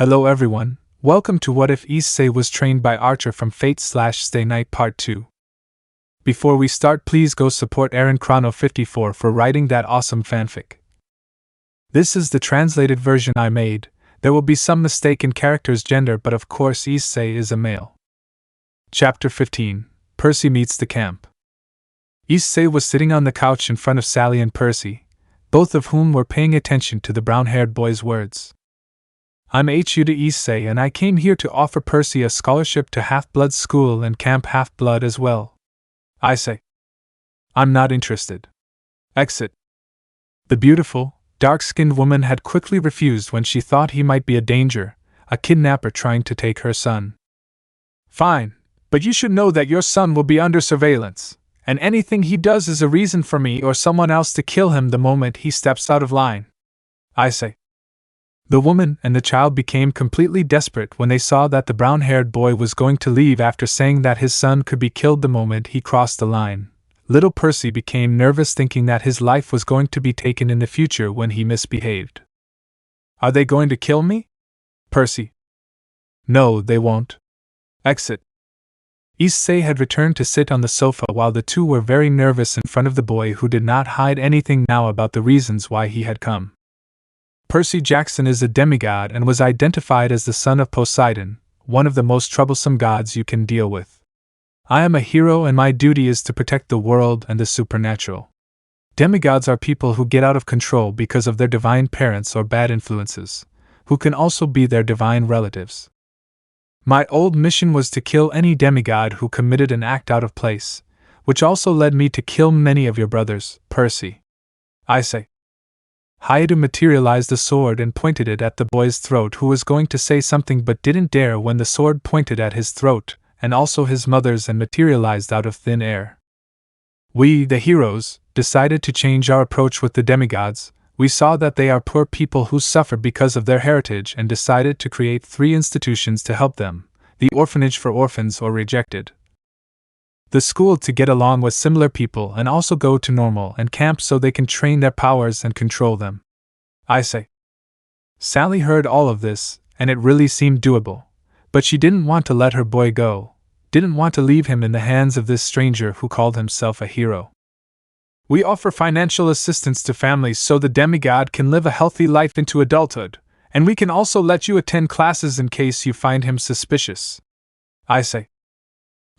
Hello everyone, welcome to What If Issei was trained by Archer from Fate/Stay Night Part 2. Before we start, please go support Aaron Chrono54 for writing that awesome fanfic. This is the translated version I made. There will be some mistake in character's gender, but of course Issei is a male. Chapter 15. Percy meets the camp. Issei was sitting on the couch in front of Sally and Percy, both of whom were paying attention to the brown-haired boy's words. I'm Hyoudou Issei and I came here to offer Percy a scholarship to Half-Blood School and Camp Half-Blood as well. I say. I'm not interested. Exit. The beautiful, dark-skinned woman had quickly refused when she thought he might be a danger, a kidnapper trying to take her son. Fine, but you should know that your son will be under surveillance, and anything he does is a reason for me or someone else to kill him the moment he steps out of line. I say. The woman and the child became completely desperate when they saw that the brown-haired boy was going to leave after saying that his son could be killed the moment he crossed the line. Little Percy became nervous, thinking that his life was going to be taken in the future when he misbehaved. Are they going to kill me? Percy. No, they won't. Exit. Issei had returned to sit on the sofa while the two were very nervous in front of the boy, who did not hide anything now about the reasons why he had come. Percy Jackson is a demigod and was identified as the son of Poseidon, one of the most troublesome gods you can deal with. I am a hero and my duty is to protect the world and the supernatural. Demigods are people who get out of control because of their divine parents or bad influences, who can also be their divine relatives. My old mission was to kill any demigod who committed an act out of place, which also led me to kill many of your brothers, Percy. I say. Hyoudou materialized a sword and pointed it at the boy's throat, who was going to say something but didn't dare when the sword pointed at his throat, and also his mother's, and materialized out of thin air. We, the heroes, decided to change our approach with the demigods. We saw that they are poor people who suffer because of their heritage and decided to create 3 institutions to help them: the orphanage for orphans or rejected, the school to get along with similar people and also go to normal, and camp so they can train their powers and control them. I say. Sally heard all of this, and it really seemed doable, but she didn't want to let her boy go, didn't want to leave him in the hands of this stranger who called himself a hero. We offer financial assistance to families so the demigod can live a healthy life into adulthood, and we can also let you attend classes in case you find him suspicious. I say.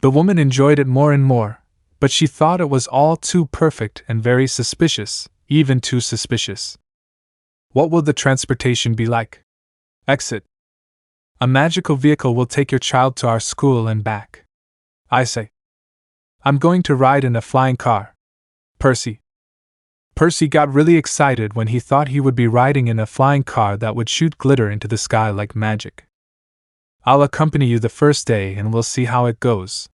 The woman enjoyed it more and more, but she thought it was all too perfect and very suspicious, even too suspicious. What will the transportation be like? Exit. A magical vehicle will take your child to our school and back. I say. I'm going to ride in a flying car. Percy. Percy got really excited when he thought he would be riding in a flying car that would shoot glitter into the sky like magic. I'll accompany you the first day and we'll see how it goes.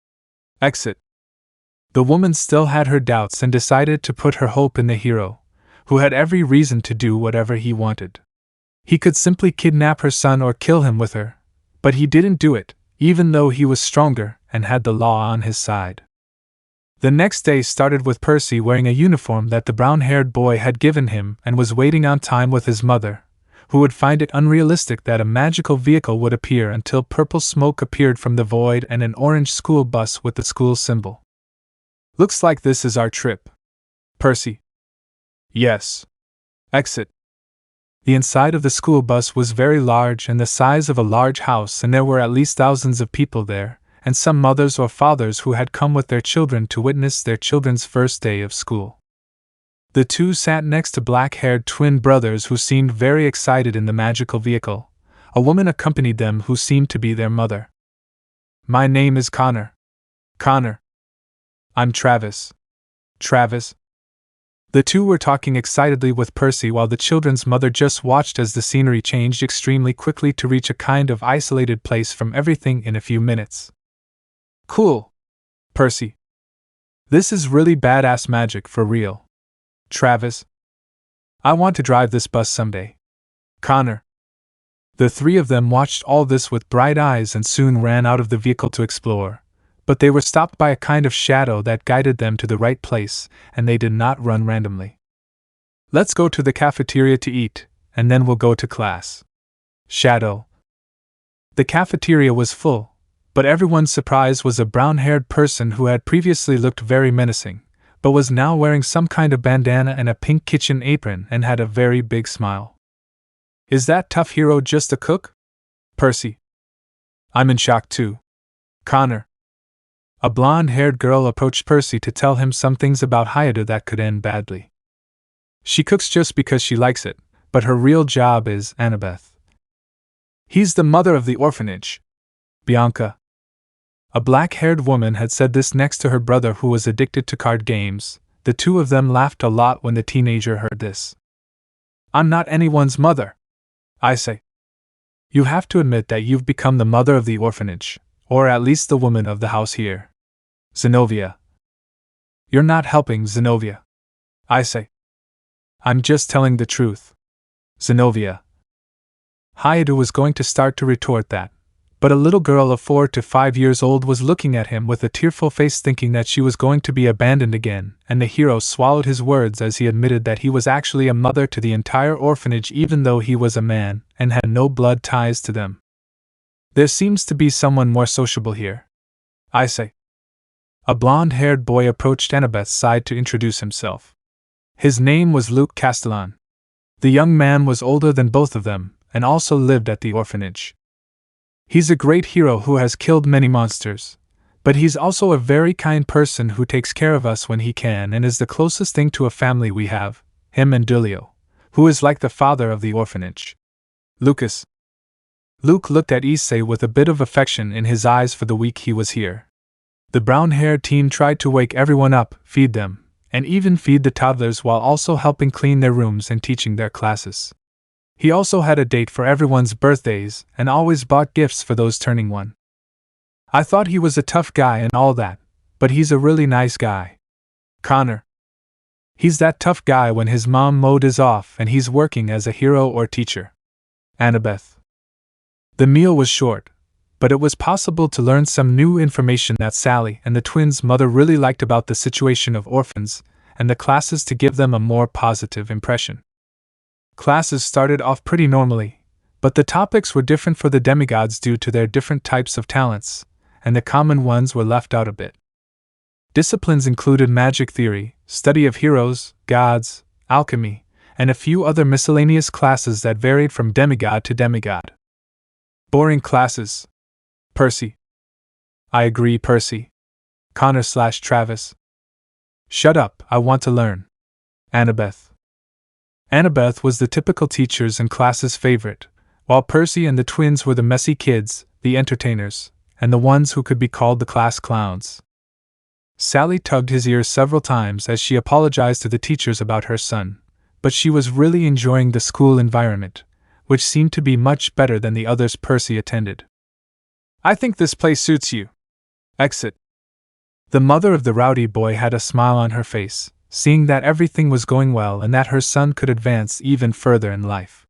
Exit. The woman still had her doubts and decided to put her hope in the hero, who had every reason to do whatever he wanted. He could simply kidnap her son or kill him with her, but he didn't do it, even though he was stronger and had the law on his side. The next day started with Percy wearing a uniform that the brown-haired boy had given him and was waiting on time with his mother, who would find it unrealistic that a magical vehicle would appear until purple smoke appeared from the void and an orange school bus with the school symbol. Looks like this is our trip. Percy. Yes. Exit. The inside of the school bus was very large and the size of a large house, and there were at least thousands of people there, and some mothers or fathers who had come with their children to witness their children's first day of school. The two sat next to black-haired twin brothers who seemed very excited in the magical vehicle. A woman accompanied them who seemed to be their mother. My name is Connor. Connor. I'm Travis. Travis. The two were talking excitedly with Percy while the children's mother just watched as the scenery changed extremely quickly to reach a kind of isolated place from everything in a few minutes. Cool. Percy. This is really badass magic for real. Travis. I want to drive this bus someday. Connor. The 3 of them watched all this with bright eyes and soon ran out of the vehicle to explore, but they were stopped by a kind of shadow that guided them to the right place, and they did not run randomly. Let's go to the cafeteria to eat, and then we'll go to class. Shadow. The cafeteria was full, but everyone's surprise was a brown-haired person who had previously looked very menacing, but was now wearing some kind of bandana and a pink kitchen apron and had a very big smile. Is that tough hero just a cook? Percy. I'm in shock too. Connor. A blonde-haired girl approached Percy to tell him some things about Hyoudou that could end badly. She cooks just because she likes it, but her real job is Annabeth. He's the mother of the orphanage. Bianca. A black-haired woman had said this next to her brother who was addicted to card games. The two of them laughed a lot when the teenager heard this. I'm not anyone's mother. I say. You have to admit that you've become the mother of the orphanage, or at least the woman of the house here. Zenobia. You're not helping, Zenobia. I say. I'm just telling the truth. Zenobia. Hyoudou was going to start to retort that, but a little girl of 4 to 5 years old was looking at him with a tearful face thinking that she was going to be abandoned again, and the hero swallowed his words as he admitted that he was actually a mother to the entire orphanage even though he was a man and had no blood ties to them. There seems to be someone more sociable here. I say. A blonde-haired boy approached Annabeth's side to introduce himself. His name was Luke Castellan. The young man was older than both of them, and also lived at the orphanage. He's a great hero who has killed many monsters, but he's also a very kind person who takes care of us when he can and is the closest thing to a family we have, him and Dulio, who is like the father of the orphanage. Lucas. Luke looked at Issei with a bit of affection in his eyes for the week he was here. The brown-haired teen tried to wake everyone up, feed them, and even feed the toddlers while also helping clean their rooms and teaching their classes. He also had a date for everyone's birthdays and always bought gifts for those turning 1. I thought he was a tough guy and all that, but he's a really nice guy. Connor. He's that tough guy when his mom mode is off and he's working as a hero or teacher. Annabeth. The meal was short, but it was possible to learn some new information that Sally and the twins' mother really liked about the situation of orphans and the classes to give them a more positive impression. Classes started off pretty normally, but the topics were different for the demigods due to their different types of talents, and the common ones were left out a bit. Disciplines included magic theory, study of heroes, gods, alchemy, and a few other miscellaneous classes that varied from demigod to demigod. Boring classes. Percy. I agree, Percy. Connor/Travis. Shut up, I want to learn. Annabeth. Annabeth was the typical teacher's and class's favorite, while Percy and the twins were the messy kids, the entertainers, and the ones who could be called the class clowns. Sally tugged his ear several times as she apologized to the teachers about her son, but she was really enjoying the school environment, which seemed to be much better than the others Percy attended. I think this place suits you. Exit. The mother of the rowdy boy had a smile on her face, seeing that everything was going well and that her son could advance even further in life.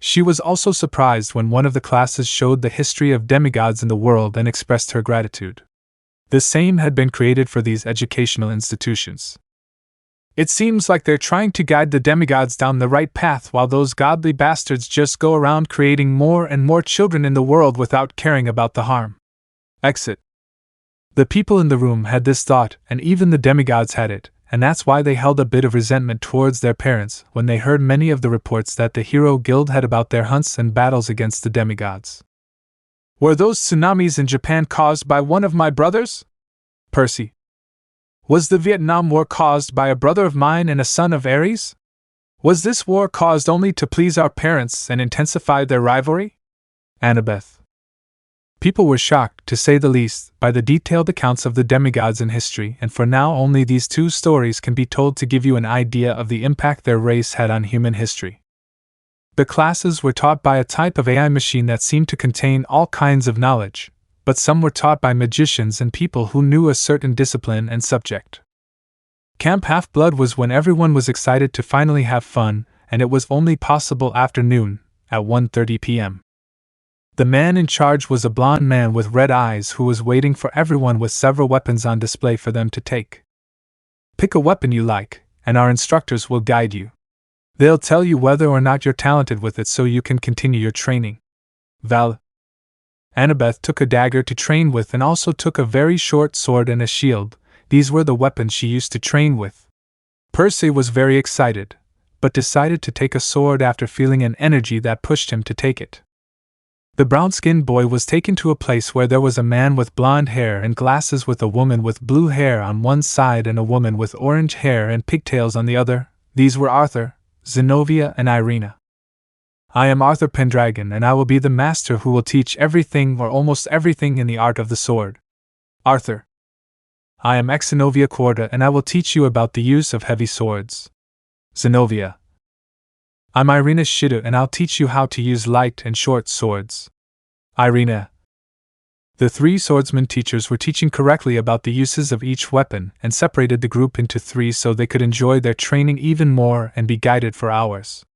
She was also surprised when one of the classes showed the history of demigods in the world and expressed her gratitude. The same had been created for these educational institutions. It seems like they're trying to guide the demigods down the right path while those godly bastards just go around creating more and more children in the world without caring about the harm. Exit. The people in the room had this thought, and even the demigods had it, and that's why they held a bit of resentment towards their parents when they heard many of the reports that the Hero Guild had about their hunts and battles against the demigods. Were those tsunamis in Japan caused by one of my brothers? Percy. Was the Vietnam War caused by a brother of mine and a son of Ares? Was this war caused only to please our parents and intensify their rivalry? Annabeth. People were shocked, to say the least, by the detailed accounts of the demigods in history, and for now only these 2 stories can be told to give you an idea of the impact their race had on human history. The classes were taught by a type of AI machine that seemed to contain all kinds of knowledge, but some were taught by magicians and people who knew a certain discipline and subject. Camp Half-Blood was when everyone was excited to finally have fun, and it was only possible after noon, at 1:30 p.m. The man in charge was a blond man with red eyes who was waiting for everyone with several weapons on display for them to take. Pick a weapon you like, and our instructors will guide you. They'll tell you whether or not you're talented with it so you can continue your training. Val. Annabeth took a dagger to train with and also took a very short sword and a shield. These were the weapons she used to train with. Percy was very excited, but decided to take a sword after feeling an energy that pushed him to take it. The brown-skinned boy was taken to a place where there was a man with blonde hair and glasses with a woman with blue hair on one side and a woman with orange hair and pigtails on the other. These were Arthur, Zenobia, and Irina. I am Arthur Pendragon, and I will be the master who will teach everything or almost everything in the art of the sword. Arthur. I am Xenovia Quarta, and I will teach you about the use of heavy swords. Zenobia. I'm Irina Shida, and I'll teach you how to use light and short swords. Irina. The three swordsman teachers were teaching correctly about the uses of each weapon and separated the group into three so they could enjoy their training even more and be guided for hours.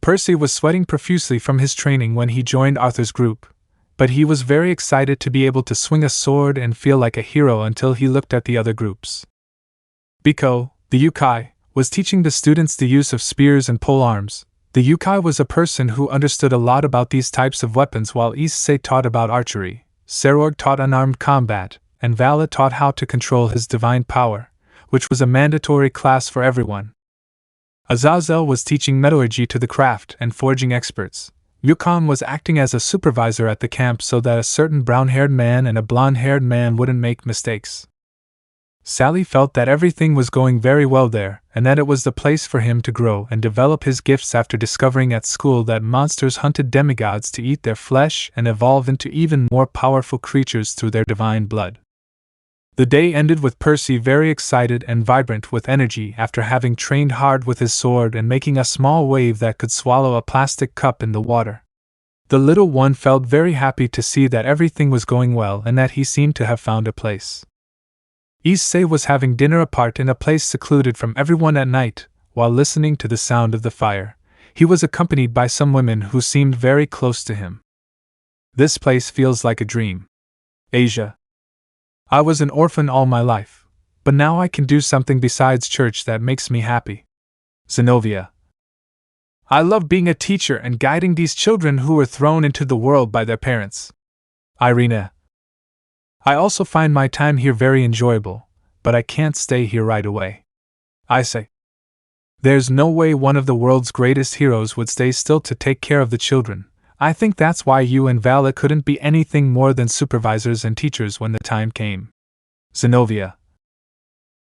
Percy was sweating profusely from his training when he joined Arthur's group, but he was very excited to be able to swing a sword and feel like a hero until he looked at the other groups. Biko, the Yukai, was teaching the students the use of spears and polearms. The Yukai was a person who understood a lot about these types of weapons, while Issei taught about archery, Serorg taught unarmed combat, and Vala taught how to control his divine power, which was a mandatory class for everyone. Azazel was teaching metallurgy to the craft and forging experts. Wukong was acting as a supervisor at the camp so that a certain brown-haired man and a blonde-haired man wouldn't make mistakes. Sally felt that everything was going very well there, and that it was the place for him to grow and develop his gifts after discovering at school that monsters hunted demigods to eat their flesh and evolve into even more powerful creatures through their divine blood. The day ended with Percy very excited and vibrant with energy after having trained hard with his sword and making a small wave that could swallow a plastic cup in the water. The little one felt very happy to see that everything was going well and that he seemed to have found a place. Issei was having dinner apart in a place secluded from everyone at night, while listening to the sound of the fire. He was accompanied by some women who seemed very close to him. This place feels like a dream. Asia. I was an orphan all my life, but now I can do something besides church that makes me happy. Zenobia. I love being a teacher and guiding these children who were thrown into the world by their parents. Irina. I also find my time here very enjoyable, but I can't stay here right away. Issei. There's no way one of the world's greatest heroes would stay still to take care of the children. I think that's why you and Vala couldn't be anything more than supervisors and teachers when the time came. Zenobia.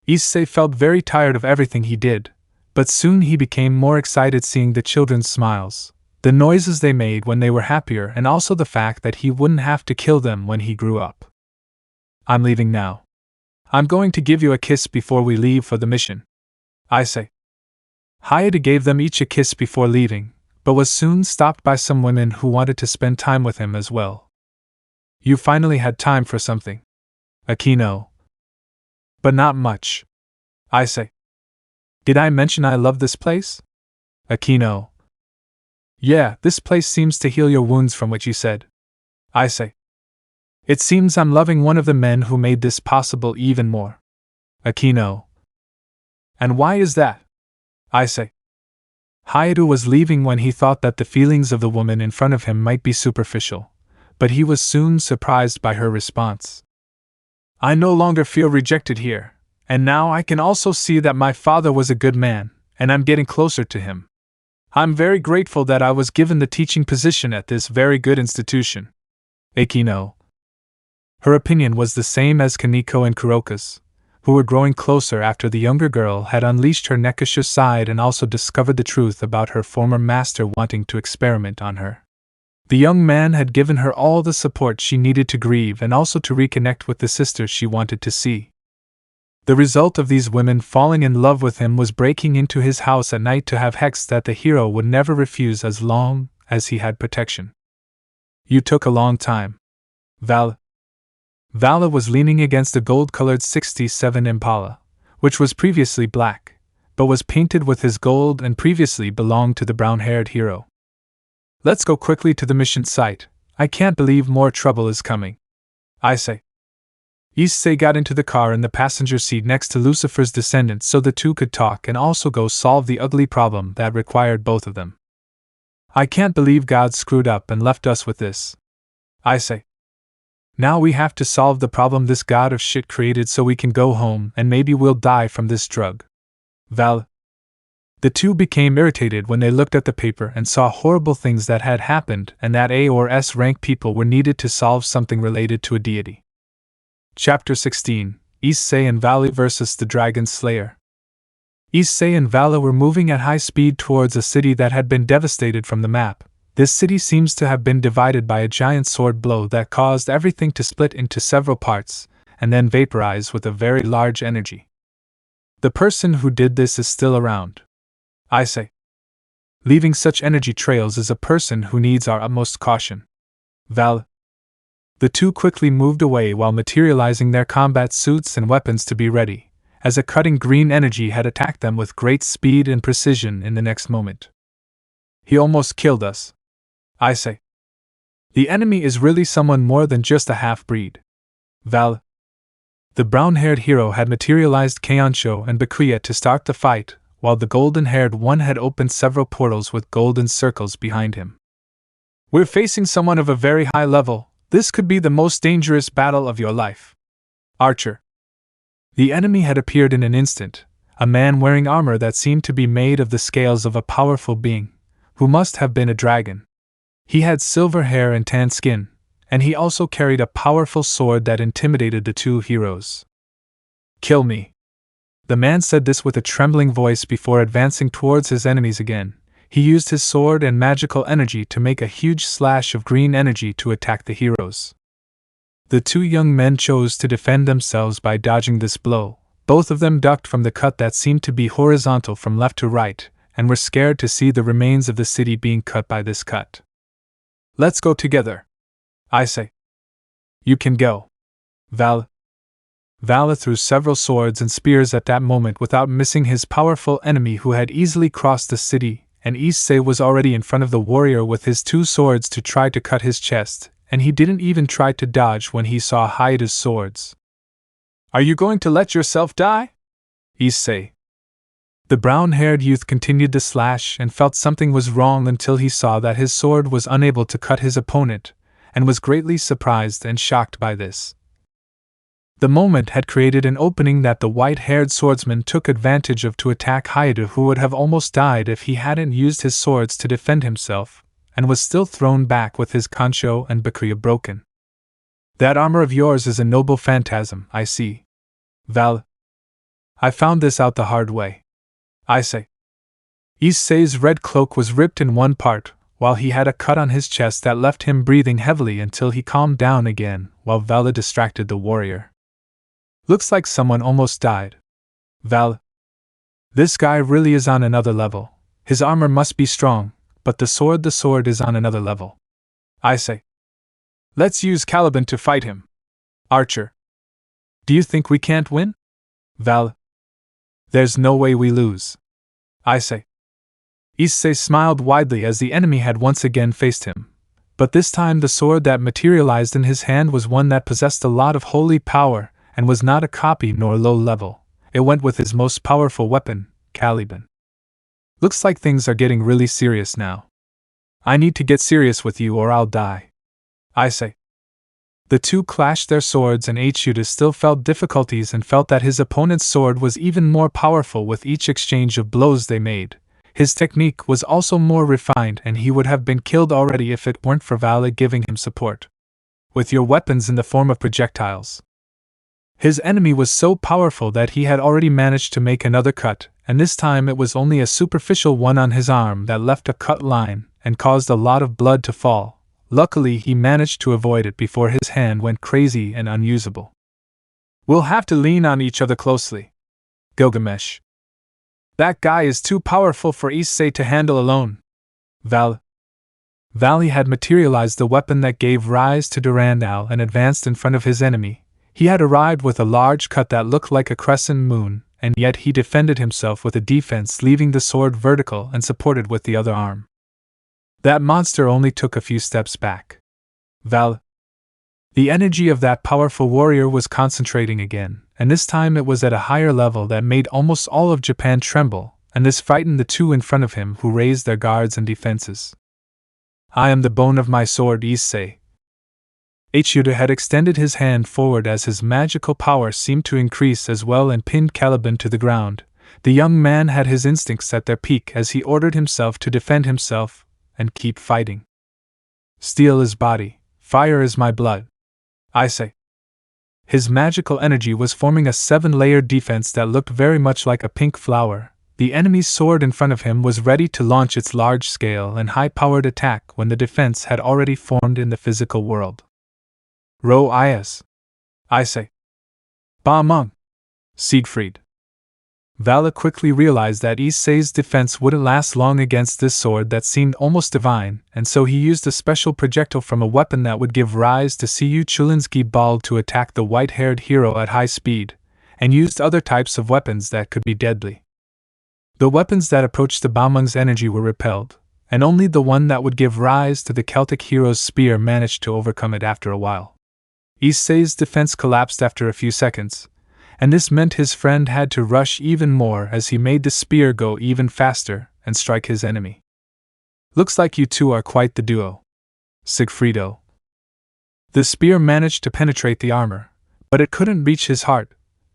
Issei felt very tired of everything he did, but soon he became more excited seeing the children's smiles, the noises they made when they were happier, and also the fact that he wouldn't have to kill them when he grew up. I'm leaving now. I'm going to give you a kiss before we leave for the mission. Issei. Hyoudou gave them each a kiss before leaving, but was soon stopped by some women who wanted to spend time with him as well. You finally had time for something. Akeno. But not much. Issei. Did I mention I love this place? Akeno. Yeah, this place seems to heal your wounds from what you said. Issei. It seems I'm loving one of the men who made this possible even more. Akeno. And why is that? Issei. Hyoudou was leaving when he thought that the feelings of the woman in front of him might be superficial, but he was soon surprised by her response. I no longer feel rejected here, and now I can also see that my father was a good man, and I'm getting closer to him. I'm very grateful that I was given the teaching position at this very good institution. Akeno. Her opinion was the same as Kaneko and Kuroka's, who were growing closer after the younger girl had unleashed her Nekasha side and also discovered the truth about her former master wanting to experiment on her. The young man had given her all the support she needed to grieve and also to reconnect with the sister she wanted to see. The result of these women falling in love with him was breaking into his house at night to have hex that the hero would never refuse as long as he had protection. You took a long time. Vala was leaning against a gold-colored 67 Impala, which was previously black, but was painted with his gold and previously belonged to the brown-haired hero. Let's go quickly to the mission site. I can't believe more trouble is coming. Issei. Issei got into the car in the passenger seat next to Lucifer's descendant so the two could talk and also go solve the ugly problem that required both of them. I can't believe God screwed up and left us with this. I say. Now we have to solve the problem this god of shit created so we can go home and maybe we'll die from this drug. Val. The two became irritated when they looked at the paper and saw horrible things that had happened and that A or S rank people were needed to solve something related to a deity. Chapter 16, Issei and Vala vs. the Dragon Slayer. Issei and Vala were moving at high speed towards a city that had been devastated from the map. This city seems to have been divided by a giant sword blow that caused everything to split into several parts, and then vaporize with a very large energy. The person who did this is still around. I say. Leaving such energy trails is a person who needs our utmost caution. Val. The two quickly moved away while materializing their combat suits and weapons to be ready, as a cutting green energy had attacked them with great speed and precision in the next moment. He almost killed us. I say. The enemy is really someone more than just a half-breed. Val. The brown-haired hero had materialized Keionsho and Bakuya to start the fight, while the golden-haired one had opened several portals with golden circles behind him. We're facing someone of a very high level. This could be the most dangerous battle of your life. Archer. The enemy had appeared in an instant, a man wearing armor that seemed to be made of the scales of a powerful being, who must have been a dragon. He had silver hair and tan skin, and he also carried a powerful sword that intimidated the two heroes. Kill me. The man said this with a trembling voice before advancing towards his enemies again. He used his sword and magical energy to make a huge slash of green energy to attack the heroes. The two young men chose to defend themselves by dodging this blow. Both of them ducked from the cut that seemed to be horizontal from left to right, and were scared to see the remains of the city being cut by this cut. Let's go together. I say. You can go. Vala threw several swords and spears at that moment without missing his powerful enemy who had easily crossed the city, and Issei was already in front of the warrior with his two swords to try to cut his chest, and he didn't even try to dodge when he saw Hyoudu's swords. Are you going to let yourself die? Issei. The brown-haired youth continued to slash and felt something was wrong until he saw that his sword was unable to cut his opponent, and was greatly surprised and shocked by this. The moment had created an opening that the white-haired swordsman took advantage of to attack Hyoudou, who would have almost died if he hadn't used his swords to defend himself, and was still thrown back with his Konsho and Bakuya broken. That armor of yours is a noble phantasm, I see. Val. I found this out the hard way. I say. Issei's red cloak was ripped in one part, while he had a cut on his chest that left him breathing heavily until he calmed down again, while Vala distracted the warrior. Looks like someone almost died. Val. This guy really is on another level. His armor must be strong, but the sword is on another level. I say. Let's use Caliban to fight him. Archer. Do you think we can't win? Val. There's no way we lose. I say. Issei smiled widely as the enemy had once again faced him, but this time the sword that materialized in his hand was one that possessed a lot of holy power and was not a copy nor low level. It went with his most powerful weapon, Caliban. Looks like things are getting really serious now. I need to get serious with you or I'll die. I say. The two clashed their swords and Hyoudou still felt difficulties and felt that his opponent's sword was even more powerful with each exchange of blows they made. His technique was also more refined and he would have been killed already if it weren't for Vala giving him support. With your weapons in the form of projectiles. His enemy was so powerful that he had already managed to make another cut, and this time it was only a superficial one on his arm that left a cut line and caused a lot of blood to fall. Luckily he managed to avoid it before his hand went crazy and unusable. We'll have to lean on each other closely. Gilgamesh. That guy is too powerful for Issei to handle alone. Vala had materialized the weapon that gave rise to Durandal and advanced in front of his enemy. He had arrived with a large cut that looked like a crescent moon, and yet he defended himself with a defense, leaving the sword vertical and supported with the other arm. That monster only took a few steps back. Val. The energy of that powerful warrior was concentrating again, and this time it was at a higher level that made almost all of Japan tremble, and this frightened the two in front of him who raised their guards and defenses. I am the bone of my sword, Issei. Hyoudou had extended his hand forward as his magical power seemed to increase as well and pinned Caliban to the ground. The young man had his instincts at their peak as he ordered himself to defend himself and keep fighting. Steel is body, fire is my blood. Issei. His magical energy was forming a 7-layered defense that looked very much like a pink flower. The enemy's sword in front of him was ready to launch its large-scale and high-powered attack when the defense had already formed in the physical world. Rias. Issei. Ba Meng. Siegfried. Vala quickly realized that Issei's defense wouldn't last long against this sword that seemed almost divine, and so he used a special projectile from a weapon that would give rise to Siyu Chulinski Ball to attack the white-haired hero at high speed, and used other types of weapons that could be deadly. The weapons that approached the Baomeng's energy were repelled, and only the one that would give rise to the Celtic hero's spear managed to overcome it after a while. Issei's defense collapsed after a few seconds, and this meant his friend had to rush even more as he made the spear go even faster and strike his enemy. Looks like you two are quite the duo. Sigfrido. The spear managed to penetrate the armor, but it couldn't reach his heart,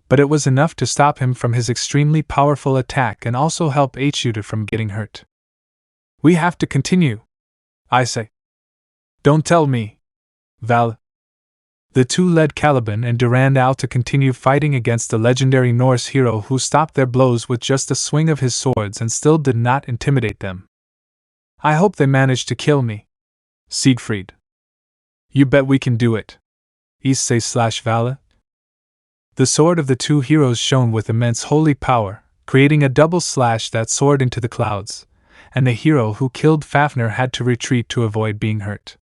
but it was enough to stop him from his extremely powerful attack and also help Hyoudou from getting hurt. We have to continue. Issei. Don't tell me. Val. The two led Caliban and Durandal to continue fighting against the legendary Norse hero who stopped their blows with just a swing of his swords and still did not intimidate them. I hope they manage to kill me. Siegfried. You bet we can do it. Issei/Vala. The sword of the two heroes shone with immense holy power, creating a double slash that soared into the clouds, and the hero who killed Fafnir had to retreat to avoid being hurt.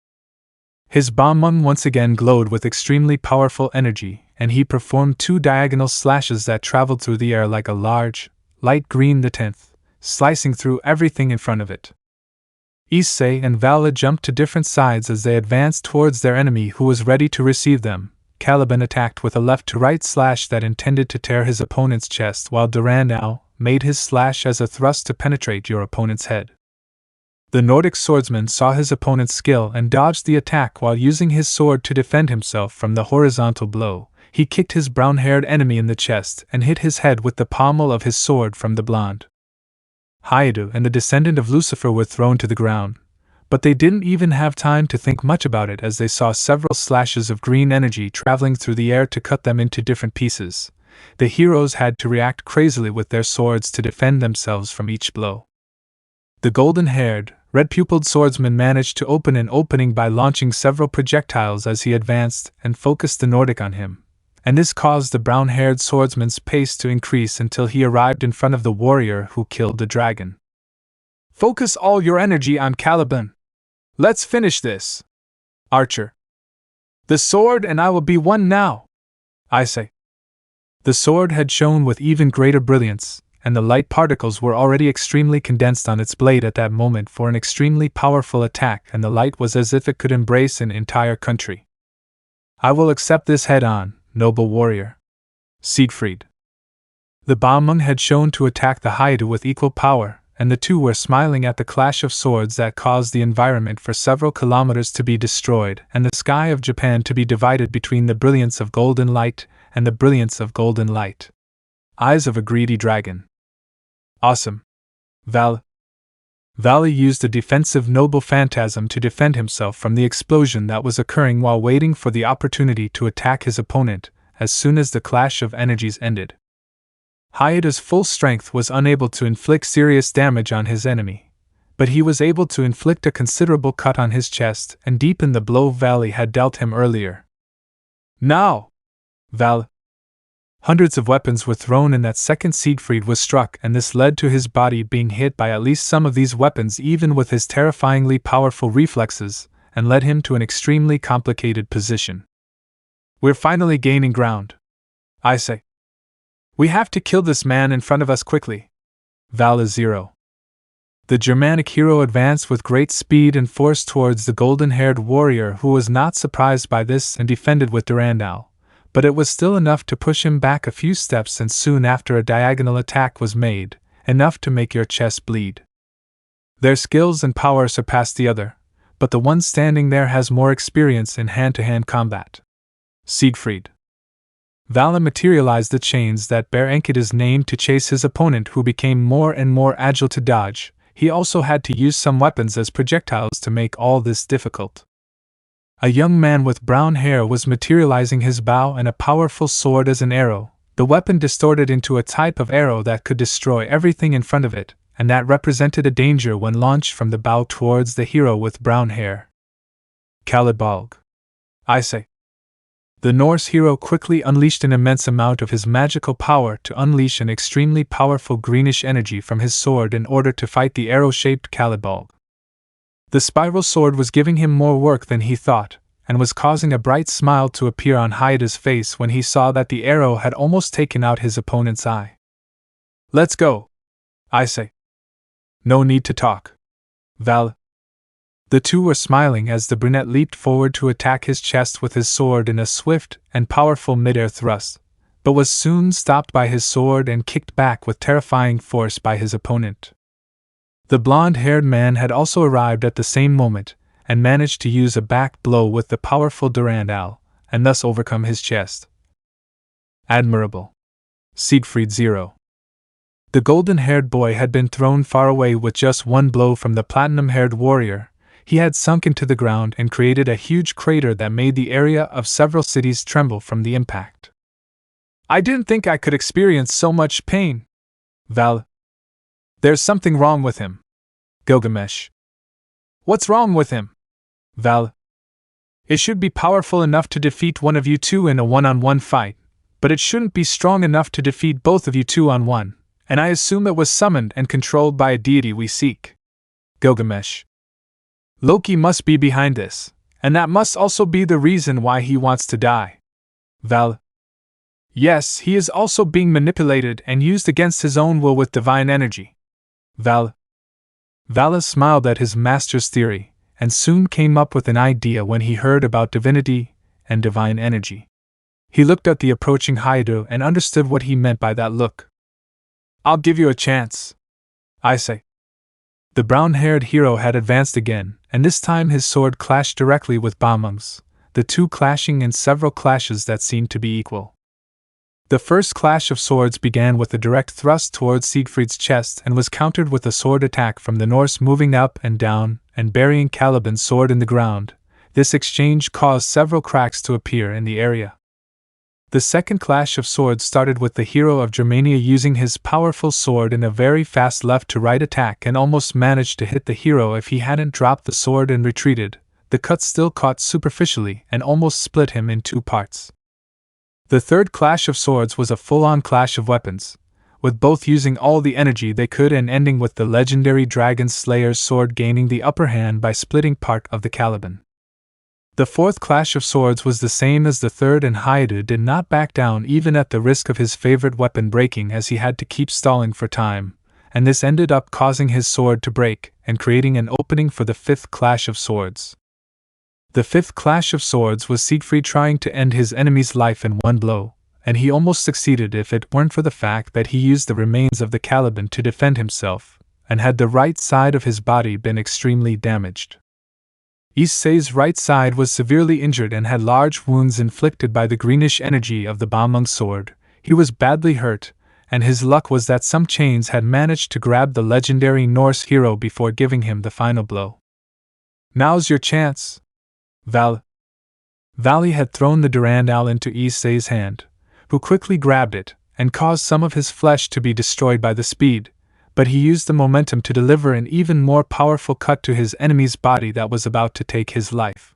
His Baomeng once again glowed with extremely powerful energy, and he performed 2 diagonal slashes that traveled through the air like a large, light green the 10th, slicing through everything in front of it. Issei and Vala jumped to different sides as they advanced towards their enemy who was ready to receive them. Caliban attacked with a left-to-right slash that intended to tear his opponent's chest, while Durandal made his slash as a thrust to penetrate your opponent's head. The Nordic swordsman saw his opponent's skill and dodged the attack while using his sword to defend himself from the horizontal blow. He kicked his brown-haired enemy in the chest and hit his head with the pommel of his sword from the blonde. Hyoudou and the descendant of Lucifer were thrown to the ground, but they didn't even have time to think much about it as they saw several slashes of green energy traveling through the air to cut them into different pieces. The heroes had to react crazily with their swords to defend themselves from each blow. The golden-haired, red-pupilled swordsman managed to open an opening by launching several projectiles as he advanced and focused the Nordic on him, and this caused the brown-haired swordsman's pace to increase until he arrived in front of the warrior who killed the dragon. Focus all your energy on Caliban. Let's finish this. Archer. The sword and I will be one now. Issei. The sword had shone with even greater brilliance, and the light particles were already extremely condensed on its blade at that moment for an extremely powerful attack, and the light was as if it could embrace an entire country. I will accept this head-on, noble warrior. Siegfried. The Baomeng had shown to attack the Hyoudou with equal power, and the two were smiling at the clash of swords that caused the environment for several kilometers to be destroyed and the sky of Japan to be divided between the brilliance of golden light and the brilliance of golden light. Eyes of a greedy dragon. Awesome. Vala used a defensive noble phantasm to defend himself from the explosion that was occurring while waiting for the opportunity to attack his opponent as soon as the clash of energies ended. Hyoudou's full strength was unable to inflict serious damage on his enemy, but he was able to inflict a considerable cut on his chest and deepen the blow Vala had dealt him earlier. Now! Vala. Hundreds of weapons were thrown and that second Siegfried was struck, and this led to his body being hit by at least some of these weapons even with his terrifyingly powerful reflexes, and led him to an extremely complicated position. We're finally gaining ground. Issei. We have to kill this man in front of us quickly. Vala 0. The Germanic hero advanced with great speed and force towards the golden-haired warrior who was not surprised by this and defended with Durandal, but it was still enough to push him back a few steps, and soon after a diagonal attack was made, enough to make your chest bleed. Their skills and power surpassed the other, but the one standing there has more experience in hand-to-hand combat. Siegfried. Vala materialized the chains that bear Enkidu's name to chase his opponent, who became more and more agile to dodge. He also had to use some weapons as projectiles to make all this difficult. A young man with brown hair was materializing his bow and a powerful sword as an arrow, the weapon distorted into a type of arrow that could destroy everything in front of it, and that represented a danger when launched from the bow towards the hero with brown hair. Calibalg. Issei. The Norse hero quickly unleashed an immense amount of his magical power to unleash an extremely powerful greenish energy from his sword in order to fight the arrow-shaped Calibalg. The spiral sword was giving him more work than he thought, and was causing a bright smile to appear on Hyoudou's face when he saw that the arrow had almost taken out his opponent's eye. "Let's go, Issei." "No need to talk, Val." The two were smiling as the brunette leaped forward to attack his chest with his sword in a swift and powerful mid-air thrust, but was soon stopped by his sword and kicked back with terrifying force by his opponent. The blonde-haired man had also arrived at the same moment, and managed to use a back blow with the powerful Durandal, and thus overcome his chest. Admirable. Siegfried 0. The golden-haired boy had been thrown far away with just one blow from the platinum-haired warrior. He had sunk into the ground and created a huge crater that made the area of several cities tremble from the impact. "I didn't think I could experience so much pain." Val. "There's something wrong with him." Gilgamesh. "What's wrong with him?" Val. "It should be powerful enough to defeat one of you two in a one-on-one fight, but it shouldn't be strong enough to defeat both of you two on one, and I assume it was summoned and controlled by a deity we seek." Gilgamesh. "Loki must be behind this, and that must also be the reason why he wants to die." Val. "Yes, he is also being manipulated and used against his own will with divine energy." Val. Vala smiled at his master's theory, and soon came up with an idea when he heard about divinity and divine energy. He looked at the approaching Hyoudou and understood what he meant by that look. "I'll give you a chance, Issei." The brown-haired hero had advanced again, and this time his sword clashed directly with Bamung's, the two clashing in several clashes that seemed to be equal. The first clash of swords began with a direct thrust towards Siegfried's chest and was countered with a sword attack from the Norse moving up and down and burying Caliban's sword in the ground. This exchange caused several cracks to appear in the area. The second clash of swords started with the hero of Germania using his powerful sword in a very fast left-to-right attack and almost managed to hit the hero if he hadn't dropped the sword and retreated. The cut still caught superficially and almost split him in two parts. The third clash of swords was a full-on clash of weapons, with both using all the energy they could and ending with the legendary Dragon Slayer's sword gaining the upper hand by splitting part of the Caliban. The fourth clash of swords was the same as the third, and Hyoudou did not back down even at the risk of his favorite weapon breaking, as he had to keep stalling for time, and this ended up causing his sword to break and creating an opening for the fifth clash of swords. The fifth clash of swords was Siegfried trying to end his enemy's life in one blow, and he almost succeeded if it weren't for the fact that he used the remains of the Caliban to defend himself, and had the right side of his body been extremely damaged. Issei's right side was severely injured and had large wounds inflicted by the greenish energy of the Bamung sword. He was badly hurt, and his luck was that some chains had managed to grab the legendary Norse hero before giving him the final blow. "Now's your chance, Val." Vali had thrown the Durandal into Issei's hand, who quickly grabbed it and caused some of his flesh to be destroyed by the speed, but he used the momentum to deliver an even more powerful cut to his enemy's body that was about to take his life.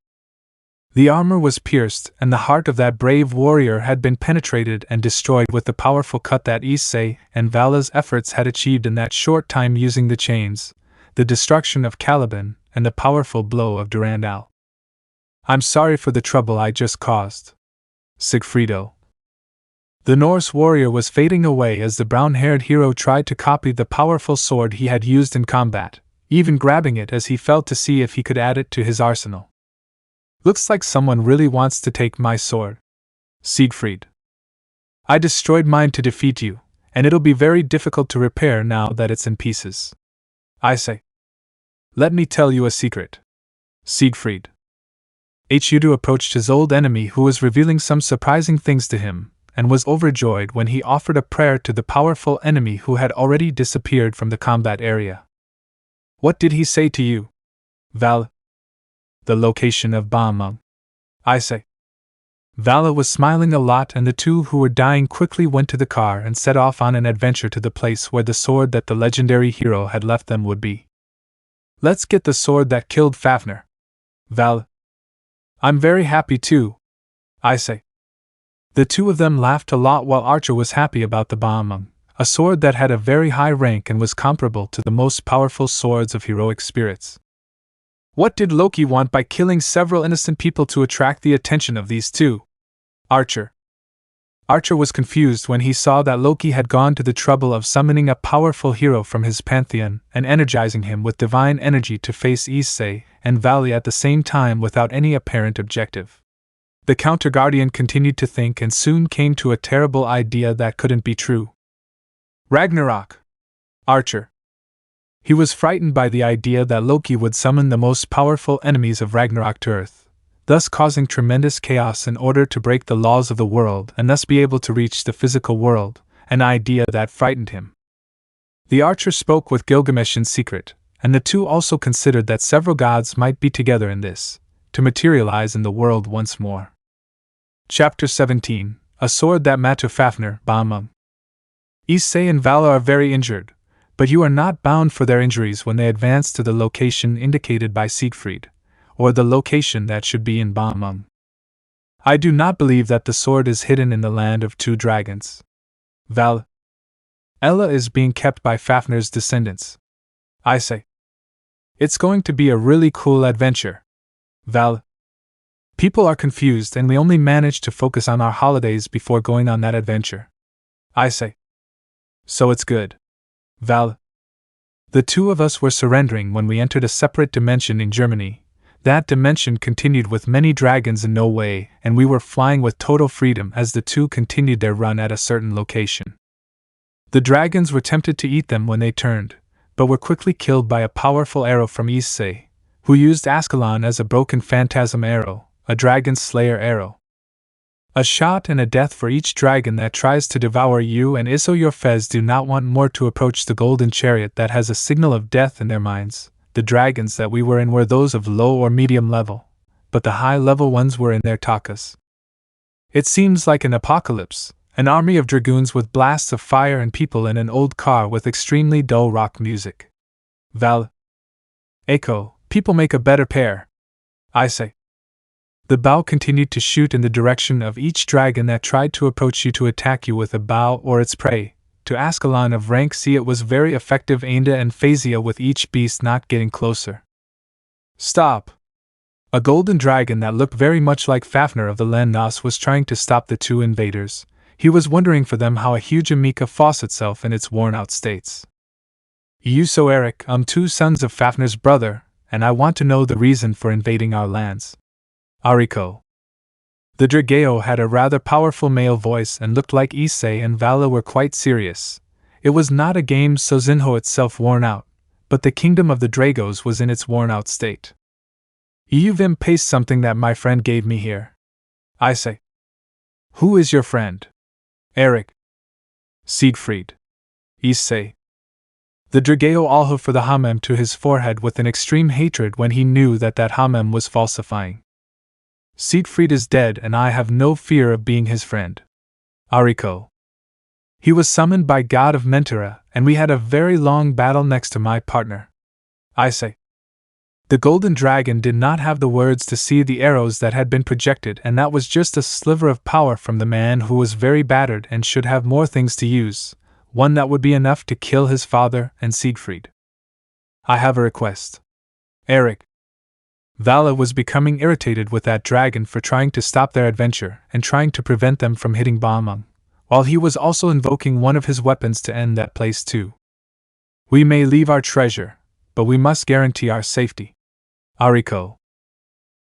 The armor was pierced, and the heart of that brave warrior had been penetrated and destroyed with the powerful cut that Issei and Vala's efforts had achieved in that short time using the chains, the destruction of Caliban, and the powerful blow of Durandal. "I'm sorry for the trouble I just caused, Sigfrido." The Norse warrior was fading away as the brown-haired hero tried to copy the powerful sword he had used in combat, even grabbing it as he felt to see if he could add it to his arsenal. "Looks like someone really wants to take my sword, Siegfried. I destroyed mine to defeat you, and it'll be very difficult to repair now that it's in pieces. Issei, let me tell you a secret. Siegfried. Hyoudou approached his old enemy who was revealing some surprising things to him, and was overjoyed when he offered a prayer to the powerful enemy who had already disappeared from the combat area. What did he say to you? Val. The location of Bahamung. Issei. Vala was smiling a lot, and the two who were dying quickly went to the car and set off on an adventure to the place where the sword that the legendary hero had left them would be. Let's get the sword that killed Fafnir. Val. I'm very happy too. Issei. The two of them laughed a lot while Archer was happy about the Bahamung, a sword that had a very high rank and was comparable to the most powerful swords of heroic spirits. What did Loki want by killing several innocent people to attract the attention of these two? Archer. Archer was confused when he saw that Loki had gone to the trouble of summoning a powerful hero from his pantheon and energizing him with divine energy to face Issei and Valley at the same time without any apparent objective. The Counter-Guardian continued to think and soon came to a terrible idea that couldn't be true. Ragnarok. Archer. He was frightened by the idea that Loki would summon the most powerful enemies of Ragnarok to Earth, thus causing tremendous chaos in order to break the laws of the world and thus be able to reach the physical world, an idea that frightened him. The archer spoke with Gilgamesh in secret, and the two also considered that several gods might be together in this, to materialize in the world once more. Chapter 17, A Sword That Met to Fafnir, Bahamung. Issei and Vala are very injured, but you are not bound for their injuries when they advance to the location indicated by Siegfried, or the location that should be in Bahamung. I do not believe that the sword is hidden in the land of two dragons. Val. Ella is being kept by Fafnir's descendants. Issei. It's going to be a really cool adventure. Val. People are confused and we only managed to focus on our holidays before going on that adventure. Issei. So it's good. Val. The two of us were surrendering when we entered a separate dimension in Germany. That dimension continued with many dragons in no way, and we were flying with total freedom as the two continued their run at a certain location. The dragons were tempted to eat them when they turned, but were quickly killed by a powerful arrow from Issei, who used Ascalon as a broken phantasm arrow, a dragon slayer arrow. A shot and a death for each dragon that tries to devour you, and Isso your Fez do not want more to approach the golden chariot that has a signal of death in their minds. The dragons that we were in were those of low or medium level, but the high level ones were in their takas. It seems like an apocalypse, an army of dragoons with blasts of fire and people in an old car with extremely dull rock music. Val. Echo, people make a better pair. Issei. The bow continued to shoot in the direction of each dragon that tried to approach you to attack you with a bow or its prey. To Ascalon of rank C it was very effective aimed and phasia with each beast not getting closer. Stop! A golden dragon that looked very much like Fafnir of the Len Nos was trying to stop the two invaders. He was wondering for them how a huge Amika fought itself in its worn-out states. You so Eric, two sons of Fafnir's brother, and I want to know the reason for invading our lands. Ariko. The Drageo had a rather powerful male voice and looked like Issei and Vala were quite serious. It was not a game so Zinho itself worn out, but the kingdom of the Dragos was in its worn out state. You Vim paste something that my friend gave me here. Issei. Who is your friend? Eric. Siegfried. Issei. The Drageo alho for the Hamem to his forehead with an extreme hatred when he knew that Hamem was falsifying. Siegfried is dead and I have no fear of being his friend. Ariko. He was summoned by God of Mentera, and we had a very long battle next to my partner. Issei. The golden dragon did not have the words to see the arrows that had been projected, and that was just a sliver of power from the man who was very battered and should have more things to use, one that would be enough to kill his father and Siegfried. I have a request. Eric. Vala was becoming irritated with that dragon for trying to stop their adventure and trying to prevent them from hitting Bahamung, while he was also invoking one of his weapons to end that place too. We may leave our treasure, but we must guarantee our safety. Ariko.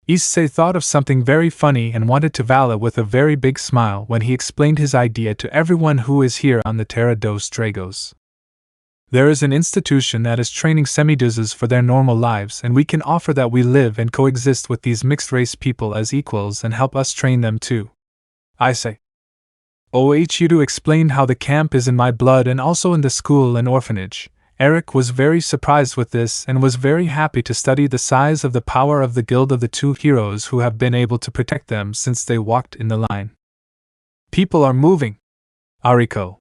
Issei thought of something very funny and wanted to Vala with a very big smile when he explained his idea to everyone who is here on the Terra dos Dragos. There is an institution that is training semiduzes for their normal lives, and we can offer that we live and coexist with these mixed-race people as equals and help us train them too. I say. Hyoudou explained how the camp is in my blood and also in the school and orphanage. Eric was very surprised with this and was very happy to study the size of the power of the guild of the two heroes who have been able to protect them since they walked in the line. People are moving. Ariko.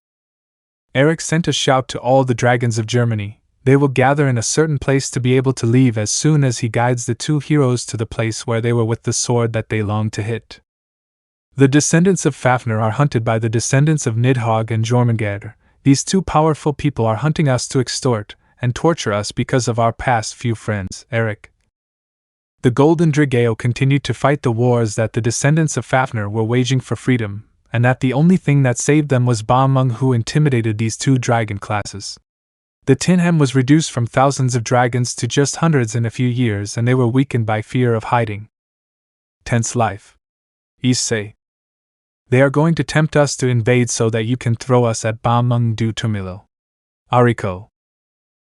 Eric sent a shout to all the dragons of Germany. They will gather in a certain place to be able to leave as soon as he guides the two heroes to the place where they were with the sword that they longed to hit. The descendants of Fafnir are hunted by the descendants of Nidhogg and Jormungandr. These two powerful people are hunting us to extort and torture us because of our past few friends, Eric. The Golden Dragao continued to fight the wars that the descendants of Fafnir were waging for freedom, and that the only thing that saved them was Ba Meng, who intimidated these two dragon classes. The Tinham was reduced from thousands of dragons to just hundreds in a few years, and they were weakened by fear of hiding. Tense life. Issei. They are going to tempt us to invade so that you can throw us at Ba Meng du Tumilo. Ariko.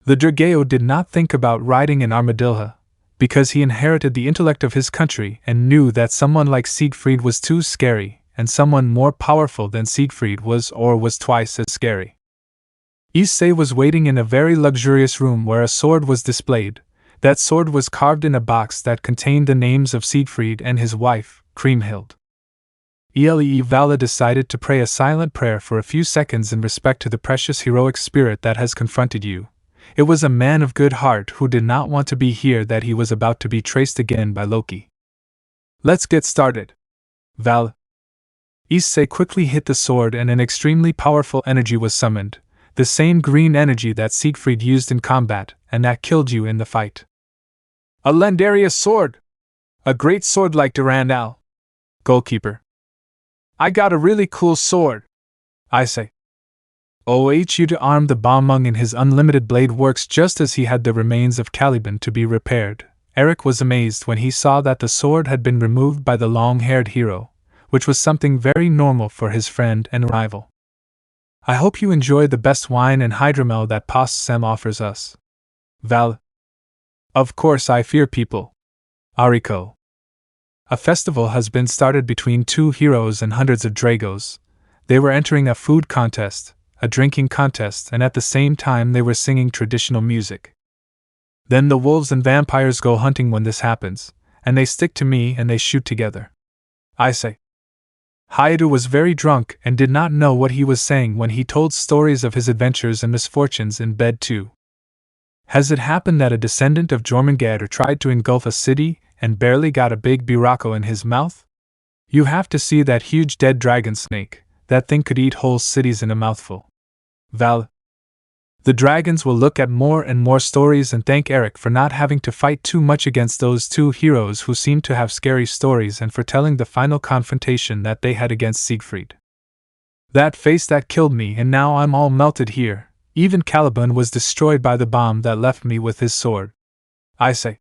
The Dragao did not think about riding an armadillo, because he inherited the intellect of his country and knew that someone like Siegfried was too scary, and someone more powerful than Siegfried was twice as scary. Issei was waiting in a very luxurious room where a sword was displayed. That sword was carved in a box that contained the names of Siegfried and his wife, Kriemhild. Vala decided to pray a silent prayer for a few seconds in respect to the precious heroic spirit that has confronted you. It was a man of good heart who did not want to be here that he was about to be traced again by Loki. Let's get started. Val. Issei quickly hit the sword and an extremely powerful energy was summoned, the same green energy that Siegfried used in combat and that killed you in the fight. A Lendaria sword! A great sword like Durandal. Goalkeeper. I got a really cool sword. I say. Hyoudou armed the Ba Meng in his unlimited blade works just as he had the remains of Caliban to be repaired. Eric was amazed when he saw that the sword had been removed by the long-haired hero, which was something very normal for his friend and rival. I hope you enjoy the best wine and hydromel that Postsem offers us. Val. Of course I fear people. Ariko. A festival has been started between two heroes and hundreds of Dragos. They were entering a food contest, a drinking contest, and at the same time they were singing traditional music. Then the wolves and vampires go hunting when this happens, and they stick to me and they shoot together. I say. Hyoudou was very drunk and did not know what he was saying when he told stories of his adventures and misfortunes in bed too. Has it happened that a descendant of Jormungandr tried to engulf a city and barely got a big birako in his mouth? You have to see that huge dead dragon snake. That thing could eat whole cities in a mouthful. Val. The dragons will look at more and more stories and thank Eric for not having to fight too much against those two heroes who seemed to have scary stories and for telling the final confrontation that they had against Siegfried. That face that killed me and now I'm all melted here. Even Caliban was destroyed by the bomb that left me with his sword. I say.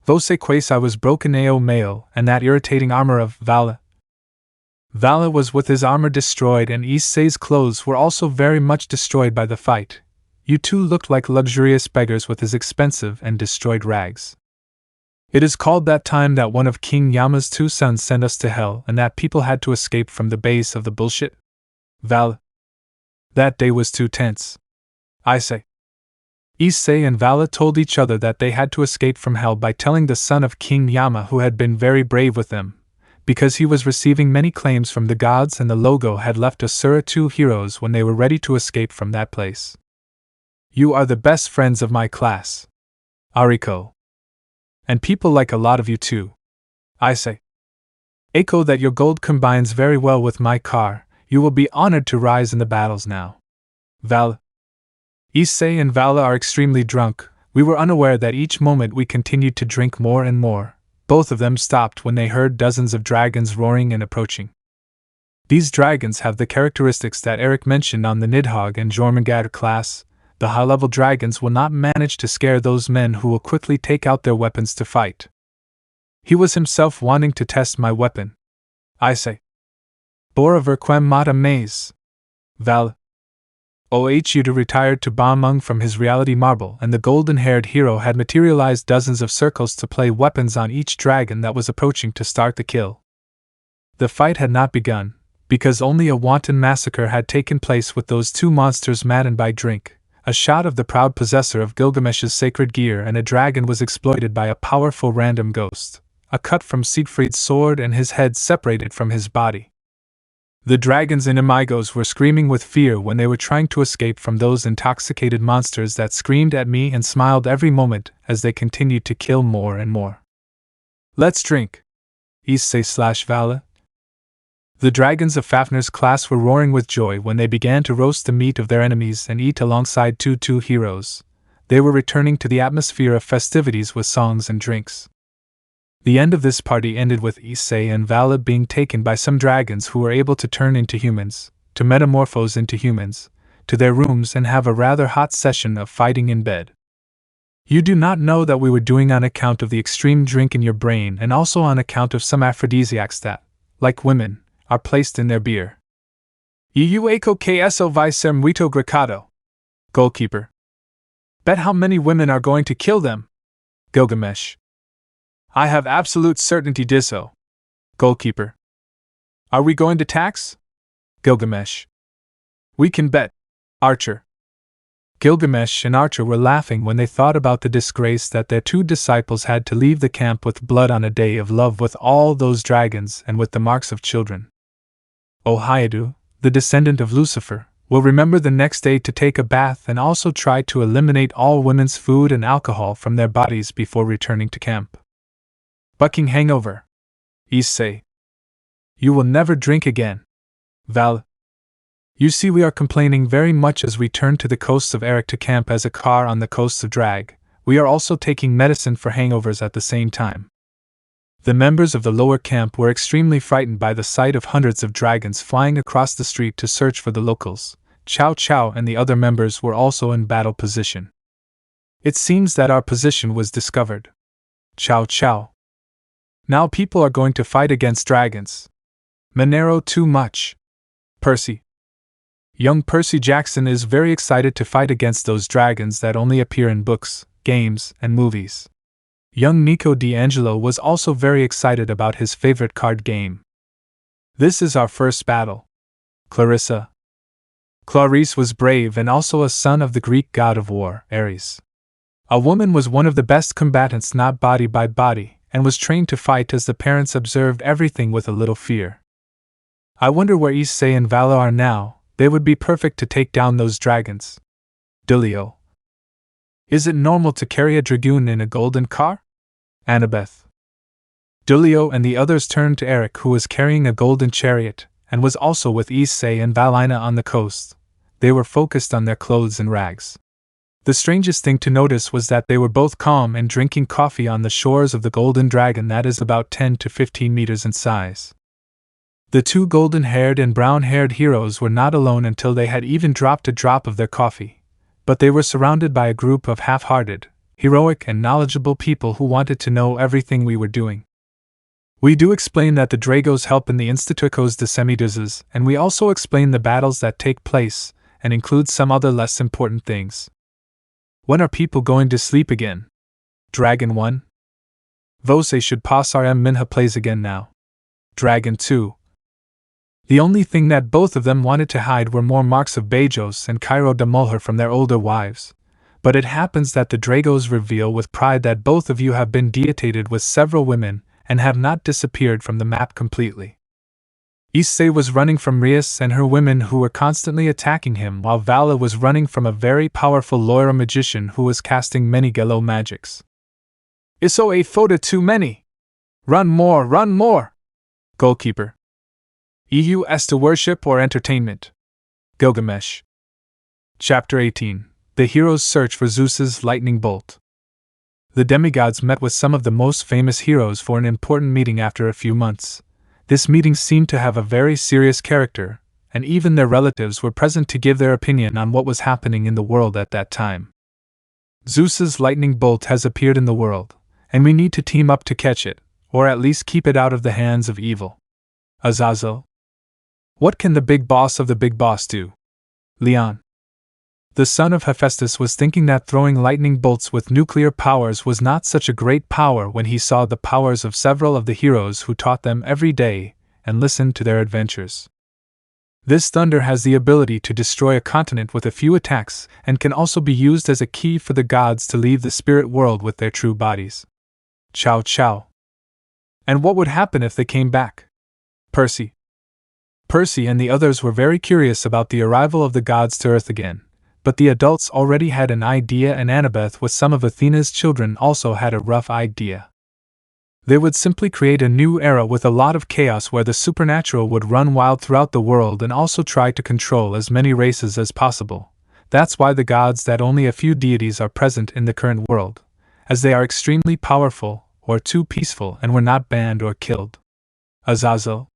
Vose quase I was broken ao male and that irritating armor of Vala. Vala was with his armor destroyed and Issei's clothes were also very much destroyed by the fight. You two looked like luxurious beggars with his expensive and destroyed rags. It is called that time that one of King Yama's two sons sent us to hell and that people had to escape from the base of the bullshit. Val. That day was too tense. I say. Issei and Vala told each other that they had to escape from hell by telling the son of King Yama, who had been very brave with them, because he was receiving many claims from the gods and the logo had left Asura two heroes when they were ready to escape from that place. You are the best friends of my class. Ariko. And people like a lot of you too. I say. Echo that your gold combines very well with my car, you will be honored to rise in the battles now. Val. Issei and Vala are extremely drunk. We were unaware that each moment we continued to drink more and more. Both of them stopped when they heard dozens of dragons roaring and approaching. These dragons have the characteristics that Eric mentioned on the Nidhogg and Jormungandr class. The high-level dragons will not manage to scare those men who will quickly take out their weapons to fight. He was himself wanting to test my weapon. I say. Bora verquem mata maze. Val. Hyoudou retired to Balmung from his reality marble, and the golden-haired hero had materialized dozens of circles to play weapons on each dragon that was approaching to start the kill. The fight had not begun, because only a wanton massacre had taken place with those two monsters maddened by drink. A shot of the proud possessor of Gilgamesh's sacred gear, and a dragon was exploited by a powerful random ghost. A cut from Siegfried's sword and his head separated from his body. The dragons and amigos were screaming with fear when they were trying to escape from those intoxicated monsters that screamed at me and smiled every moment as they continued to kill more and more. Let's drink, Issei/Vala. The dragons of Fafnir's class were roaring with joy when they began to roast the meat of their enemies and eat alongside two heroes. They were returning to the atmosphere of festivities with songs and drinks. The end of this party ended with Issei and Vala being taken by some dragons who were able to turn into humans, to metamorphose into humans, to their rooms and have a rather hot session of fighting in bed. You do not know that we were doing on account of the extreme drink in your brain and also on account of some aphrodisiacs that, like women, are placed in their beer. Eueco KSO Vicer Muito Gracado. Goalkeeper. Bet how many women are going to kill them? Gilgamesh. I have absolute certainty disso. Goalkeeper. Are we going to tax? Gilgamesh. We can bet. Archer. Gilgamesh and Archer were laughing when they thought about the disgrace that their two disciples had to leave the camp with blood on a day of love with all those dragons and with the marks of children. Hyoudou, the descendant of Lucifer, will remember the next day to take a bath and also try to eliminate all women's food and alcohol from their bodies before returning to camp. Bucking hangover. Issei. You will never drink again. Val. You see, we are complaining very much as we turn to the coasts of Eric to camp as a car on the coasts of Drag. We are also taking medicine for hangovers at the same time. The members of the lower camp were extremely frightened by the sight of hundreds of dragons flying across the street to search for the locals. Chow Chow and the other members were also in battle position. It seems that our position was discovered. Chow Chow. Now people are going to fight against dragons. Monero too much. Percy. Young Percy Jackson is very excited to fight against those dragons that only appear in books, games, and movies. Young Nico D'Angelo was also very excited about his favorite card game. This is our first battle. Clarissa. Clarice was brave and also a son of the Greek god of war, Ares. A woman was one of the best combatants, not body by body, and was trained to fight as the parents observed everything with a little fear. I wonder where Issei and Vala are now. They would be perfect to take down those dragons. Dilio. Is it normal to carry a dragoon in a golden car? Annabeth. Dulio and the others turned to Eric, who was carrying a golden chariot, and was also with Issei and Valina on the coast. They were focused on their clothes and rags. The strangest thing to notice was that they were both calm and drinking coffee on the shores of the golden dragon that is about 10 to 15 meters in size. The two golden-haired and brown-haired heroes were not alone until they had even dropped a drop of their coffee, but they were surrounded by a group of half-hearted, heroic and knowledgeable people who wanted to know everything we were doing. We do explain that the Dragos help in the Institutos de Semiduzes, and we also explain the battles that take place, and include some other less important things. When are people going to sleep again? Dragon 1. Vose should pass RM Minha plays again now. Dragon 2. The only thing that both of them wanted to hide were more marks of Bejos and Cairo de Mulher from their older wives. But it happens that the Dragos reveal with pride that both of you have been deificated with several women, and have not disappeared from the map completely. Issei was running from Rias and her women who were constantly attacking him, while Vala was running from a very powerful Loira magician who was casting many Gelo magics. Isso a foda too many! Run more, run more! Goalkeeper. EU as to worship or entertainment. Gilgamesh. Chapter 18. The heroes search for Zeus's lightning bolt. The demigods met with some of the most famous heroes for an important meeting after a few months. This meeting seemed to have a very serious character, and even their relatives were present to give their opinion on what was happening in the world at that time. Zeus's lightning bolt has appeared in the world, and we need to team up to catch it, or at least keep it out of the hands of evil. Azazel. What can the big boss of the big boss do? Leon. The son of Hephaestus was thinking that throwing lightning bolts with nuclear powers was not such a great power when he saw the powers of several of the heroes who taught them every day and listened to their adventures. This thunder has the ability to destroy a continent with a few attacks and can also be used as a key for the gods to leave the spirit world with their true bodies. Chow chow. And what would happen if they came back? Percy and the others were very curious about the arrival of the gods to Earth again, but the adults already had an idea, and Annabeth with some of Athena's children also had a rough idea. They would simply create a new era with a lot of chaos where the supernatural would run wild throughout the world and also try to control as many races as possible. That's why the gods that only a few deities are present in the current world, as they are extremely powerful or too peaceful and were not banned or killed. Azazel.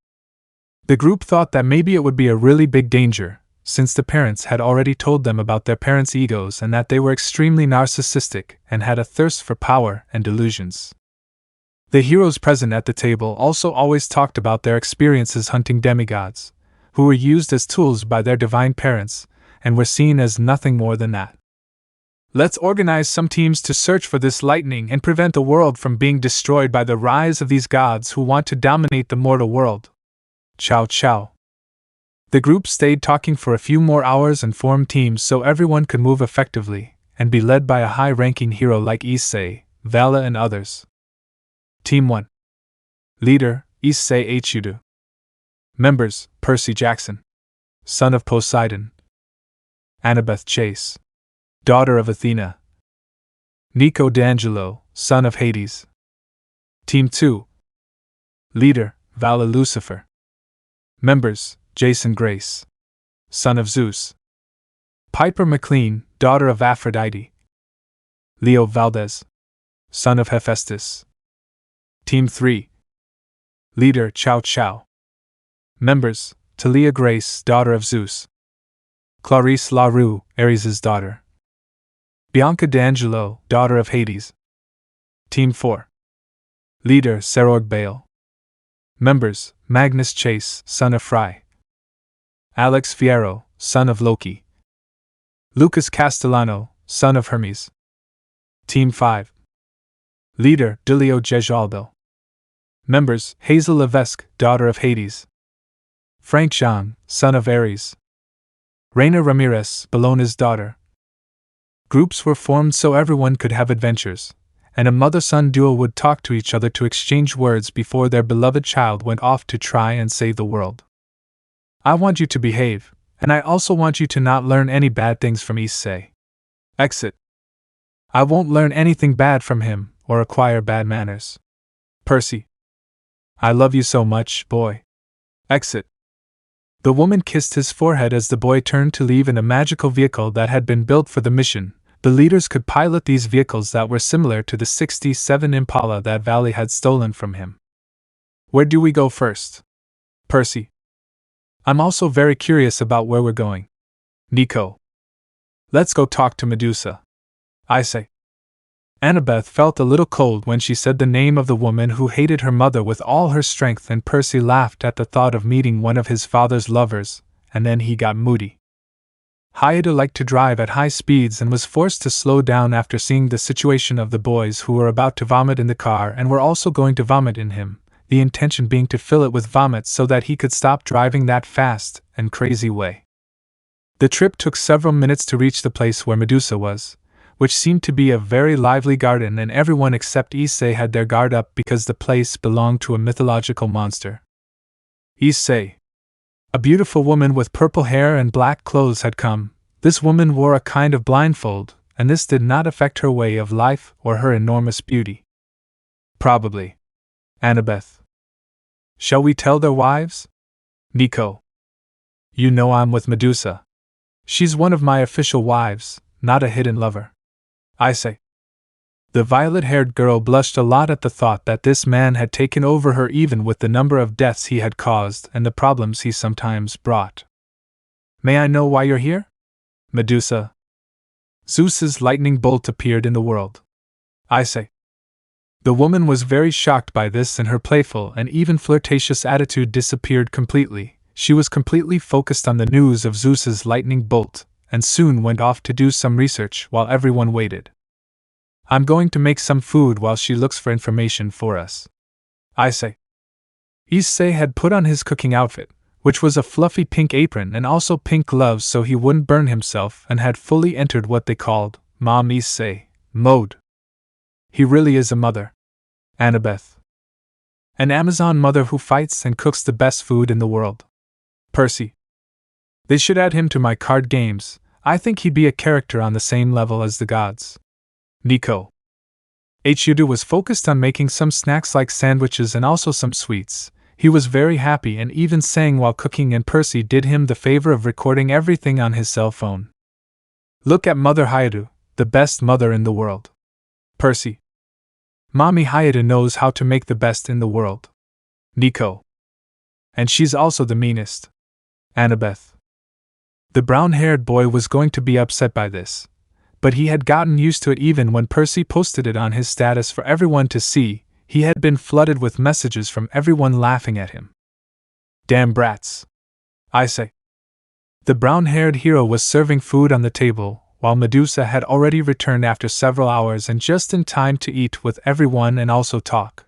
The group thought that maybe it would be a really big danger, since the parents had already told them about their parents' egos and that they were extremely narcissistic and had a thirst for power and delusions. The heroes present at the table also always talked about their experiences hunting demigods, who were used as tools by their divine parents, and were seen as nothing more than that. Let's organize some teams to search for this lightning and prevent the world from being destroyed by the rise of these gods who want to dominate the mortal world. Chow chow. The group stayed talking for a few more hours and formed teams so everyone could move effectively and be led by a high-ranking hero like Issei, Vala and others. Team 1. Leader, Issei Hyoudou. Members, Percy Jackson, son of Poseidon. Annabeth Chase, daughter of Athena. Nico D'Angelo, son of Hades. Team 2. Leader, Vala Lucifer. Members, Jason Grace, son of Zeus. Piper McLean, daughter of Aphrodite. Leo Valdez, son of Hephaestus. Team 3. Leader, Chow Chow. Members, Talia Grace, daughter of Zeus. Clarice LaRue, Ares' daughter. Bianca D'Angelo, daughter of Hades. Team 4. Leader, Serorg Bale. Members, Magnus Chase, son of Fry. Alex Fierro, son of Loki. Lucas Castellano, son of Hermes. Team 5. Leader, Delio Gejaldo. Members, Hazel Levesque, daughter of Hades. Frank Jean, son of Ares. Reina Ramirez, Bellona's daughter. Groups were formed so everyone could have adventures, and a mother-son duo would talk to each other to exchange words before their beloved child went off to try and save the world. I want you to behave, and I also want you to not learn any bad things from Issei. Exit. I won't learn anything bad from him, or acquire bad manners. Percy. I love you so much, boy. Exit. The woman kissed his forehead as the boy turned to leave in a magical vehicle that had been built for the mission. The leaders could pilot these vehicles that were similar to the 67 Impala that Valley had stolen from him. Where do we go first? Percy. I'm also very curious about where we're going. Nico. Let's go talk to Medusa. Issei. Annabeth felt a little cold when she said the name of the woman who hated her mother with all her strength, and Percy laughed at the thought of meeting one of his father's lovers, and then he got moody. Hyoudou liked to drive at high speeds and was forced to slow down after seeing the situation of the boys who were about to vomit in the car and were also going to vomit in him, the intention being to fill it with vomit so that he could stop driving that fast and crazy way. The trip took several minutes to reach the place where Medusa was, which seemed to be a very lively garden, and everyone except Issei had their guard up because the place belonged to a mythological monster. Issei. A beautiful woman with purple hair and black clothes had come. This woman wore a kind of blindfold, and this did not affect her way of life or her enormous beauty. Probably. Annabeth. Shall we tell their wives? Nico. You know I'm with Medusa. She's one of my official wives, not a hidden lover. Issei. The violet-haired girl blushed a lot at the thought that this man had taken over her, even with the number of deaths he had caused and the problems he sometimes brought. May I know why you're here? Medusa. Zeus's lightning bolt appeared in the world. Issei. The woman was very shocked by this, and her playful and even flirtatious attitude disappeared completely. She was completely focused on the news of Zeus's lightning bolt, and soon went off to do some research while everyone waited. I'm going to make some food while she looks for information for us. Issei. Issei had put on his cooking outfit, which was a fluffy pink apron and also pink gloves so he wouldn't burn himself, and had fully entered what they called Mom Issei mode. He really is a mother. Annabeth. An Amazon mother who fights and cooks the best food in the world. Percy. They should add him to my card games. I think he'd be a character on the same level as the gods. Nico. Hyoudou was focused on making some snacks like sandwiches and also some sweets. He was very happy and even sang while cooking, and Percy did him the favor of recording everything on his cell phone. Look at Mother Hyoudou, the best mother in the world. Percy. Mommy Hyoudou knows how to make the best in the world. Nico. And she's also the meanest. Annabeth. The brown-haired boy was going to be upset by this, but he had gotten used to it. Even when Percy posted it on his status for everyone to see, he had been flooded with messages from everyone laughing at him. Damn brats. Issei. The brown-haired hero was serving food on the table, while Medusa had already returned after several hours and just in time to eat with everyone and also talk.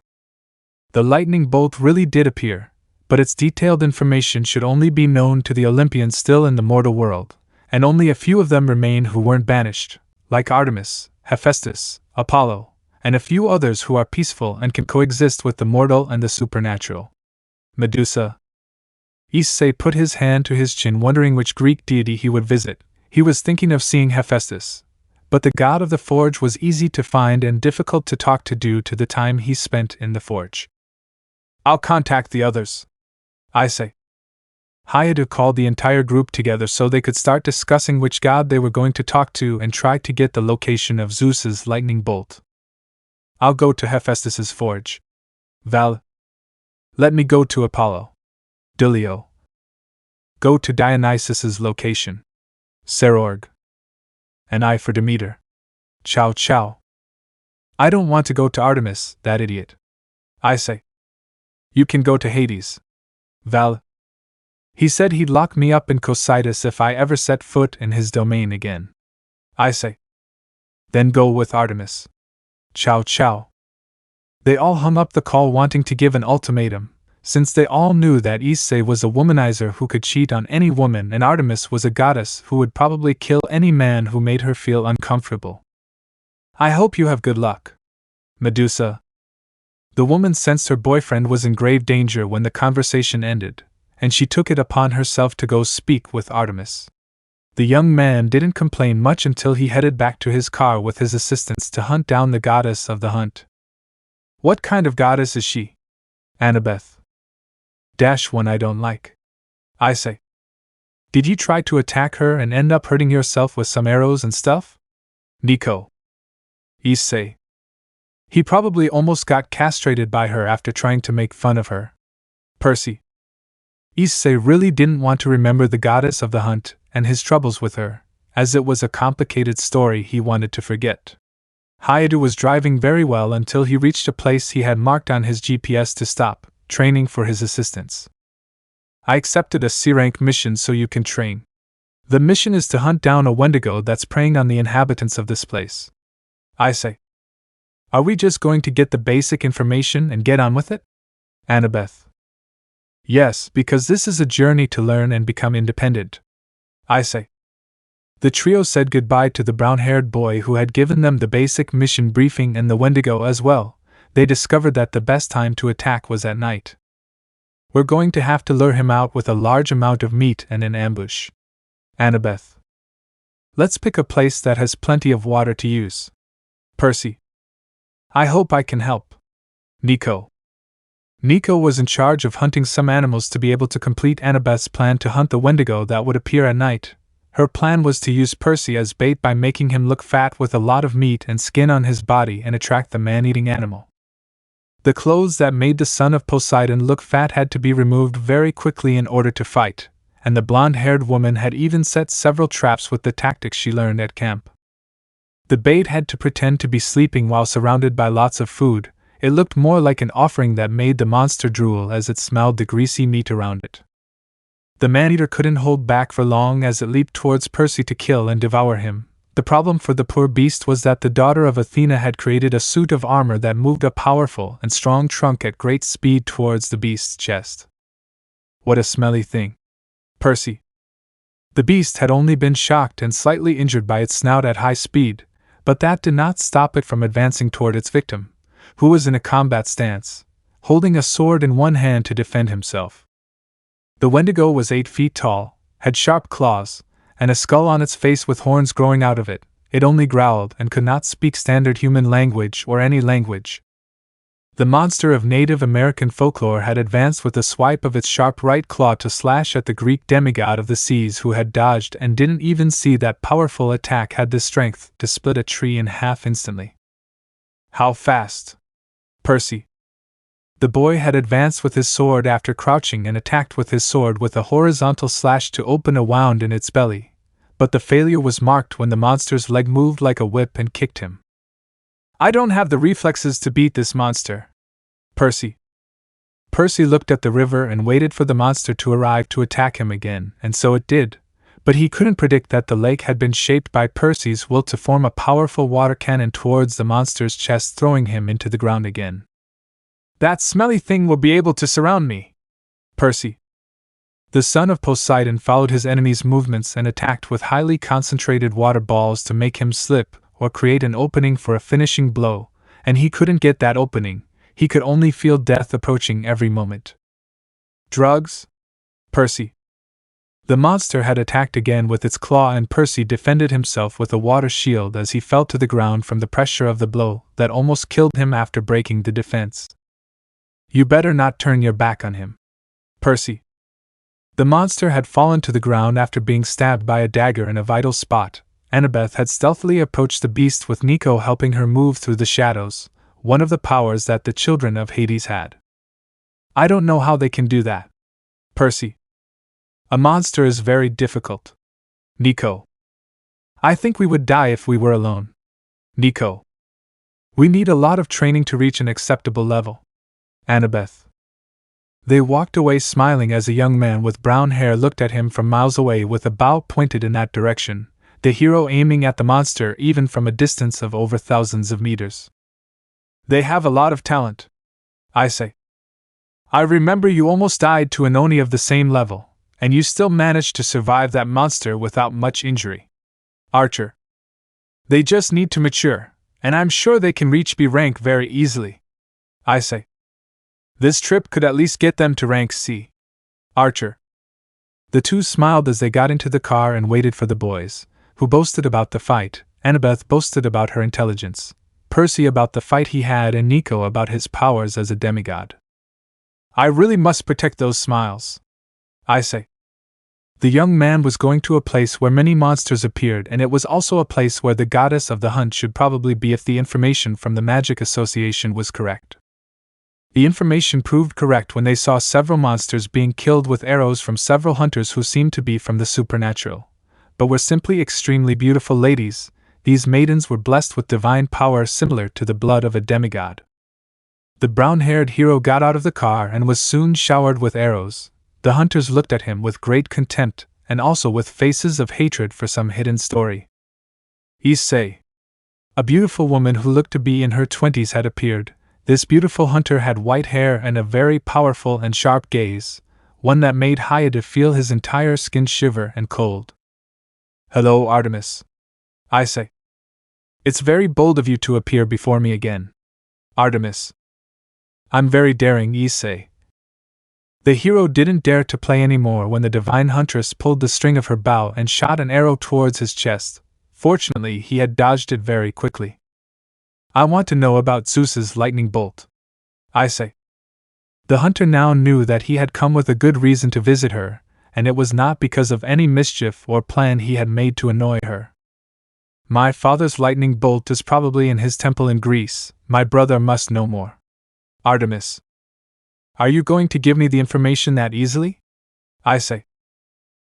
The lightning bolt really did appear, but its detailed information should only be known to the Olympians still in the mortal world, and only a few of them remain who weren't banished, like Artemis, Hephaestus, Apollo, and a few others who are peaceful and can coexist with the mortal and the supernatural. Medusa. Issei put his hand to his chin, wondering which Greek deity he would visit. He was thinking of seeing Hephaestus, but the god of the forge was easy to find and difficult to talk to due to the time he spent in the forge. I'll contact the others. Issei. Hyoudou called the entire group together so they could start discussing which god they were going to talk to and try to get the location of Zeus's lightning bolt. I'll go to Hephaestus's forge. Val. Let me go to Apollo. Delio. Go to Dionysus's location. Serorg. And I for Demeter. Chow chow. I don't want to go to Artemis, that idiot. Issei. You can go to Hades. Val. He said he'd lock me up in Cocytus if I ever set foot in his domain again. Issei. Then go with Artemis. Chow chow. They all hung up the call, wanting to give an ultimatum, since they all knew that Issei was a womanizer who could cheat on any woman and Artemis was a goddess who would probably kill any man who made her feel uncomfortable. I hope you have good luck. Medusa. The woman sensed her boyfriend was in grave danger when the conversation ended, and she took it upon herself to go speak with Artemis. The young man didn't complain much until he headed back to his car with his assistants to hunt down the goddess of the hunt. What kind of goddess is she? Annabeth. One I don't like. Issei. Did you try to attack her and end up hurting yourself with some arrows and stuff? Nico. Issei. He probably almost got castrated by her after trying to make fun of her. Percy. Issei really didn't want to remember the goddess of the hunt and his troubles with her, as it was a complicated story he wanted to forget. Hyoudou was driving very well until he reached a place he had marked on his GPS to stop, training for his assistants. I accepted a C-rank mission so you can train. The mission is to hunt down a Wendigo that's preying on the inhabitants of this place. Issei. Are we just going to get the basic information and get on with it? Annabeth. Yes, because this is a journey to learn and become independent. Issei. The trio said goodbye to the brown-haired boy who had given them the basic mission briefing and the Wendigo as well. They discovered that the best time to attack was at night. We're going to have to lure him out with a large amount of meat and an ambush. Annabeth. Let's pick a place that has plenty of water to use. Percy. I hope I can help. Nico. Nico was in charge of hunting some animals to be able to complete Annabeth's plan to hunt the Wendigo that would appear at night. Her plan was to use Percy as bait by making him look fat with a lot of meat and skin on his body and attract the man-eating animal. The clothes that made the son of Poseidon look fat had to be removed very quickly in order to fight, and the blonde-haired woman had even set several traps with the tactics she learned at camp. The bait had to pretend to be sleeping while surrounded by lots of food. It looked more like an offering that made the monster drool as it smelled the greasy meat around it. The man-eater couldn't hold back for long as it leaped towards Percy to kill and devour him. The problem for the poor beast was that the daughter of Athena had created a suit of armor that moved a powerful and strong trunk at great speed towards the beast's chest. What a smelly thing. Percy. The beast had only been shocked and slightly injured by its snout at high speed, but that did not stop it from advancing toward its victim, who was in a combat stance, holding a sword in one hand to defend himself. The Wendigo was 8 feet tall, had sharp claws, and a skull on its face with horns growing out of it. It only growled and could not speak standard human language or any language. The monster of Native American folklore had advanced with a swipe of its sharp right claw to slash at the Greek demigod of the seas, who had dodged and didn't even see that powerful attack had the strength to split a tree in half instantly. How fast? Percy. The boy had advanced with his sword after crouching and attacked with his sword with a horizontal slash to open a wound in its belly, but the failure was marked when the monster's leg moved like a whip and kicked him. I don't have the reflexes to beat this monster. Percy. Percy looked at the river and waited for the monster to arrive to attack him again, and so it did, but he couldn't predict that the lake had been shaped by Percy's will to form a powerful water cannon towards the monster's chest, throwing him into the ground again. That smelly thing will be able to surround me. Percy. The son of Poseidon followed his enemy's movements and attacked with highly concentrated water balls to make him slip or create an opening for a finishing blow, and he couldn't get that opening. He could only feel death approaching every moment. Drugs? Percy. The monster had attacked again with its claw, and Percy defended himself with a water shield as he fell to the ground from the pressure of the blow that almost killed him after breaking the defense. You better not turn your back on him. Percy. The monster had fallen to the ground after being stabbed by a dagger in a vital spot. Annabeth had stealthily approached the beast with Nico helping her move through the shadows, one of the powers that the children of Hades had. I don't know how they can do that. Percy. A monster is very difficult. Nico. I think we would die if we were alone. Nico. We need a lot of training to reach an acceptable level. Annabeth. They walked away smiling as a young man with brown hair looked at him from miles away with a bow pointed in that direction, the hero aiming at the monster even from a distance of over thousands of meters. They have a lot of talent. I say. I remember you almost died to an Oni of the same level, and you still managed to survive that monster without much injury. Archer. They just need to mature, and I'm sure they can reach B rank very easily. I say. This trip could at least get them to rank C. Archer. The two smiled as they got into the car and waited for the boys, who boasted about the fight. Annabeth boasted about her intelligence, Percy about the fight he had, and Nico about his powers as a demigod. I really must protect those smiles. I say. The young man was going to a place where many monsters appeared, and it was also a place where the goddess of the hunt should probably be if the information from the Magic Association was correct. The information proved correct when they saw several monsters being killed with arrows from several hunters who seemed to be from the supernatural, but were simply extremely beautiful ladies. These maidens were blessed with divine power similar to the blood of a demigod. The brown-haired hero got out of the car and was soon showered with arrows. The hunters looked at him with great contempt, and also with faces of hatred for some hidden story. Issei. A beautiful woman who looked to be in her 20s had appeared. This beautiful hunter had white hair and a very powerful and sharp gaze, one that made Hyoudou feel his entire skin shiver and cold. Hello, Artemis. I say. It's very bold of you to appear before me again. Artemis. I'm very daring, Issei. The hero didn't dare to play anymore when the divine huntress pulled the string of her bow and shot an arrow towards his chest. Fortunately, he had dodged it very quickly. I want to know about Zeus's lightning bolt. I say. The hunter now knew that he had come with a good reason to visit her, and it was not because of any mischief or plan he had made to annoy her. My father's lightning bolt is probably in his temple in Greece. My brother must know more. Artemis. Are you going to give me the information that easily? I say.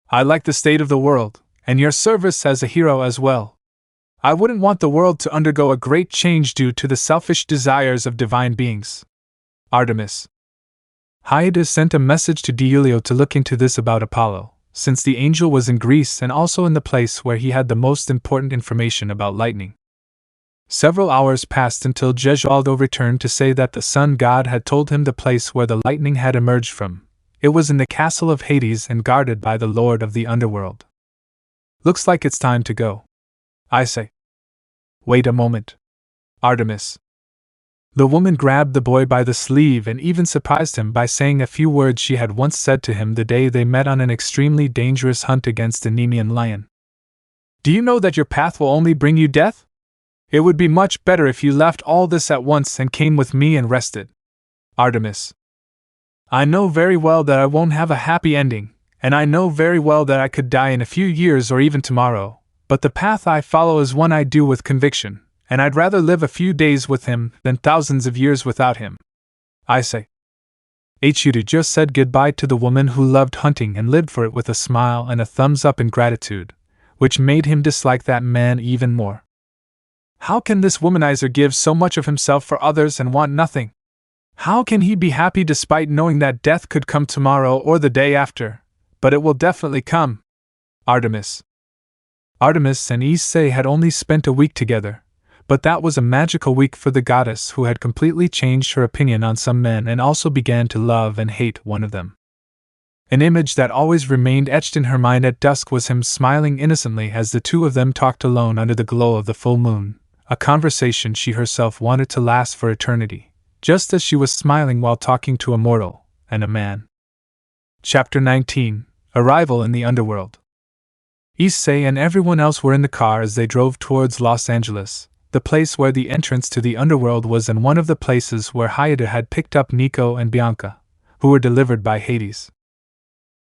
I like the state of the world, and your service as a hero as well. I wouldn't want the world to undergo a great change due to the selfish desires of divine beings. Artemis. Hyoudou sent a message to Diulio to look into this about Apollo, since the angel was in Greece and also in the place where he had the most important information about lightning. Several hours passed until Gesualdo returned to say that the sun god had told him the place where the lightning had emerged from. It was in the castle of Hades and guarded by the lord of the underworld. Looks like it's time to go. I say. Wait a moment. Artemis. The woman grabbed the boy by the sleeve and even surprised him by saying a few words she had once said to him the day they met on an extremely dangerous hunt against a Nemean lion. Do you know that your path will only bring you death? It would be much better if you left all this at once and came with me and rested. Artemis. I know very well that I won't have a happy ending, and I know very well that I could die in a few years or even tomorrow, but the path I follow is one I do with conviction, and I'd rather live a few days with him than thousands of years without him. I say. Hyoudou just said goodbye to the woman who loved hunting and lived for it with a smile and a thumbs up in gratitude, which made him dislike that man even more. How can this womanizer give so much of himself for others and want nothing? How can he be happy despite knowing that death could come tomorrow or the day after? But it will definitely come. Artemis. Artemis and Issei had only spent a week together, but that was a magical week for the goddess who had completely changed her opinion on some men and also began to love and hate one of them. An image that always remained etched in her mind at dusk was him smiling innocently as the two of them talked alone under the glow of the full moon, a conversation she herself wanted to last for eternity, just as she was smiling while talking to a mortal and a man. Chapter 19: Arrival in the Underworld. Issei and everyone else were in the car as they drove towards Los Angeles, the place where the entrance to the underworld was and one of the places where Hyoudou had picked up Nico and Bianca, who were delivered by Hades.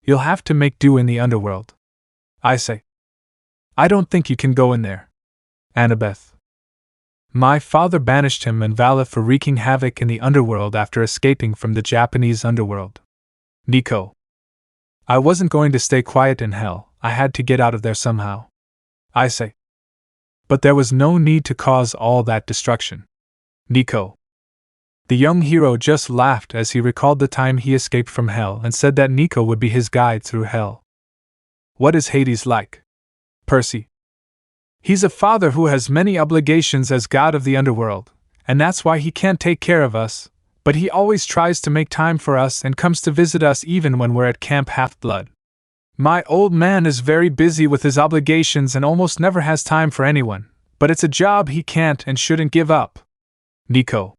You'll have to make do in the underworld. I say. I don't think you can go in there. Annabeth. My father banished him and Vala for wreaking havoc in the underworld after escaping from the Japanese underworld. Nico. I wasn't going to stay quiet in hell, I had to get out of there somehow. I say. But there was no need to cause all that destruction. Nico. The young hero just laughed as he recalled the time he escaped from hell and said that Nico would be his guide through hell. What is Hades like? Percy. He's a father who has many obligations as god of the underworld, and that's why he can't take care of us, but he always tries to make time for us and comes to visit us even when we're at Camp Half-Blood. My old man is very busy with his obligations and almost never has time for anyone, but it's a job he can't and shouldn't give up. Nico.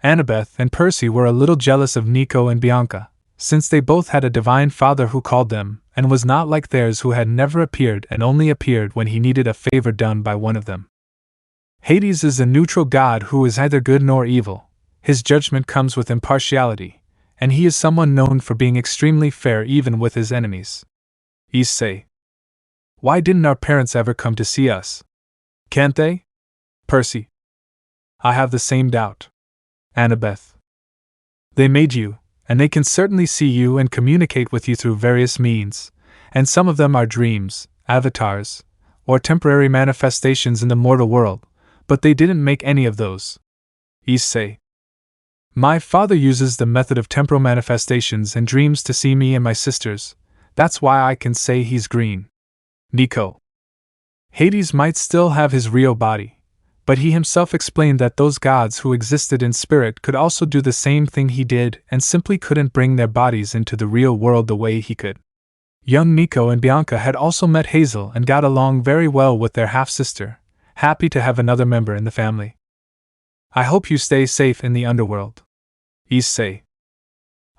Annabeth and Percy were a little jealous of Nico and Bianca, since they both had a divine father who called them, and was not like theirs who had never appeared and only appeared when he needed a favor done by one of them. Hades is a neutral god who is neither good nor evil. His judgment comes with impartiality, and he is someone known for being extremely fair even with his enemies. Issei. Why didn't our parents ever come to see us? Can't they? Percy. I have the same doubt. Annabeth. They made you, and they can certainly see you and communicate with you through various means, and some of them are dreams, avatars, or temporary manifestations in the mortal world, but they didn't make any of those. Issei. My father uses the method of temporal manifestations and dreams to see me and my sisters, that's why I can say he's green. Nico. Hades might still have his real body, but he himself explained that those gods who existed in spirit could also do the same thing he did and simply couldn't bring their bodies into the real world the way he could. Young Nico and Bianca had also met Hazel and got along very well with their half-sister, happy to have another member in the family. I hope you stay safe in the underworld. Issei.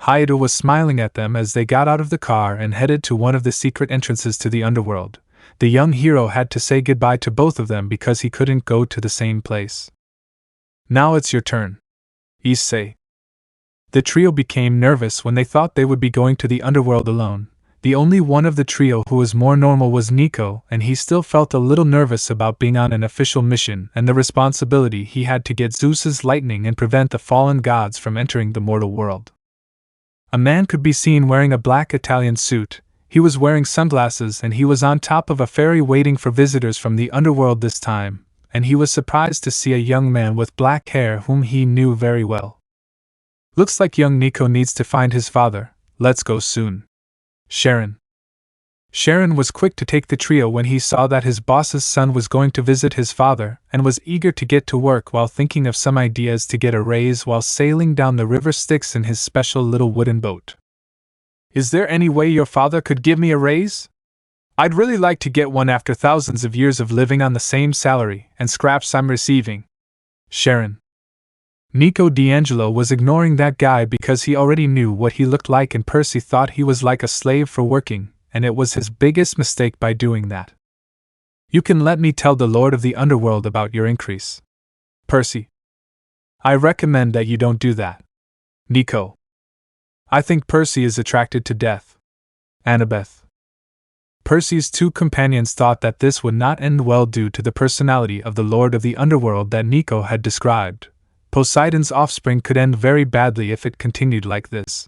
Hyoudou was smiling at them as they got out of the car and headed to one of the secret entrances to the underworld. The young hero had to say goodbye to both of them because he couldn't go to the same place. Now it's your turn. Issei. The trio became nervous when they thought they would be going to the underworld alone. The only one of the trio who was more normal was Nico, and he still felt a little nervous about being on an official mission and the responsibility he had to get Zeus's lightning and prevent the fallen gods from entering the mortal world. A man could be seen wearing a black Italian suit. He was wearing sunglasses and he was on top of a ferry waiting for visitors from the underworld this time, and he was surprised to see a young man with black hair whom he knew very well. Looks like young Nico needs to find his father. Let's go soon. Sharon. Sharon was quick to take the trio when he saw that his boss's son was going to visit his father and was eager to get to work while thinking of some ideas to get a raise while sailing down the river Styx in his special little wooden boat. Is there any way your father could give me a raise? I'd really like to get one after thousands of years of living on the same salary and scraps I'm receiving. Sharon. Nico D'Angelo was ignoring that guy because he already knew what he looked like and Percy thought he was like a slave for working, and it was his biggest mistake by doing that. You can let me tell the Lord of the Underworld about your increase. Percy. I recommend that you don't do that. Nico. I think Percy is attracted to death. Annabeth. Percy's two companions thought that this would not end well due to the personality of the Lord of the Underworld that Nico had described. Poseidon's offspring could end very badly if it continued like this.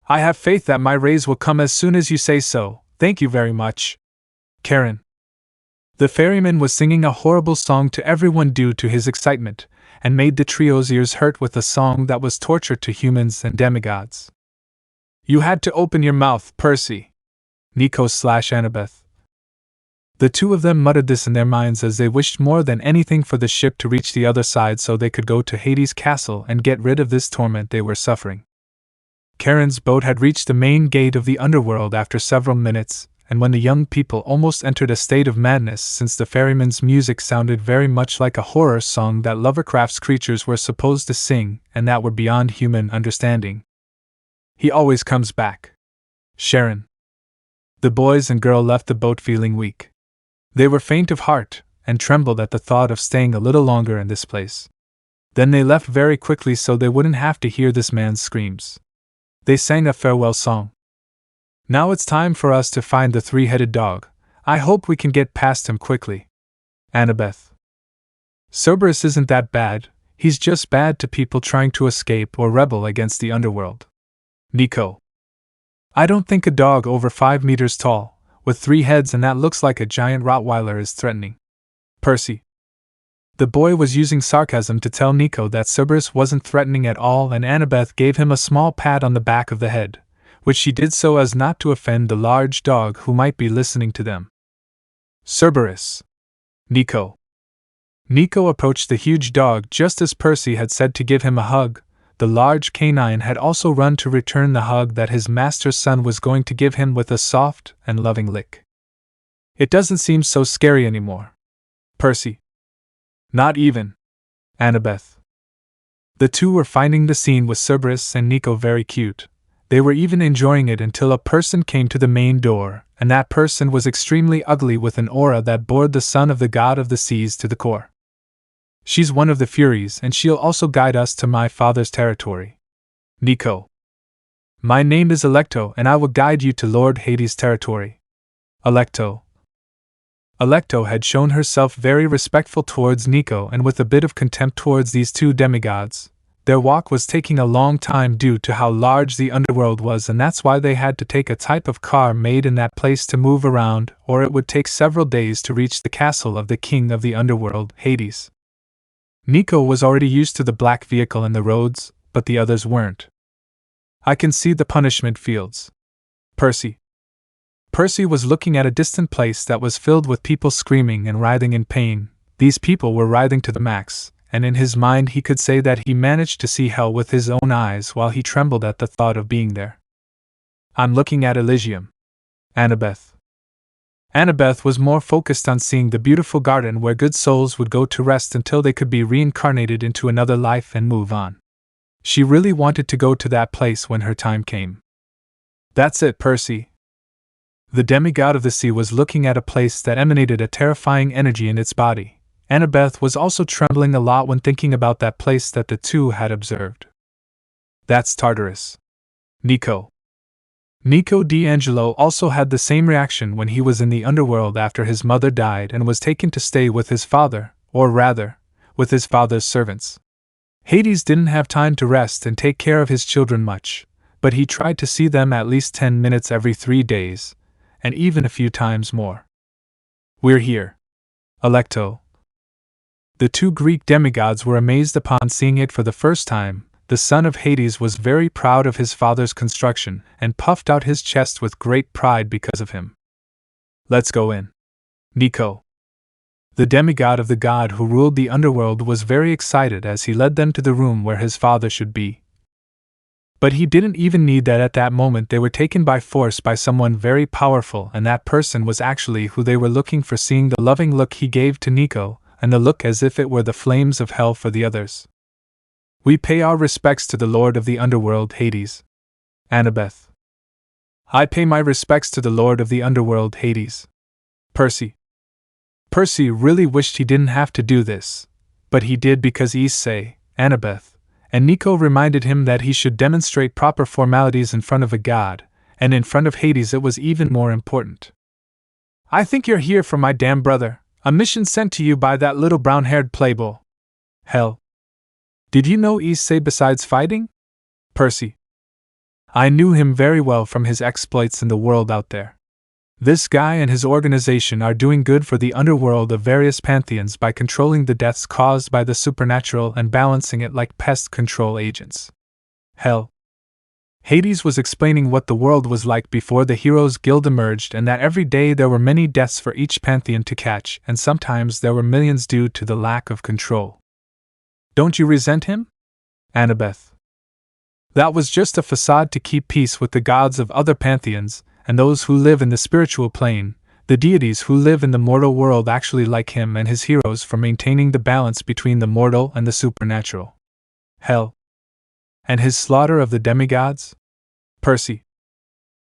I have faith that my raise will come as soon as you say so, thank you very much. Karen. The ferryman was singing a horrible song to everyone due to his excitement, and made the trio's ears hurt with a song that was torture to humans and demigods. You had to open your mouth, Percy. Nico/Annabeth. The two of them muttered this in their minds as they wished more than anything for the ship to reach the other side so they could go to Hades' castle and get rid of this torment they were suffering. Karen's boat had reached the main gate of the underworld after several minutes, and when the young people almost entered a state of madness since the ferryman's music sounded very much like a horror song that Lovecraft's creatures were supposed to sing and that were beyond human understanding. He always comes back. Sharon. The boys and girl left the boat feeling weak. They were faint of heart, and trembled at the thought of staying a little longer in this place. Then they left very quickly so they wouldn't have to hear this man's screams. They sang a farewell song. Now it's time for us to find the three-headed dog. I hope we can get past him quickly. Annabeth. Cerberus isn't that bad, he's just bad to people trying to escape or rebel against the underworld. Nico. I don't think a dog over 5 meters tall, with 3 heads and that looks like a giant Rottweiler is threatening. Percy. The boy was using sarcasm to tell Nico that Cerberus wasn't threatening at all, and Annabeth gave him a small pat on the back of the head, which she did so as not to offend the large dog who might be listening to them. Cerberus. Nico. Nico approached the huge dog just as Percy had said to give him a hug. The large canine had also run to return the hug that his master's son was going to give him with a soft and loving lick. It doesn't seem so scary anymore. Percy. Not even. Annabeth. The two were finding the scene with Cerberus and Nico very cute. They were even enjoying it until a person came to the main door, and that person was extremely ugly with an aura that bored the son of the god of the seas to the core. She's one of the Furies, and she'll also guide us to my father's territory. Nico. My name is Alecto, and I will guide you to Lord Hades' territory. Alecto. Alecto had shown herself very respectful towards Nico and with a bit of contempt towards these two demigods. Their walk was taking a long time due to how large the underworld was, and that's why they had to take a type of car made in that place to move around, or it would take several days to reach the castle of the king of the underworld, Hades. Nico was already used to the black vehicle and the roads, but the others weren't. I can see the punishment fields. Percy. Percy was looking at a distant place that was filled with people screaming and writhing in pain. These people were writhing to the max, and in his mind he could say that he managed to see hell with his own eyes while he trembled at the thought of being there. I'm looking at Elysium. Annabeth. Annabeth was more focused on seeing the beautiful garden where good souls would go to rest until they could be reincarnated into another life and move on. She really wanted to go to that place when her time came. That's it, Percy. The demigod of the sea was looking at a place that emanated a terrifying energy in its body. Annabeth was also trembling a lot when thinking about that place that the two had observed. That's Tartarus. Nico. Nico D'Angelo also had the same reaction when he was in the underworld after his mother died and was taken to stay with his father, or rather, with his father's servants. Hades didn't have time to rest and take care of his children much, but he tried to see them at least 10 minutes every 3 days, and even a few times more. We're here. Alecto. The two Greek demigods were amazed upon seeing it for the first time. the son of Hades, was very proud of his father's construction and puffed out his chest with great pride because of him. Let's go in. Nico, the demigod of the god who ruled the underworld, was very excited as he led them to the room where his father should be. But he didn't even need that. At that moment they were taken by force by someone very powerful, and that person was actually who they were looking for, seeing the loving look he gave to Nico, and the look as if it were the flames of hell for the others. We pay our respects to the Lord of the Underworld, Hades. Annabeth. I pay my respects to the Lord of the Underworld, Hades. Percy. Percy really wished he didn't have to do this, but he did because Issei, Annabeth, and Nico reminded him that he should demonstrate proper formalities in front of a god, and in front of Hades it was even more important. I think you're here for my damn brother, a mission sent to you by that little brown-haired playboy. Hell. Did you know Issei besides fighting? Percy. I knew him very well from his exploits in the world out there. This guy and his organization are doing good for the underworld of various pantheons by controlling the deaths caused by the supernatural and balancing it like pest control agents. Hell. Hades was explaining what the world was like before the Heroes Guild emerged, and that every day there were many deaths for each pantheon to catch, and sometimes there were millions due to the lack of control. Don't you resent him? Annabeth. That was just a facade to keep peace with the gods of other pantheons, and those who live in the spiritual plane. The deities who live in the mortal world actually like him and his heroes for maintaining the balance between the mortal and the supernatural. Hell. And his slaughter of the demigods? Percy.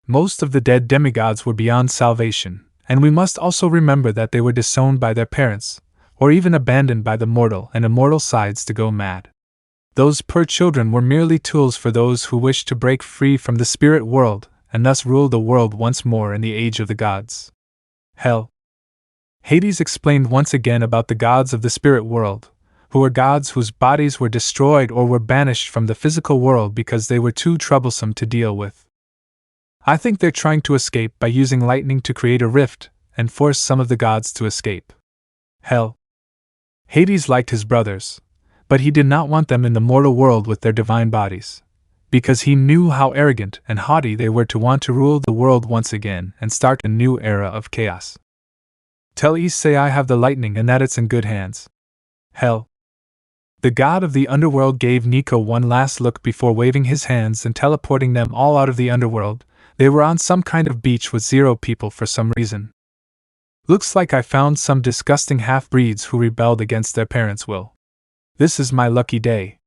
Most of the dead demigods were beyond salvation, and we must also remember that they were disowned by their parents, or even abandoned by the mortal and immortal sides to go mad. Those poor children were merely tools for those who wished to break free from the spirit world, and thus rule the world once more in the age of the gods. Hell. Hades explained once again about the gods of the spirit world, who were gods whose bodies were destroyed or were banished from the physical world because they were too troublesome to deal with. I think they're trying to escape by using lightning to create a rift and force some of the gods to escape. Hell. Hades liked his brothers, but he did not want them in the mortal world with their divine bodies, because he knew how arrogant and haughty they were to want to rule the world once again and start a new era of chaos. Tell Issei I have the lightning and that it's in good hands. Hell. The god of the underworld gave Nico one last look before waving his hands and teleporting them all out of the underworld. They were on some kind of beach with 0 people for some reason. Looks like I found some disgusting half-breeds who rebelled against their parents' will. This is my lucky day.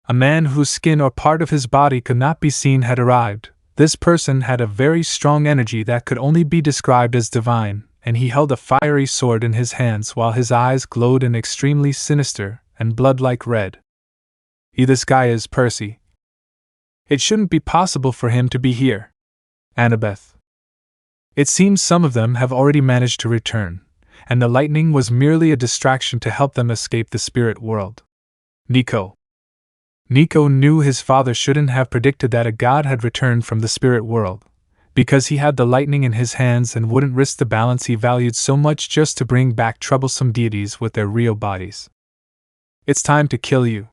A man whose skin or part of his body could not be seen had arrived. This person had a very strong energy that could only be described as divine, and he held a fiery sword in his hands while his eyes glowed an extremely sinister and blood-like red. This guy is Percy. It shouldn't be possible for him to be here. Annabeth. It seems some of them have already managed to return, and the lightning was merely a distraction to help them escape the spirit world. Nico. Nico knew his father shouldn't have predicted that a god had returned from the spirit world, because he had the lightning in his hands and wouldn't risk the balance he valued so much just to bring back troublesome deities with their real bodies. It's time to kill you.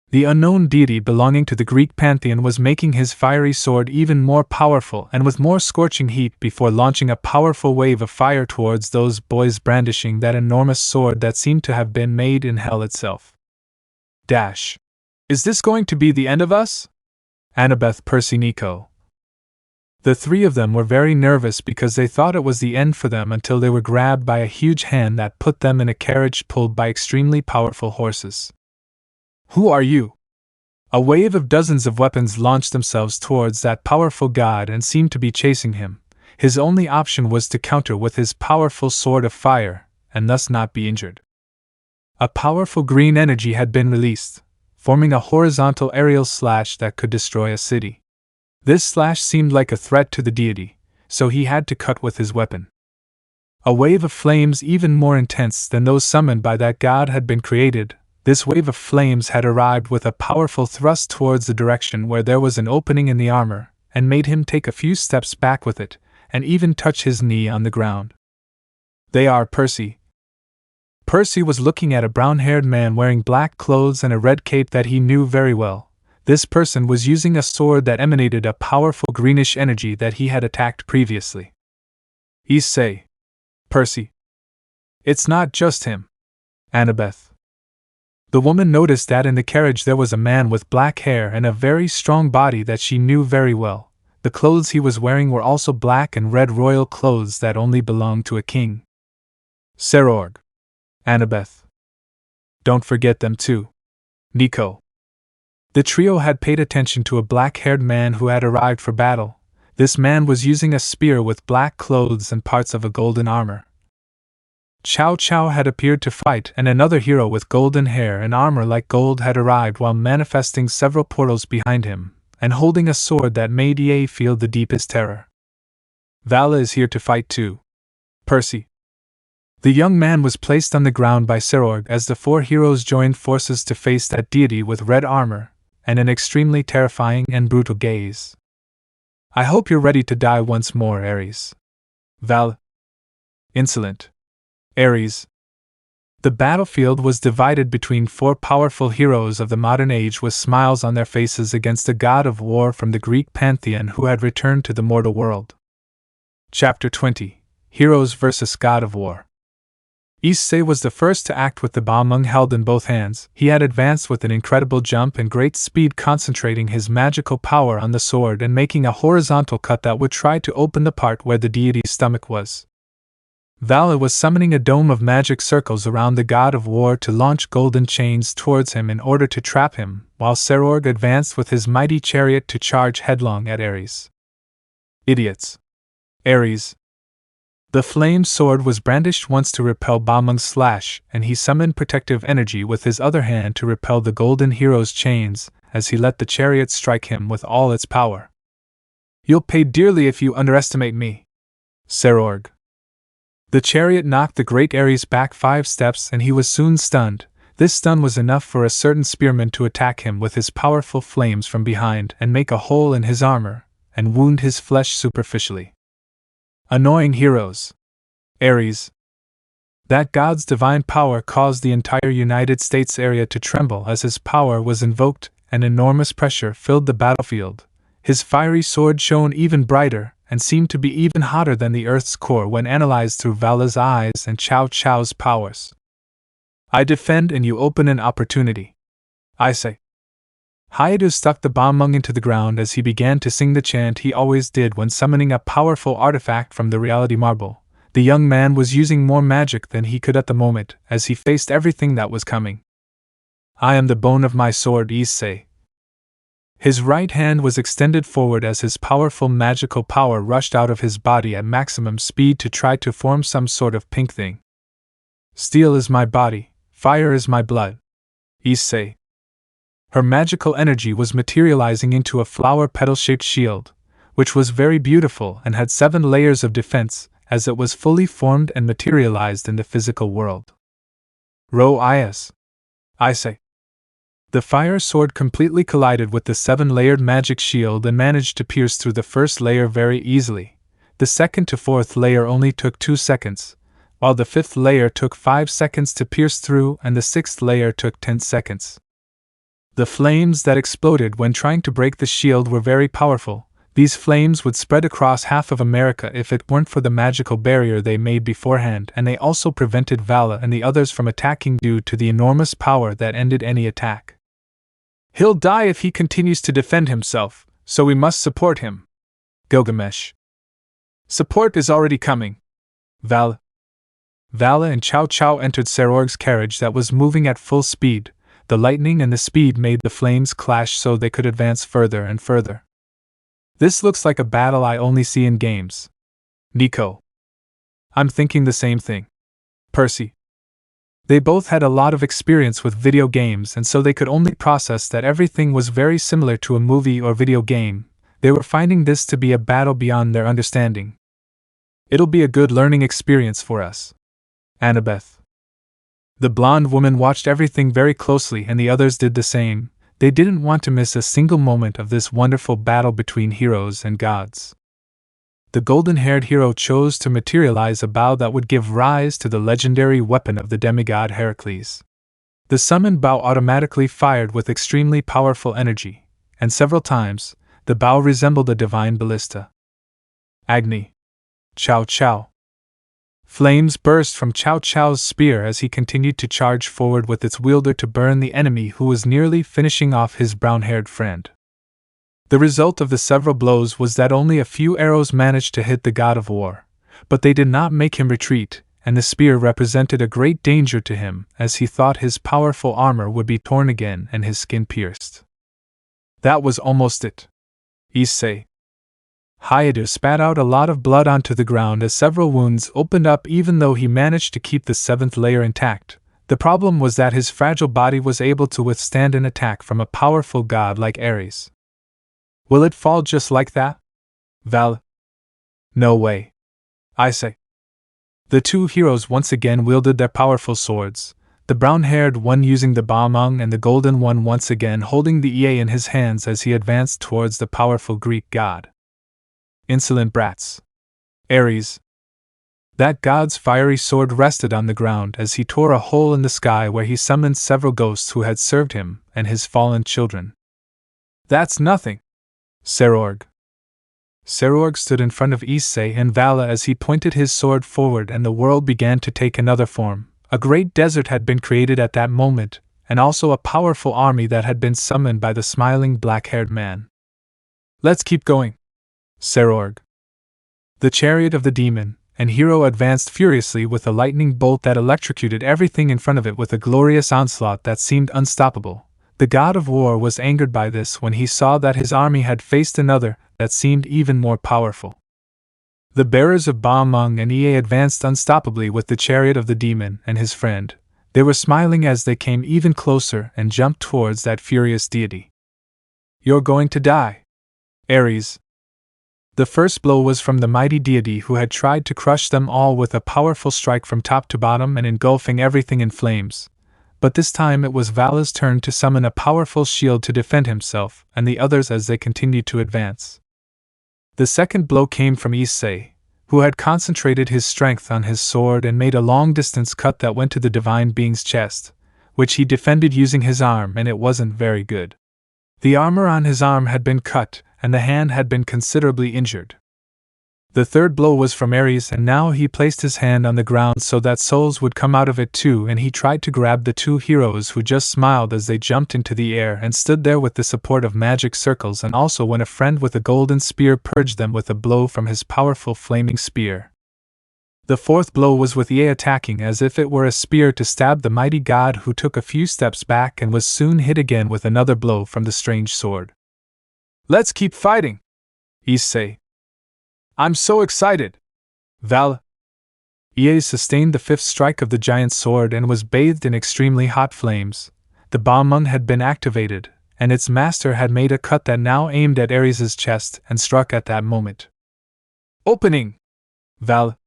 The unknown deity belonging to the Greek pantheon was making his fiery sword even more powerful and with more scorching heat before launching a powerful wave of fire towards those boys brandishing that enormous sword that seemed to have been made in hell itself. Dash. Is this going to be the end of us? Annabeth, Percy, Nico. The 3 of them were very nervous because they thought it was the end for them until they were grabbed by a huge hand that put them in a carriage pulled by extremely powerful horses. Who are you? A wave of dozens of weapons launched themselves towards that powerful god and seemed to be chasing him. His only option was to counter with his powerful sword of fire, and thus not be injured. A powerful green energy had been released, forming a horizontal aerial slash that could destroy a city. This slash seemed like a threat to the deity, so he had to cut with his weapon. A wave of flames even more intense than those summoned by that god had been created. This wave of flames had arrived with a powerful thrust towards the direction where there was an opening in the armor, and made him take a few steps back with it, and even touch his knee on the ground. They are Percy. Percy was looking at a brown-haired man wearing black clothes and a red cape that he knew very well, This person was using a sword that emanated a powerful greenish energy that he had attacked previously. Issei. Percy. It's not just him. Annabeth. The woman noticed that in the carriage there was a man with black hair and a very strong body that she knew very well. The clothes he was wearing were also black and red royal clothes that only belonged to a king. Serorg. Annabeth. Don't forget them too. Nico. The trio had paid attention to a black-haired man who had arrived for battle. This man was using a spear with black clothes and parts of a golden armor. Chow Chow had appeared to fight, and another hero with golden hair and armor like gold had arrived while manifesting several portals behind him, and holding a sword that made EA feel the deepest terror. Vala is here to fight too. Percy. The young man was placed on the ground by Serorg as the four heroes joined forces to face that deity with red armor, and an extremely terrifying and brutal gaze. I hope you're ready to die once more, Ares. Val. Insolent. Ares. The battlefield was divided between four powerful heroes of the modern age with smiles on their faces against a god of war from the Greek pantheon who had returned to the mortal world. Chapter 20. Heroes vs. God of War. Issei was the first to act with the Balmung held in both hands. He had advanced with an incredible jump and great speed, concentrating his magical power on the sword and making a horizontal cut that would try to open the part where the deity's stomach was. Vala was summoning a dome of magic circles around the god of war to launch golden chains towards him in order to trap him, while Serorg advanced with his mighty chariot to charge headlong at Ares. Idiots. Ares. The flame sword was brandished once to repel Balmung's slash, and he summoned protective energy with his other hand to repel the golden hero's chains, as he let the chariot strike him with all its power. You'll pay dearly if you underestimate me. Serorg. The chariot knocked the great Ares back 5 steps and he was soon stunned. This stun was enough for a certain spearman to attack him with his powerful flames from behind and make a hole in his armor, and wound his flesh superficially. Annoying heroes. Ares. That god's divine power caused the entire United States area to tremble as his power was invoked, and enormous pressure filled the battlefield. His fiery sword shone even brighter, and seemed to be even hotter than the Earth's core when analyzed through Vala's eyes and Chow Chow's powers. I defend and you open an opportunity. I say. Hyoudou stuck the Balmung into the ground as he began to sing the chant he always did when summoning a powerful artifact from the reality marble. The young man was using more magic than he could at the moment, as he faced everything that was coming. I am the bone of my sword, Issei. His right hand was extended forward as his powerful magical power rushed out of his body at maximum speed to try to form some sort of pink thing. Steel is my body, fire is my blood. Issei. Her magical energy was materializing into a flower petal-shaped shield, which was very beautiful and had 7 layers of defense, as it was fully formed and materialized in the physical world. Rias. I say. The fire sword completely collided with the 7-layered magic shield and managed to pierce through the first layer very easily. The second to 4th layer only took 2 seconds, while the 5th layer took 5 seconds to pierce through and the 6th layer took 10 seconds. The flames that exploded when trying to break the shield were very powerful. These flames would spread across half of America if it weren't for the magical barrier they made beforehand, and they also prevented Vala and the others from attacking due to the enormous power that ended any attack. He'll die if he continues to defend himself, so we must support him. Gilgamesh. Support is already coming. Vala and Chow Chow entered Serorg's carriage that was moving at full speed. The lightning and the speed made the flames clash so they could advance further and further. This looks like a battle I only see in games. Nico. I'm thinking the same thing. Percy. They both had a lot of experience with video games, and so they could only process that everything was very similar to a movie or video game. They were finding this to be a battle beyond their understanding. It'll be a good learning experience for us. Annabeth. The blonde woman watched everything very closely, and the others did the same. They didn't want to miss a single moment of this wonderful battle between heroes and gods. The golden-haired hero chose to materialize a bow that would give rise to the legendary weapon of the demigod Heracles. The summoned bow automatically fired with extremely powerful energy. and several times, the bow resembled a divine ballista. Agni. Chow Chow. Flames burst from Chow Chow's spear as he continued to charge forward with its wielder to burn the enemy who was nearly finishing off his brown-haired friend. The result of the several blows was that only a few arrows managed to hit the god of war, but they did not make him retreat, and the spear represented a great danger to him as he thought his powerful armor would be torn again and his skin pierced. That was almost it. Issei. Hyoudou spat out a lot of blood onto the ground as several wounds opened up even though he managed to keep the 7th layer intact. The problem was that his fragile body was able to withstand an attack from a powerful god like Ares. Will it fall just like that? Val? No way. Issei. The two heroes once again wielded their powerful swords, the brown-haired one using the Balmung and the golden one once again holding the Ie in his hands as he advanced towards the powerful Greek god. Insolent brats. Ares. That god's fiery sword rested on the ground as he tore a hole in the sky where he summoned several ghosts who had served him and his fallen children. That's nothing. Serorg. Serorg stood in front of Issei and Vala as he pointed his sword forward and the world began to take another form. A great desert had been created at that moment, and also a powerful army that had been summoned by the smiling black-haired man. Let's keep going. Serorg. The chariot of the demon and hero advanced furiously with a lightning bolt that electrocuted everything in front of it with a glorious onslaught that seemed unstoppable. The god of war was angered by this when he saw that his army had faced another that seemed even more powerful. The bearers of Balmung and Ie advanced unstoppably with the chariot of the demon and his friend. They were smiling as they came even closer and jumped towards that furious deity. You're going to die. Ares. The first blow was from the mighty deity who had tried to crush them all with a powerful strike from top to bottom and engulfing everything in flames. But this time it was Vala's turn to summon a powerful shield to defend himself and the others as they continued to advance. The second blow came from Issei, who had concentrated his strength on his sword and made a long-distance cut that went to the divine being's chest, which he defended using his arm, and it wasn't very good. The armor on his arm had been cut, and the hand had been considerably injured. The third blow was from Ares, and now he placed his hand on the ground so that souls would come out of it too, and he tried to grab the two heroes who just smiled as they jumped into the air and stood there with the support of magic circles, and also when a friend with a golden spear purged them with a blow from his powerful flaming spear. The fourth blow was with Ie attacking as if it were a spear to stab the mighty god, who took a few steps back and was soon hit again with another blow from the strange sword. Let's keep fighting! Issei. I'm so excited! Val. Ie sustained the fifth strike of the giant sword and was bathed in extremely hot flames. The Balmung had been activated, and its master had made a cut that now aimed at Ares' chest and struck at that moment. Opening! Val.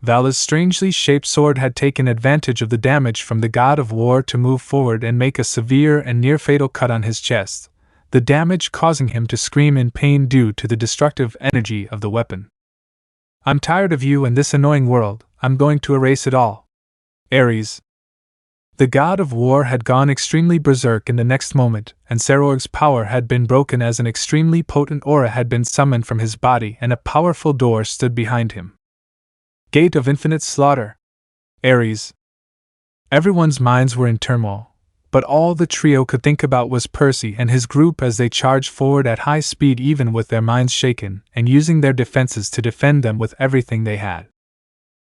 Vala's strangely shaped sword had taken advantage of the damage from the god of war to move forward and make a severe and near-fatal cut on his chest, the damage causing him to scream in pain due to the destructive energy of the weapon. I'm tired of you and this annoying world, I'm going to erase it all. Ares. The god of war had gone extremely berserk in the next moment, and Serorg's power had been broken as an extremely potent aura had been summoned from his body and a powerful door stood behind him. Gate of infinite slaughter. Ares. Everyone's minds were in turmoil, but all the trio could think about was Percy and his group as they charged forward at high speed, even with their minds shaken, and using their defenses to defend them with everything they had.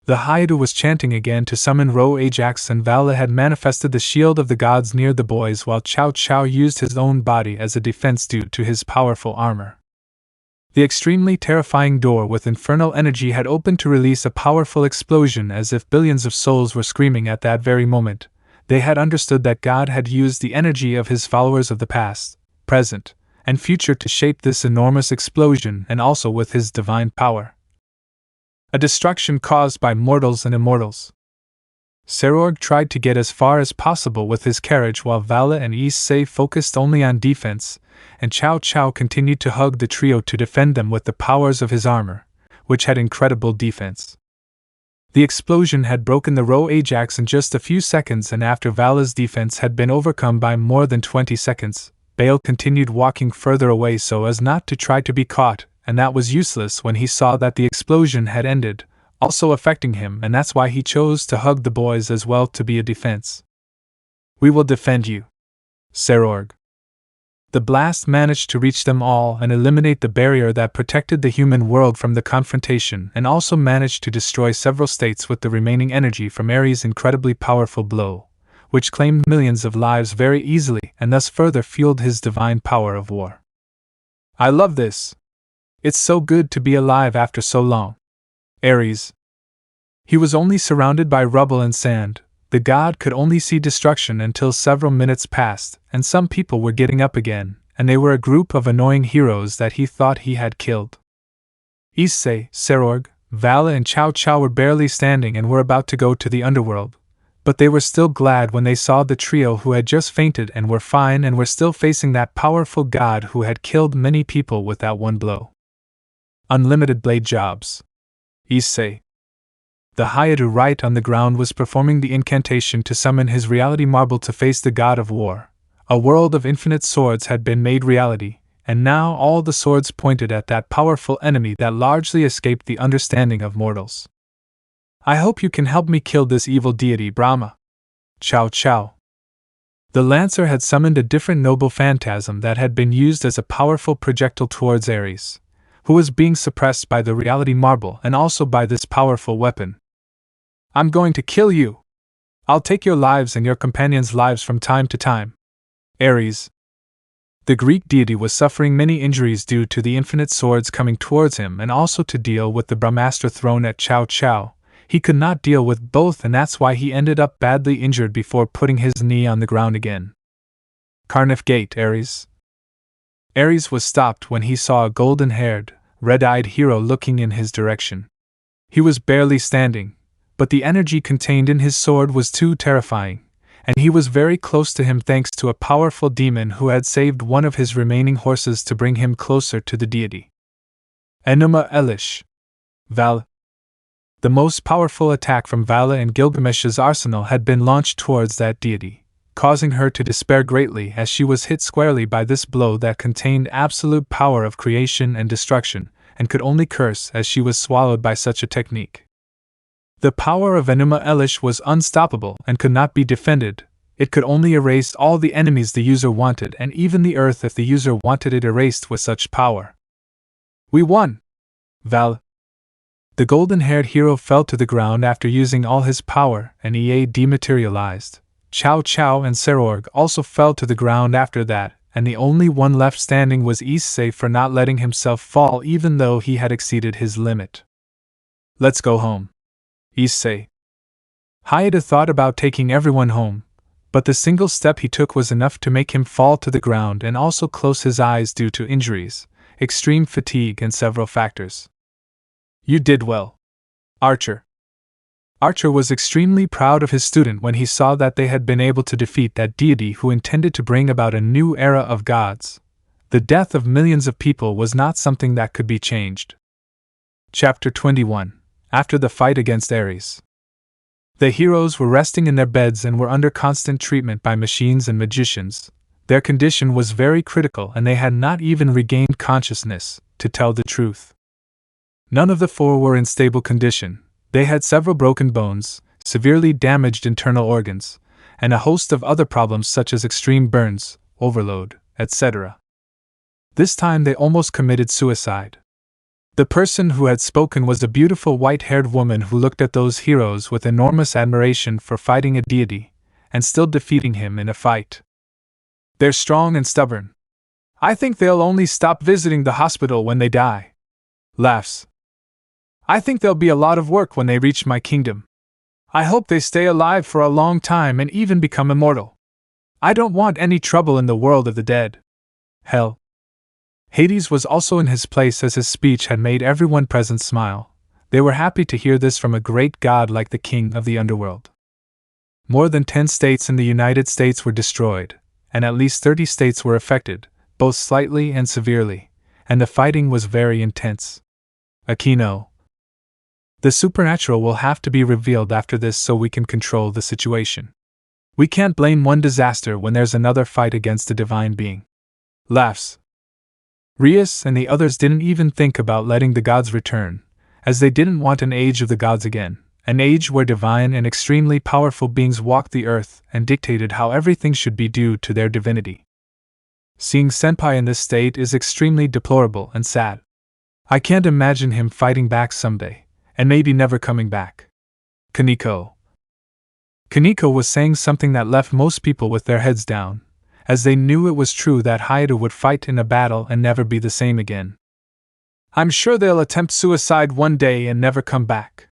The Hyoudou was chanting again to summon Ro Ajax, and Vala had manifested the shield of the gods near the boys, while Chow Chow used his own body as a defense due to his powerful armor. The extremely terrifying door with infernal energy had opened to release a powerful explosion as if billions of souls were screaming at that very moment. They had understood that God had used the energy of his followers of the past, present, and future to shape this enormous explosion, and also with his divine power. A destruction caused by mortals and immortals. Serorg tried to get as far as possible with his carriage while Vala and Issei focused only on defense, and Chow Chow continued to hug the trio to defend them with the powers of his armor, which had incredible defense. The explosion had broken the Ro Ajax in just a few seconds, and after Vala's defense had been overcome by more than 20 seconds, Bale continued walking further away so as not to try to be caught, and that was useless when he saw that the explosion had ended, also affecting him, and that's why he chose to hug the boys as well to be a defense. "We will defend you, Serorg." The blast managed to reach them all and eliminate the barrier that protected the human world from the confrontation, and also managed to destroy several states with the remaining energy from Ares' incredibly powerful blow, which claimed millions of lives very easily and thus further fueled his divine power of war. "I love this. It's so good to be alive after so long." Ares. He was only surrounded by rubble and sand. The god could only see destruction until several minutes passed, and some people were getting up again, and they were a group of annoying heroes that he thought he had killed. Issei, Serorg, Vala and Cao Cao were barely standing and were about to go to the underworld, but they were still glad when they saw the trio who had just fainted and were fine and were still facing that powerful god who had killed many people with that one blow. Unlimited blade jobs. Issei. The Hyoudou right on the ground was performing the incantation to summon his reality marble to face the god of war. A world of infinite swords had been made reality, and now all the swords pointed at that powerful enemy that largely escaped the understanding of mortals. "I hope you can help me kill this evil deity Brahma." Cao Cao. The Lancer had summoned a different noble phantasm that had been used as a powerful projectile towards Ares, who was being suppressed by the reality marble and also by this powerful weapon. "I'm going to kill you. I'll take your lives and your companions' lives from time to time." Ares. The Greek deity was suffering many injuries due to the infinite swords coming towards him and also to deal with the Brahmastra thrown at Cao Cao. He could not deal with both, and that's why he ended up badly injured before putting his knee on the ground again. Carnif Gate. Ares. Ares was stopped when he saw a golden-haired, red-eyed hero looking in his direction. He was barely standing, but the energy contained in his sword was too terrifying, and he was very close to him thanks to a powerful demon who had saved one of his remaining horses to bring him closer to the deity. Enuma Elish. Val. The most powerful attack from Vala and Gilgamesh's arsenal had been launched towards that deity, causing her to despair greatly as she was hit squarely by this blow that contained absolute power of creation and destruction, and could only curse as she was swallowed by such a technique. The power of Enuma Elish was unstoppable and could not be defended. It could only erase all the enemies the user wanted, and even the earth if the user wanted it erased with such power. "We won!" Val. The golden-haired hero fell to the ground after using all his power, and EA dematerialized. Cao Cao and Serorg also fell to the ground after that, and the only one left standing was Issei for not letting himself fall even though he had exceeded his limit. "Let's go home." Issei. Hyoudou thought about taking everyone home, but the single step he took was enough to make him fall to the ground and also close his eyes due to injuries, extreme fatigue and several factors. "You did well, Archer." Archer was extremely proud of his student when he saw that they had been able to defeat that deity who intended to bring about a new era of gods. The death of millions of people was not something that could be changed. Chapter 21. After the fight against Ares. The heroes were resting in their beds and were under constant treatment by machines and magicians. Their condition was very critical and they had not even regained consciousness, to tell the truth. None of the four were in stable condition. They had several broken bones, severely damaged internal organs, and a host of other problems such as extreme burns, overload, etc. This time they almost committed suicide. The person who had spoken was a beautiful white-haired woman who looked at those heroes with enormous admiration for fighting a deity, and still defeating him in a fight. "They're strong and stubborn. I think they'll only stop visiting the hospital when they die." Laughs. "I think there'll be a lot of work when they reach my kingdom. I hope they stay alive for a long time and even become immortal. I don't want any trouble in the world of the dead." Hell. Hades was also in his place as his speech had made everyone present smile. They were happy to hear this from a great god like the king of the underworld. More than 10 states in the United States were destroyed, and at least 30 states were affected, both slightly and severely, and the fighting was very intense. Akeno. The supernatural will have to be revealed after this so we can control the situation. We can't blame one disaster when there's another fight against a divine being. Laughs. Rias and the others didn't even think about letting the gods return, as they didn't want an age of the gods again, an age where divine and extremely powerful beings walked the earth and dictated how everything should be due to their divinity. Seeing Senpai in this state is extremely deplorable and sad. I can't imagine him fighting back someday, and maybe never coming back. Kaneko was saying something that left most people with their heads down, as they knew it was true that Hyoudou would fight in a battle and never be the same again. I'm sure they'll attempt suicide one day and never come back.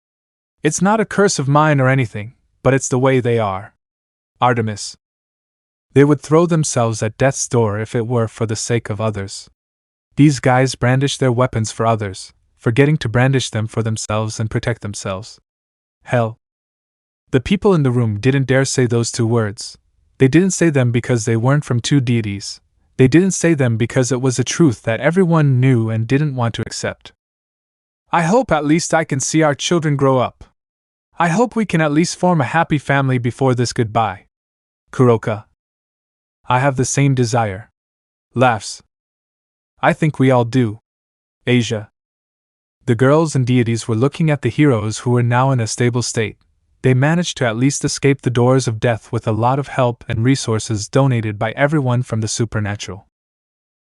It's not a curse of mine or anything, but it's the way they are. Artemis. They would throw themselves at death's door if it were for the sake of others. These guys brandish their weapons for others, forgetting to brandish them for themselves and protect themselves. Hell. The people in the room didn't dare say those two words. They didn't say them because they weren't from two deities. They didn't say them because it was a truth that everyone knew and didn't want to accept. I hope at least I can see our children grow up. I hope we can at least form a happy family before this goodbye. Kuroka. I have the same desire. Laughs. I think we all do. Asia. The girls and deities were looking at the heroes who were now in a stable state. They managed to at least escape the doors of death with a lot of help and resources donated by everyone from the supernatural.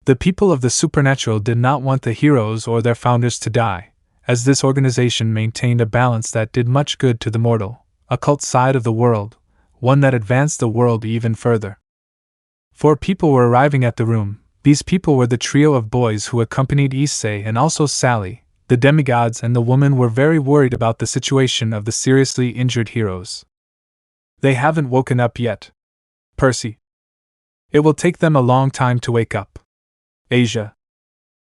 The people of the supernatural did not want the heroes or their founders to die, as this organization maintained a balance that did much good to the mortal, occult side of the world, one that advanced the world even further. 4 people were arriving at the room. These people were the trio of boys who accompanied Issei and also Sally. The demigods and the woman were very worried about the situation of the seriously injured heroes. They haven't woken up yet. Percy. It will take them a long time to wake up. Asia.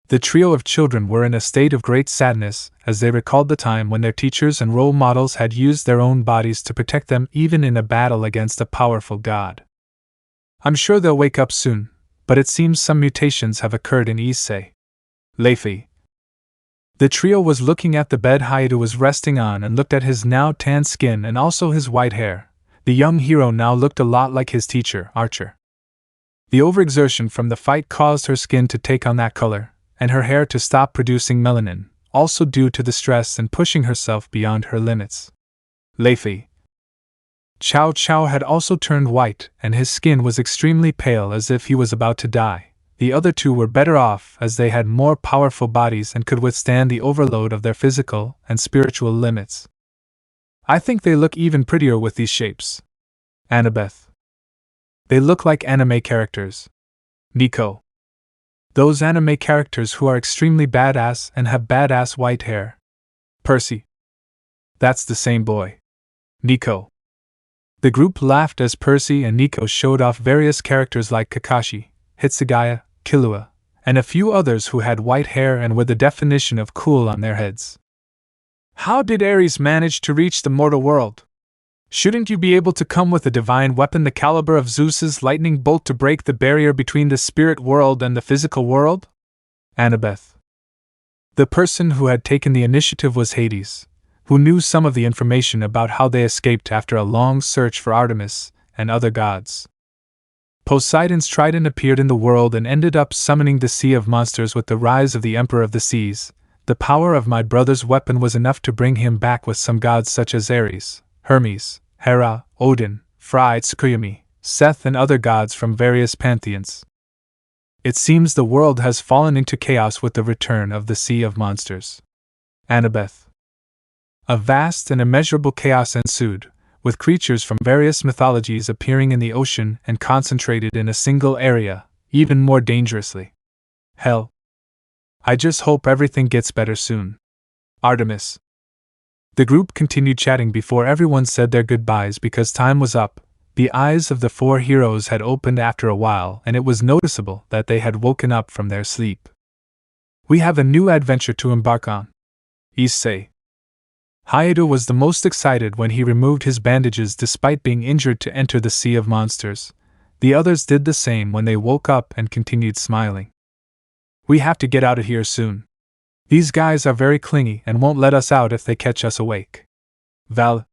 The trio of children were in a state of great sadness as they recalled the time when their teachers and role models had used their own bodies to protect them even in a battle against a powerful god. I'm sure they'll wake up soon, but it seems some mutations have occurred in Issei. Leifi. The trio was looking at the bed Hyoudou was resting on and looked at his now tan skin and also his white hair. The young hero now looked a lot like his teacher, Archer. The overexertion from the fight caused her skin to take on that color, and her hair to stop producing melanin, also due to the stress and pushing herself beyond her limits. Leifi. Chow Chow had also turned white, and his skin was extremely pale as if he was about to die. The other two were better off as they had more powerful bodies and could withstand the overload of their physical and spiritual limits. I think they look even prettier with these shapes. Annabeth. They look like anime characters. Nico. Those anime characters who are extremely badass and have badass white hair. Percy. That's the same boy. Nico. The group laughed as Percy and Nico showed off various characters like Kakashi, Hitsugaya, Killua, and a few others who had white hair and were the definition of cool on their heads. How did Ares manage to reach the mortal world? Shouldn't you be able to come with a divine weapon the caliber of Zeus's lightning bolt to break the barrier between the spirit world and the physical world? Annabeth. The person who had taken the initiative was Hades, who knew some of the information about how they escaped after a long search for Artemis and other gods. Poseidon's trident appeared in the world and ended up summoning the Sea of Monsters with the rise of the Emperor of the Seas. The power of my brother's weapon was enough to bring him back with some gods such as Ares, Hermes, Hera, Odin, Frey, Tsukuyomi, Seth and other gods from various pantheons. It seems the world has fallen into chaos with the return of the Sea of Monsters. Annabeth. A vast and immeasurable chaos ensued, with creatures from various mythologies appearing in the ocean and concentrated in a single area, even more dangerously. Hell. I just hope everything gets better soon. Artemis. The group continued chatting before everyone said their goodbyes because time was up. The eyes of the 4 heroes had opened after a while and it was noticeable that they had woken up from their sleep. We have a new adventure to embark on. Issei. Hyoudou was the most excited when he removed his bandages despite being injured to enter the Sea of Monsters. The others did the same when they woke up and continued smiling. We have to get out of here soon. These guys are very clingy and won't let us out if they catch us awake. Val.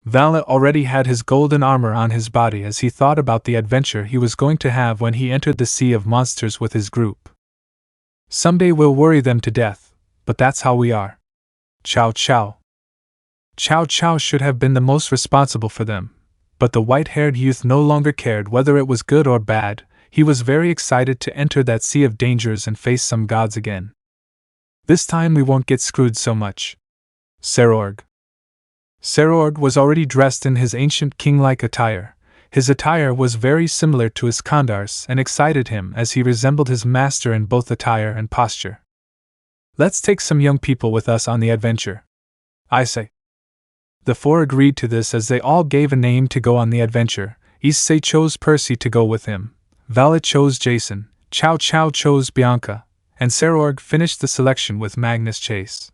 Valet already had his golden armor on his body as he thought about the adventure he was going to have when he entered the Sea of Monsters with his group. Someday we'll worry them to death, but that's how we are. Chow Chow. Chow Chow should have been the most responsible for them, but the white-haired youth no longer cared whether it was good or bad. He was very excited to enter that sea of dangers and face some gods again. This time we won't get screwed so much. Serorg. Serorg was already dressed in his ancient king-like attire. His attire was very similar to Iskandar's and excited him as he resembled his master in both attire and posture. Let's take some young people with us on the adventure. I say. The four agreed to this as they all gave a name to go on the adventure. Issei chose Percy to go with him, Valet chose Jason, Chow Chow chose Bianca, and Serorg finished the selection with Magnus Chase.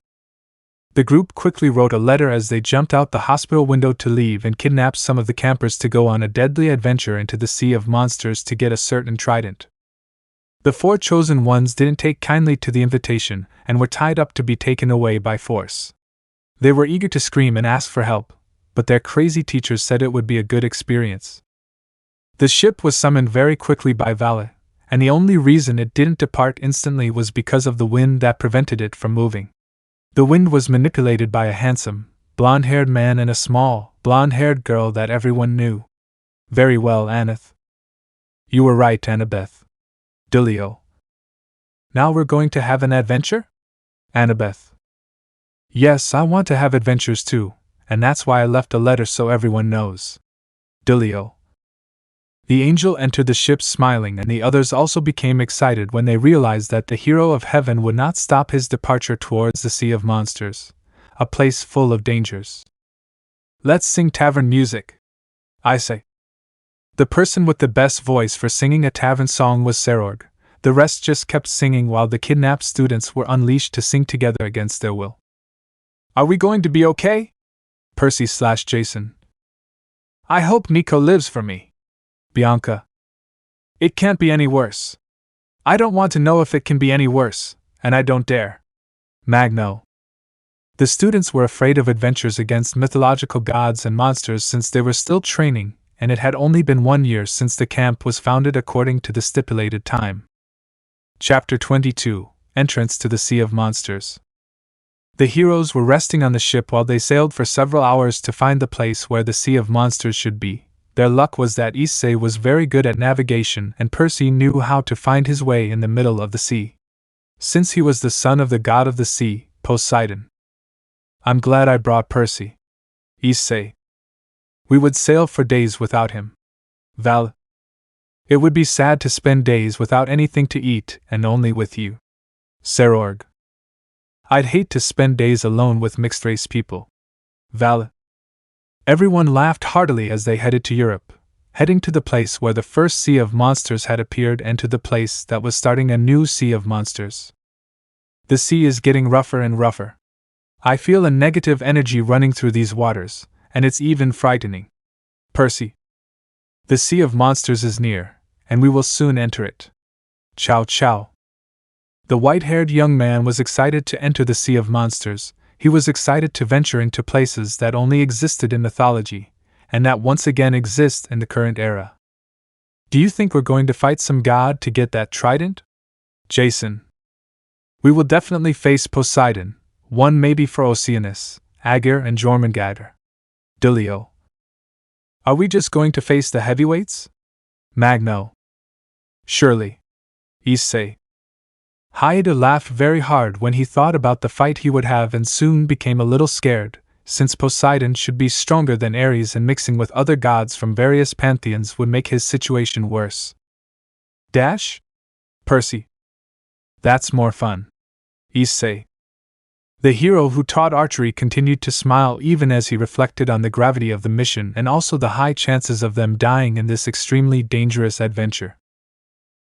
The group quickly wrote a letter as they jumped out the hospital window to leave and kidnapped some of the campers to go on a deadly adventure into the Sea of Monsters to get a certain trident. The four chosen ones didn't take kindly to the invitation and were tied up to be taken away by force. They were eager to scream and ask for help, but their crazy teachers said it would be a good experience. The ship was summoned very quickly by Valet, and the only reason it didn't depart instantly was because of the wind that prevented it from moving. The wind was manipulated by a handsome, blonde-haired man and a small, blonde-haired girl that everyone knew. Very well, Aneth. You were right, Annabeth. Dilio. Now we're going to have an adventure? Annabeth. Yes, I want to have adventures too, and that's why I left a letter so everyone knows. Dilio. The angel entered the ship smiling, and the others also became excited when they realized that the hero of heaven would not stop his departure towards the Sea of Monsters, a place full of dangers. Let's sing tavern music, I say. The person with the best voice for singing a tavern song was Serorg. The rest just kept singing while the kidnapped students were unleashed to sing together against their will. Are we going to be okay? Percy/Jason. I hope Nico lives for me. Bianca. It can't be any worse. I don't want to know if it can be any worse, and I don't dare. Magno. The students were afraid of adventures against mythological gods and monsters since they were still training, and it had only been 1 year since the camp was founded according to the stipulated time. Chapter 22 Entrance to the Sea of Monsters. The heroes were resting on the ship while they sailed for several hours to find the place where the Sea of Monsters should be. Their luck was that Issei was very good at navigation and Percy knew how to find his way in the middle of the sea, since he was the son of the god of the sea, Poseidon. I'm glad I brought Percy. Issei. We would sail for days without him. Val. It would be sad to spend days without anything to eat and only with you. Serorg. I'd hate to spend days alone with mixed-race people. Val. Everyone laughed heartily as they headed to Europe, heading to the place where the first Sea of Monsters had appeared and to the place that was starting a new Sea of Monsters. The sea is getting rougher and rougher. I feel a negative energy running through these waters, and it's even frightening. Percy. The Sea of Monsters is near, and we will soon enter it. Chow Chow. The white-haired young man was excited to enter the Sea of Monsters. He was excited to venture into places that only existed in mythology, and that once again exist in the current era. Do you think we're going to fight some god to get that trident? Jason. We will definitely face Poseidon, one maybe for Oceanus, Aegir and Jormungandr. Dilio. Are we just going to face the heavyweights? Magno. Surely. Issei. Hyoudou laughed very hard when he thought about the fight he would have and soon became a little scared, since Poseidon should be stronger than Ares and mixing with other gods from various pantheons would make his situation worse. Dash? Percy. That's more fun. Issei. The hero who taught archery continued to smile even as he reflected on the gravity of the mission and also the high chances of them dying in this extremely dangerous adventure.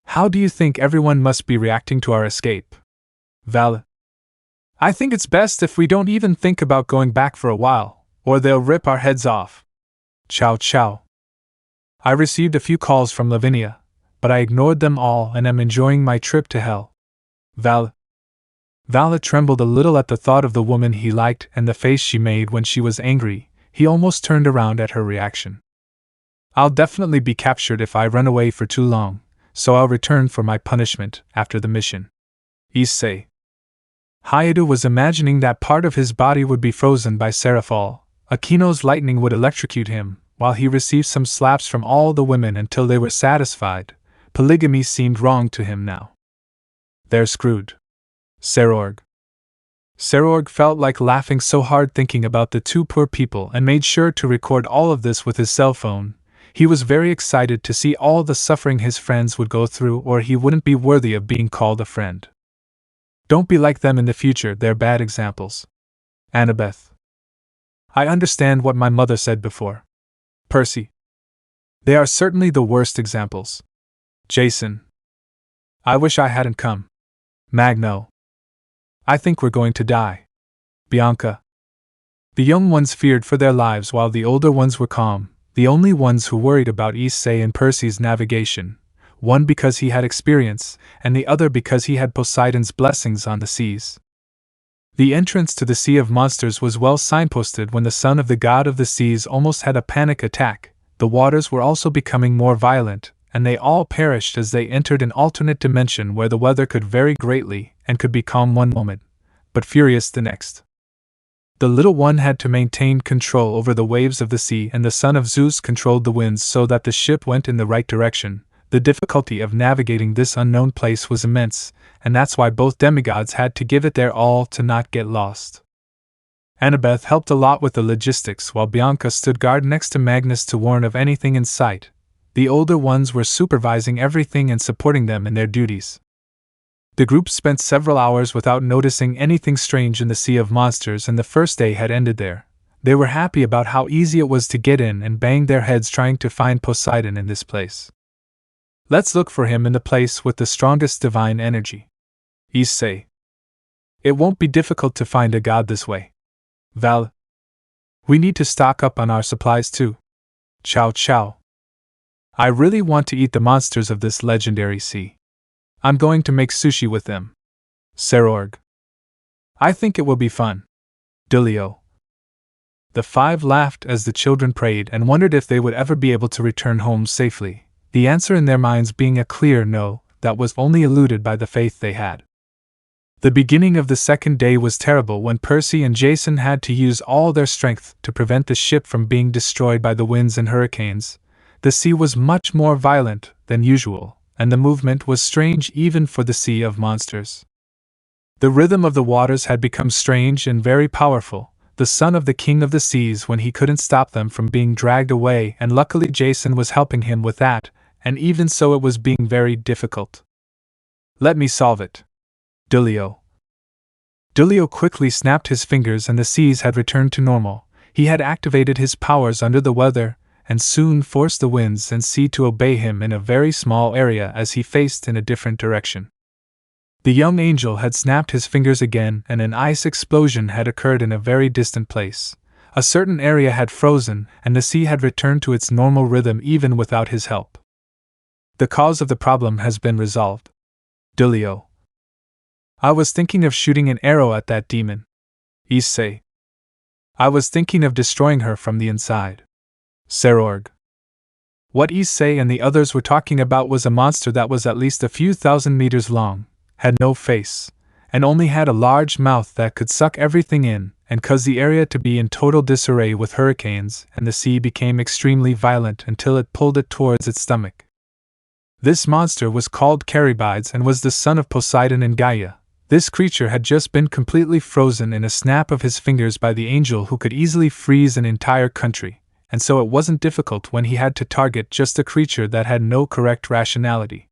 How do you think everyone must be reacting to our escape? Val. I think it's best if we don't even think about going back for a while, or they'll rip our heads off. Chow Chow. I received a few calls from Lavinia, but I ignored them all and am enjoying my trip to hell. Val. Vala trembled a little at the thought of the woman he liked and the face she made when she was angry. he almost turned around at her reaction. I'll definitely be captured if I run away for too long, so I'll return for my punishment after the mission. Issei. Hyoudou was imagining that part of his body would be frozen by Seraphal. Akeno's lightning would electrocute him, while he received some slaps from all the women until they were satisfied. Polygamy seemed wrong to him now. They're screwed. Serorg. Serorg felt like laughing so hard thinking about the two poor people and made sure to record all of this with his cell phone. He was very excited to see all the suffering his friends would go through, or he wouldn't be worthy of being called a friend. Don't be like them in the future, they're bad examples. Annabeth. I understand what my mother said before. Percy. They are certainly the worst examples. Jason. I wish I hadn't come. Magno. I think we're going to die. Bianca. The young ones feared for their lives while the older ones were calm, the only ones who worried about Issei and Percy's navigation, one because he had experience, and the other because he had Poseidon's blessings on the seas. The entrance to the Sea of Monsters was well signposted when the son of the god of the seas almost had a panic attack. The waters were also becoming more violent, and they all perished as they entered an alternate dimension where the weather could vary greatly and could be calm one moment, but furious the next. The little one had to maintain control over the waves of the sea, and the son of Zeus controlled the winds so that the ship went in the right direction. The difficulty of navigating this unknown place was immense, and that's why both demigods had to give it their all to not get lost. Annabeth helped a lot with the logistics while Bianca stood guard next to Magnus to warn of anything in sight. The older ones were supervising everything and supporting them in their duties. The group spent several hours without noticing anything strange in the Sea of Monsters, and the first day had ended there. They were happy about how easy it was to get in and banged their heads trying to find Poseidon in this place. Let's look for him in the place with the strongest divine energy. Issei. It won't be difficult to find a god this way. Val. We need to stock up on our supplies too. Chow chow. I really want to eat the monsters of this legendary sea. I'm going to make sushi with them. Serorg. I think it will be fun. Dulio. The five laughed as the children prayed and wondered if they would ever be able to return home safely, the answer in their minds being a clear no that was only eluded by the faith they had. The beginning of the second day was terrible when Percy and Jason had to use all their strength to prevent the ship from being destroyed by the winds and hurricanes. The sea was much more violent than usual, and the movement was strange even for the Sea of Monsters. The rhythm of the waters had become strange and very powerful, the son of the king of the seas, when he couldn't stop them from being dragged away, and luckily Jason was helping him with that, and even so it was being very difficult. Let me solve it. Dulio. Dulio quickly snapped his fingers and the seas had returned to normal. He had activated his powers under the weather, and soon forced the winds and sea to obey him in a very small area as he faced in a different direction. The young angel had snapped his fingers again, and an ice explosion had occurred in a very distant place. A certain area had frozen, and the sea had returned to its normal rhythm even without his help. The cause of the problem has been resolved. Dulio. I was thinking of shooting an arrow at that demon. Issei. I was thinking of destroying her from the inside. Serorg. What Issei and the others were talking about was a monster that was at least a few thousand meters long, had no face, and only had a large mouth that could suck everything in, and caused the area to be in total disarray with hurricanes, and the sea became extremely violent until it pulled it towards its stomach. This monster was called Charybdis and was the son of Poseidon and Gaia. This creature had just been completely frozen in a snap of his fingers by the angel who could easily freeze an entire country, and so it wasn't difficult when he had to target just a creature that had no correct rationality.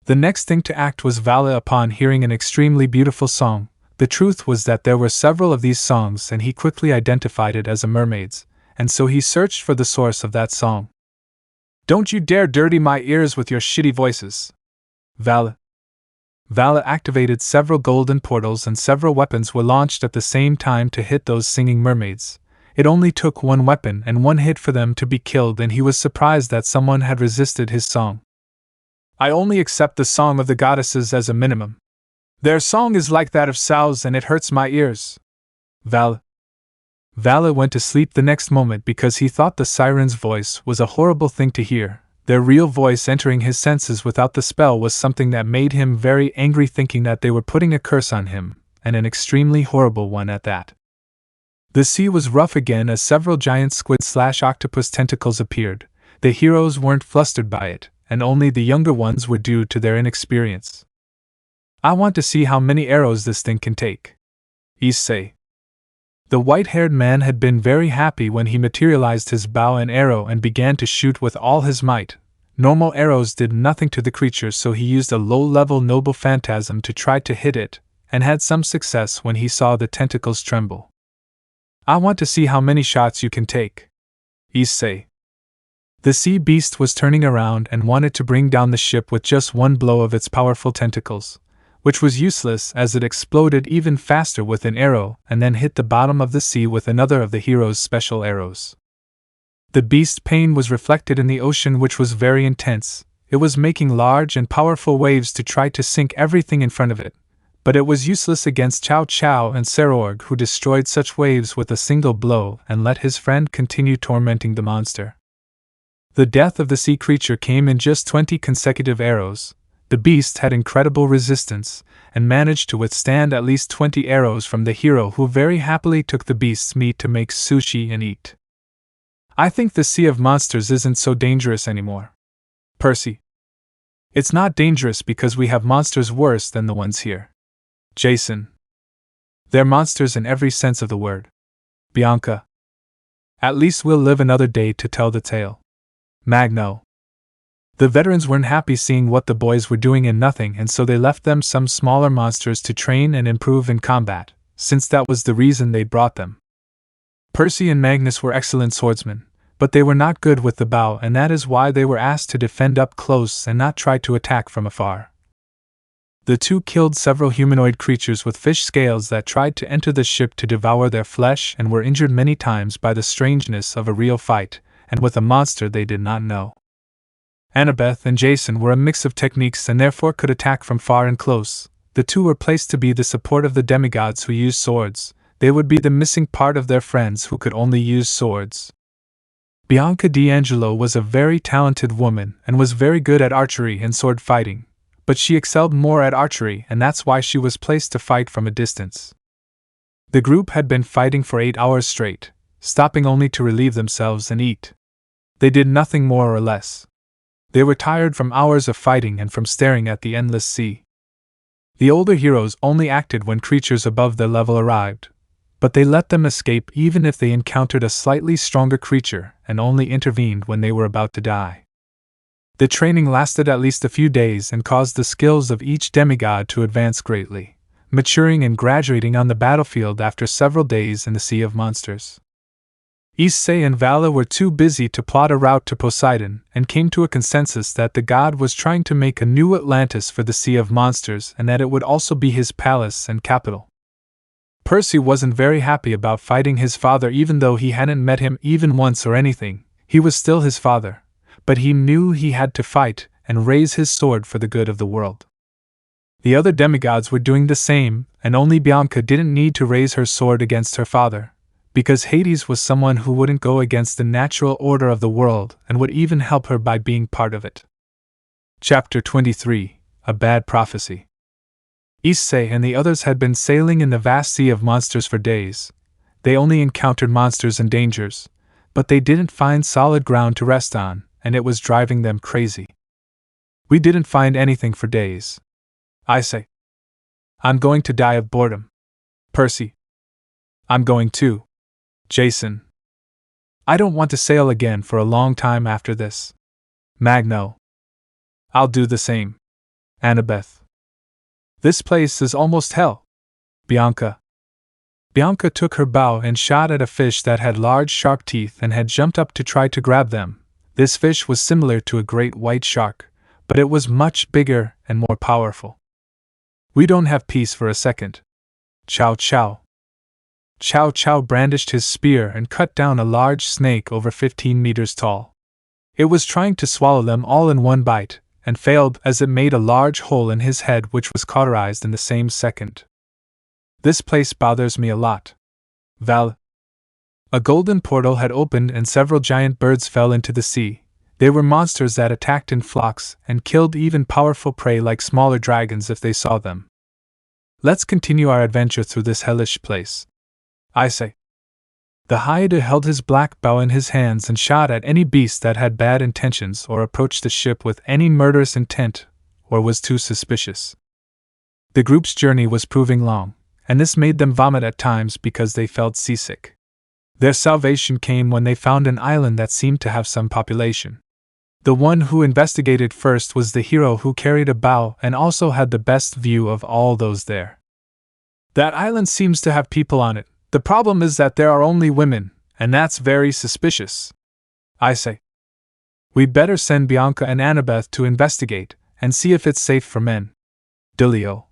The next thing to act was Vala upon hearing an extremely beautiful song. The truth was that there were several of these songs and he quickly identified it as a mermaid's, and so he searched for the source of that song. Don't you dare dirty my ears with your shitty voices. Vala activated several golden portals and several weapons were launched at the same time to hit those singing mermaids. It only took one weapon and one hit for them to be killed, and he was surprised that someone had resisted his song. I only accept the song of the goddesses as a minimum. Their song is like that of sows and it hurts my ears. Val. Vala went to sleep the next moment because he thought the siren's voice was a horrible thing to hear. Their real voice entering his senses without the spell was something that made him very angry, thinking that they were putting a curse on him, and an extremely horrible one at that. The sea was rough again as several giant squid/octopus tentacles appeared. The heroes weren't flustered by it, and only the younger ones were due to their inexperience. I want to see how many arrows this thing can take. Issei. The white-haired man had been very happy when he materialized his bow and arrow and began to shoot with all his might. Normal arrows did nothing to the creature, so he used a low-level noble phantasm to try to hit it, and had some success when he saw the tentacles tremble. I want to see how many shots you can take. Issei. The sea beast was turning around and wanted to bring down the ship with just one blow of its powerful tentacles, which was useless as it exploded even faster with an arrow and then hit the bottom of the sea with another of the hero's special arrows. The beast's pain was reflected in the ocean, which was very intense. It was making large and powerful waves to try to sink everything in front of it, but it was useless against Chow Chow and Sarorg, who destroyed such waves with a single blow and let his friend continue tormenting the monster. The death of the sea creature came in just 20 consecutive arrows. The beast had incredible resistance, and managed to withstand at least 20 arrows from the hero, who very happily took the beast's meat to make sushi and eat. I think the Sea of Monsters isn't so dangerous anymore. Percy. It's not dangerous because we have monsters worse than the ones here. Jason. They're monsters in every sense of the word. Bianca. At least we'll live another day to tell the tale. Magno. The veterans weren't happy seeing what the boys were doing in nothing, and so they left them some smaller monsters to train and improve in combat, since that was the reason they brought them. Percy and Magnus were excellent swordsmen, but they were not good with the bow, and that is why they were asked to defend up close and not try to attack from afar. The two killed several humanoid creatures with fish scales that tried to enter the ship to devour their flesh, and were injured many times by the strangeness of a real fight, and with a monster they did not know. Annabeth and Jason were a mix of techniques and therefore could attack from far and close. The two were placed to be the support of the demigods who used swords. They would be the missing part of their friends who could only use swords. Bianca D'Angelo was a very talented woman and was very good at archery and sword fighting, but she excelled more at archery, and that's why she was placed to fight from a distance. The group had been fighting for 8 hours straight, stopping only to relieve themselves and eat. They did nothing more or less. They were tired from hours of fighting and from staring at the endless sea. The older heroes only acted when creatures above their level arrived, but they let them escape even if they encountered a slightly stronger creature, and only intervened when they were about to die. The training lasted at least a few days and caused the skills of each demigod to advance greatly, maturing and graduating on the battlefield after several days in the Sea of Monsters. Issei and Vala were too busy to plot a route to Poseidon, and came to a consensus that the god was trying to make a new Atlantis for the Sea of Monsters, and that it would also be his palace and capital. Percy wasn't very happy about fighting his father, even though he hadn't met him even once or anything. He was still his father, but he knew he had to fight and raise his sword for the good of the world. The other demigods were doing the same, and only Bianca didn't need to raise her sword against her father, because Hades was someone who wouldn't go against the natural order of the world and would even help her by being part of it. Chapter 23: A Bad Prophecy. Issei and the others had been sailing in the vast Sea of Monsters for days. They only encountered monsters and dangers, but they didn't find solid ground to rest on, and it was driving them crazy. We didn't find anything for days. Issei. I'm going to die of boredom. Percy. I'm going too. Jason. I don't want to sail again for a long time after this. Magno. I'll do the same. Annabeth. This place is almost hell. Bianca. Bianca took her bow and shot at a fish that had large sharp teeth and had jumped up to try to grab them. This fish was similar to a great white shark, but it was much bigger and more powerful. We don't have peace for a second. Chow Chow. Chow Chow brandished his spear and cut down a large snake over 15 meters tall. It was trying to swallow them all in one bite, and failed as it made a large hole in his head, which was cauterized in the same second. This place bothers me a lot. Val. A golden portal had opened and several giant birds fell into the sea. They were monsters that attacked in flocks and killed even powerful prey like smaller dragons if they saw them. Let's continue our adventure through this hellish place. I say. The Hyoudou held his black bow in his hands and shot at any beast that had bad intentions or approached the ship with any murderous intent or was too suspicious. The group's journey was proving long, and this made them vomit at times because they felt seasick. Their salvation came when they found an island that seemed to have some population. The one who investigated first was the hero who carried a bow and also had the best view of all those there. That island seems to have people on it. The problem is that there are only women, and that's very suspicious. I say. We'd better send Bianca and Annabeth to investigate and see if it's safe for men. Delio.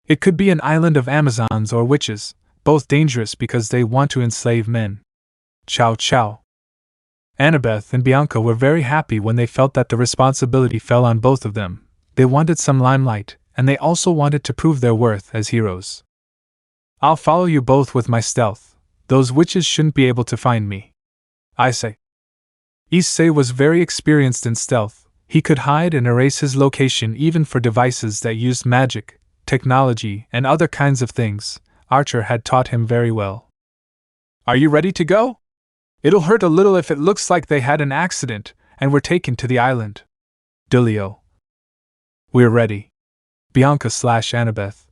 It could be an island of Amazons or witches, both dangerous because they want to enslave men. Chow chow. Annabeth and Bianca were very happy when they felt that the responsibility fell on both of them. They wanted some limelight, and they also wanted to prove their worth as heroes. I'll follow you both with my stealth. Those witches shouldn't be able to find me. I say. Issei was very experienced in stealth. He could hide and erase his location even for devices that used magic, technology, and other kinds of things. Archer had taught him very well. Are you ready to go? It'll hurt a little if it looks like they had an accident and were taken to the island. Delio. We're ready. Bianca/Annabeth.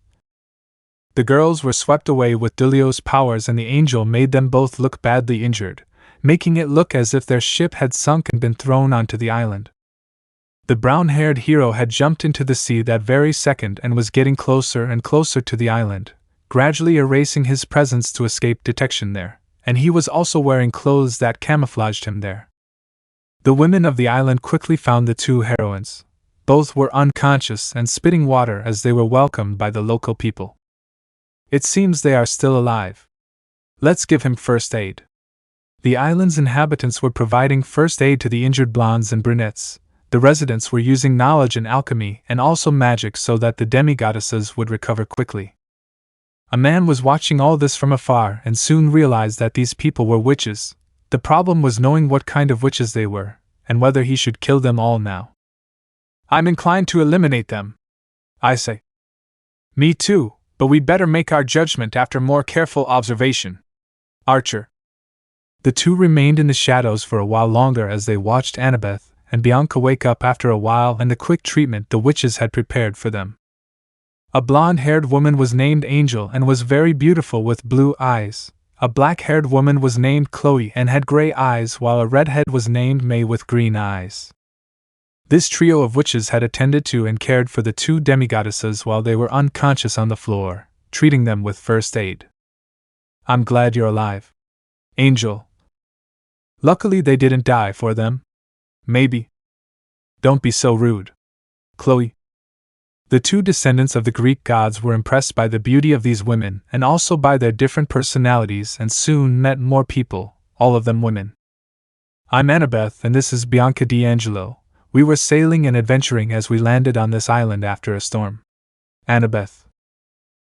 The girls were swept away with Delio's powers and the angel made them both look badly injured, making it look as if their ship had sunk and been thrown onto the island. The brown-haired hero had jumped into the sea that very second and was getting closer and closer to the island, gradually erasing his presence to escape detection there, and he was also wearing clothes that camouflaged him there. The women of the island quickly found the two heroines. Both were unconscious and spitting water as they were welcomed by the local people. It seems they are still alive. Let's give him first aid. The island's inhabitants were providing first aid to the injured blondes and brunettes. The residents were using knowledge in alchemy and also magic so that the demigoddesses would recover quickly. A man was watching all this from afar and soon realized that these people were witches. The problem was knowing what kind of witches they were, and whether he should kill them all now. I'm inclined to eliminate them. I say. Me too. But we'd better make our judgment after more careful observation. Archer. The two remained in the shadows for a while longer as they watched Annabeth and Bianca wake up after a while and the quick treatment the witches had prepared for them. A blonde-haired woman was named Angel and was very beautiful with blue eyes. A black-haired woman was named Chloe and had gray eyes, while a redhead was named May with green eyes. This trio of witches had attended to and cared for the two demigoddesses while they were unconscious on the floor, treating them with first aid. I'm glad you're alive. Angel. Luckily they didn't die for them. Maybe. Don't be so rude. Chloe. The two descendants of the Greek gods were impressed by the beauty of these women and also by their different personalities and soon met more people, all of them women. I'm Annabeth and this is Bianca D'Angelo. We were sailing and adventuring as we landed on this island after a storm. Annabeth.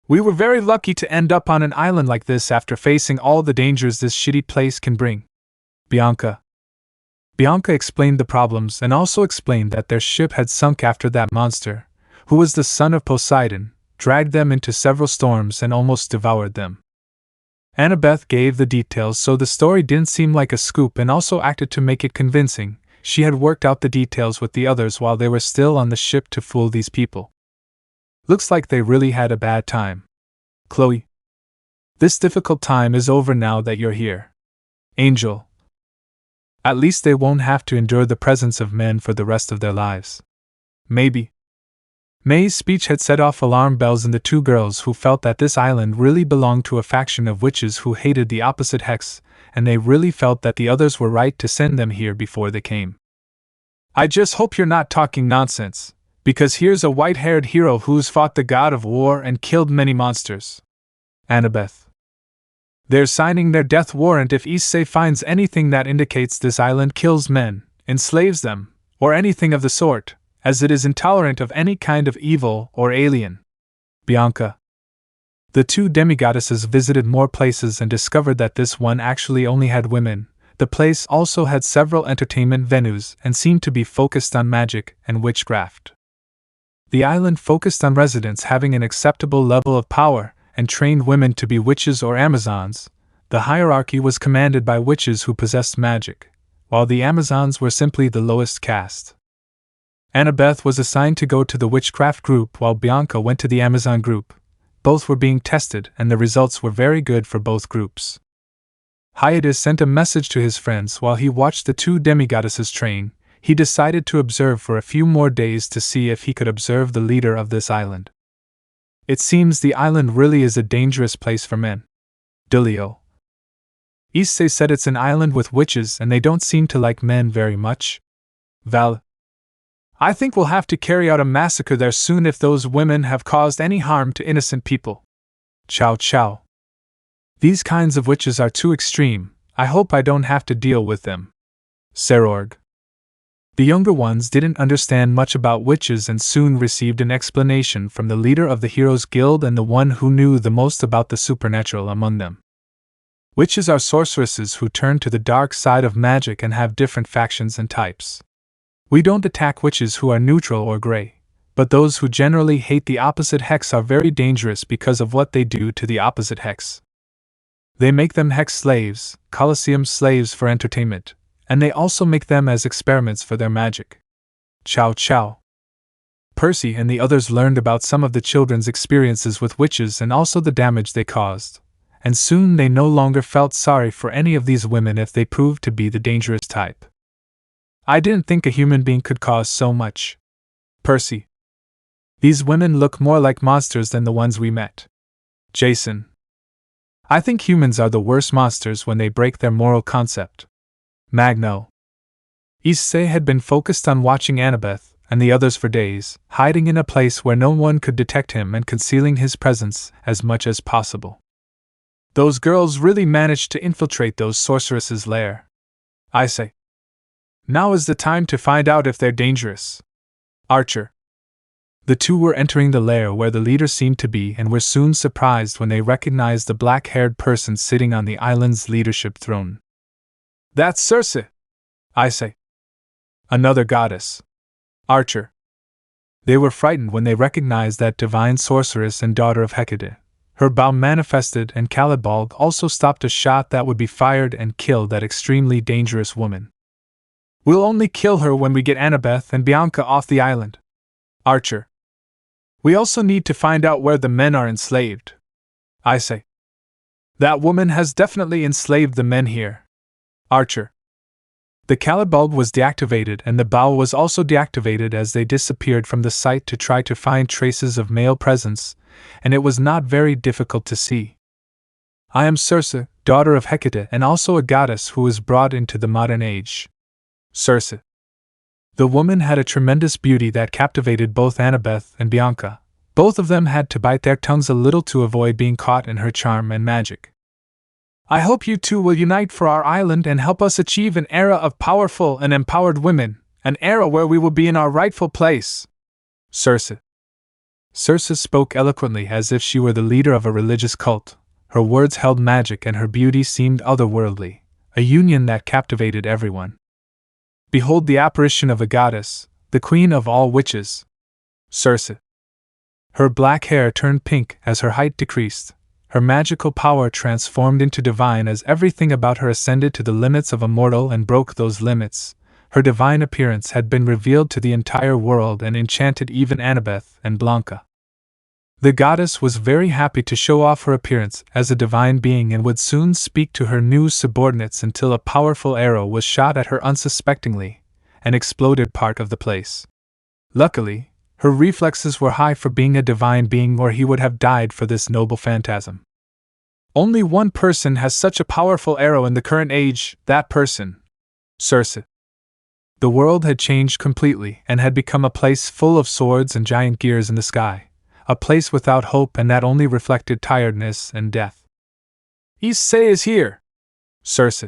We were very lucky to end up on an island like this after facing all the dangers this shitty place can bring. Bianca. Bianca explained the problems and also explained that their ship had sunk after that monster, who was the son of Poseidon, dragged them into several storms and almost devoured them. Annabeth gave the details so the story didn't seem like a scoop and also acted to make it convincing. She had worked out the details with the others while they were still on the ship to fool these people. Looks like they really had a bad time. Chloe. This difficult time is over now that you're here. Angel. At least they won't have to endure the presence of men for the rest of their lives. Maybe. May's speech had set off alarm bells in the two girls who felt that this island really belonged to a faction of witches who hated the opposite sex, and they really felt that the others were right to send them here before they came. I just hope you're not talking nonsense, because here's a white-haired hero who's fought the god of war and killed many monsters. Annabeth. They're signing their death warrant if Issei finds anything that indicates this island kills men, enslaves them, or anything of the sort, as it is intolerant of any kind of evil or alien. Bianca. The two demigoddesses visited more places and discovered that this one actually only had women. The place also had several entertainment venues and seemed to be focused on magic and witchcraft. The island focused on residents having an acceptable level of power and trained women to be witches or Amazons. The hierarchy was commanded by witches who possessed magic, while the Amazons were simply the lowest caste. Annabeth was assigned to go to the witchcraft group while Bianca went to the Amazon group. Both were being tested and the results were very good for both groups. Hyoudou sent a message to his friends while he watched the two demigoddesses train. He decided to observe for a few more days to see if he could observe the leader of this island. It seems the island really is a dangerous place for men. Hyoudou Issei said it's an island with witches and they don't seem to like men very much. Val, I think we'll have to carry out a massacre there soon if those women have caused any harm to innocent people. Chow Chow. These kinds of witches are too extreme. I hope I don't have to deal with them. Serorg. The younger ones didn't understand much about witches and soon received an explanation from the leader of the Heroes Guild and the one who knew the most about the supernatural among them. Witches are sorceresses who turn to the dark side of magic and have different factions and types. We don't attack witches who are neutral or gray, but those who generally hate the opposite hex are very dangerous because of what they do to the opposite hex. They make them hex slaves, Colosseum slaves for entertainment, and they also make them as experiments for their magic. Chow Chow. Percy and the others learned about some of the children's experiences with witches and also the damage they caused, and soon they no longer felt sorry for any of these women if they proved to be the dangerous type. I didn't think a human being could cause so much. Percy. These women look more like monsters than the ones we met. Jason. I think humans are the worst monsters when they break their moral concept. Magno. Issei had been focused on watching Annabeth and the others for days, hiding in a place where no one could detect him and concealing his presence as much as possible. Those girls really managed to infiltrate those sorceresses' lair. Issei. Now is the time to find out if they're dangerous. Archer. The two were entering the lair where the leader seemed to be and were soon surprised when they recognized the black-haired person sitting on the island's leadership throne. That's Circe, Issei. Another goddess. Archer. They were frightened when they recognized that divine sorceress and daughter of Hecate. Her bow manifested and Caliban also stopped a shot that would be fired and kill that extremely dangerous woman. We'll only kill her when we get Annabeth and Bianca off the island. Archer. We also need to find out where the men are enslaved. Issei. That woman has definitely enslaved the men here. Archer. The Calibulb was deactivated and the bow was also deactivated as they disappeared from the site to try to find traces of male presence, and it was not very difficult to see. I am Circe, daughter of Hecate and also a goddess who was brought into the modern age. Circe. The woman had a tremendous beauty that captivated both Annabeth and Bianca. Both of them had to bite their tongues a little to avoid being caught in her charm and magic. I hope you two will unite for our island and help us achieve an era of powerful and empowered women, an era where we will be in our rightful place. Circe. Circe spoke eloquently as if she were the leader of a religious cult. Her words held magic and her beauty seemed otherworldly, a union that captivated everyone. Behold the apparition of a goddess, the queen of all witches. Circe. Her black hair turned pink as her height decreased. Her magical power transformed into divine as everything about her ascended to the limits of a mortal and broke those limits. Her divine appearance had been revealed to the entire world and enchanted even Annabeth and Blanca. The goddess was very happy to show off her appearance as a divine being and would soon speak to her new subordinates until a powerful arrow was shot at her unsuspectingly and exploded part of the place. Luckily, her reflexes were high for being a divine being or he would have died for this noble phantasm. Only one person has such a powerful arrow in the current age, that person. Circe. The world had changed completely and had become a place full of swords and giant gears in the sky, a place without hope and that only reflected tiredness and death. Issei is here! Circe.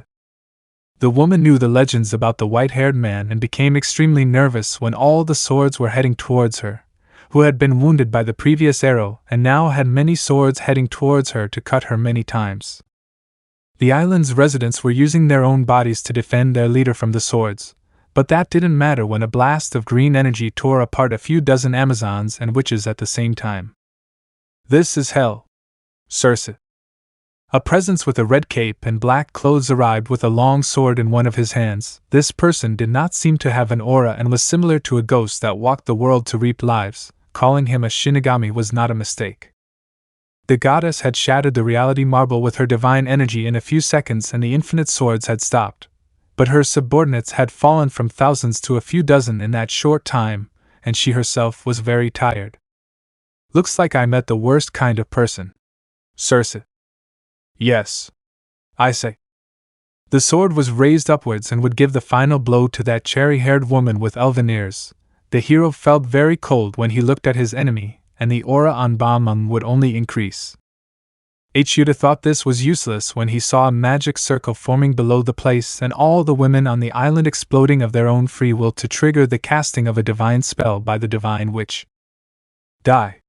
The woman knew the legends about the white-haired man and became extremely nervous when all the swords were heading towards her. who had been wounded by the previous arrow and now had many swords heading towards her to cut her many times. The island's residents were using their own bodies to defend their leader from the swords, but that didn't matter when a blast of green energy tore apart a few dozen Amazons and witches at the same time. This is hell. Circe. A presence with a red cape and black clothes arrived with a long sword in one of his hands. This person did not seem to have an aura and was similar to a ghost that walked the world to reap lives. Calling him a Shinigami was not a mistake. The goddess had shattered the reality marble with her divine energy in a few seconds and the infinite swords had stopped. But her subordinates had fallen from thousands to a few dozen in that short time, and she herself was very tired. Looks like I met the worst kind of person. Circe. Yes. I say. The sword was raised upwards and would give the final blow to that cherry-haired woman with elven ears. The hero felt very cold when he looked at his enemy, and the aura on Bamum would only increase. Hyoudou thought this was useless when he saw a magic circle forming below the place and all the women on the island exploding of their own free will to trigger the casting of a divine spell by the divine witch. Die.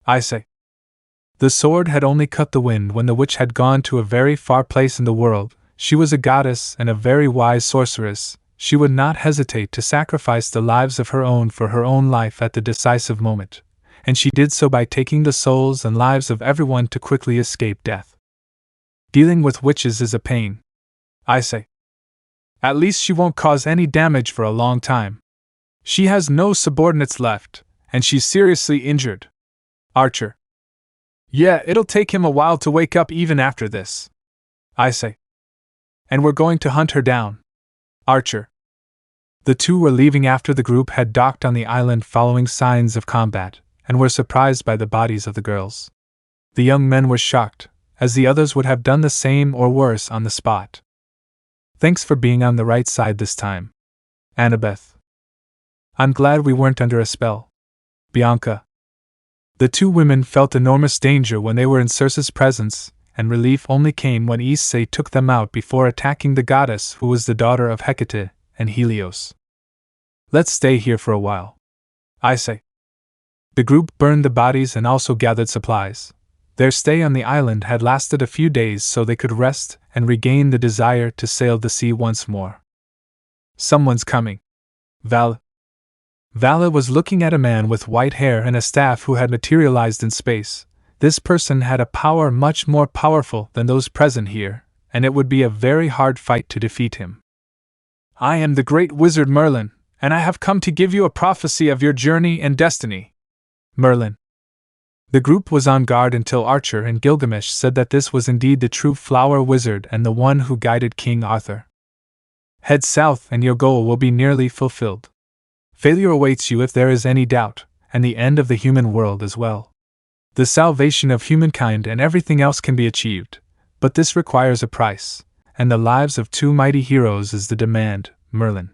I say. The sword had only cut the wind when the witch had gone to a very far place in the world. She was a goddess and a very wise sorceress. She would not hesitate to sacrifice the lives of her own for her own life at the decisive moment, and she did so by taking the souls and lives of everyone to quickly escape death. Dealing with witches is a pain. I say. At least she won't cause any damage for a long time. She has no subordinates left, and she's seriously injured. Archer. Yeah, it'll take him a while to wake up even after this. I say. And we're going to hunt her down. Archer. The two were leaving after the group had docked on the island following signs of combat, and were surprised by the bodies of the girls. The young men were shocked, as the others would have done the same or worse on the spot. Thanks for being on the right side this time. Annabeth. I'm glad we weren't under a spell. Bianca. The two women felt enormous danger when they were in Circe's presence, and relief only came when Issei took them out before attacking the goddess who was the daughter of Hecate and Helios. Let's stay here for a while. I say. The group burned the bodies and also gathered supplies. Their stay on the island had lasted a few days so they could rest and regain the desire to sail the sea once more. Someone's coming. Vala was looking at a man with white hair and a staff who had materialized in space. This person had a power much more powerful than those present here, and it would be a very hard fight to defeat him. I am the great wizard Merlin, and I have come to give you a prophecy of your journey and destiny. Merlin. The group was on guard until Archer and Gilgamesh said that this was indeed the true flower wizard and the one who guided King Arthur. Head south and your goal will be nearly fulfilled. Failure awaits you if there is any doubt, and the end of the human world as well. The salvation of humankind and everything else can be achieved, but this requires a price, and the lives of two mighty heroes is the demand, Merlin.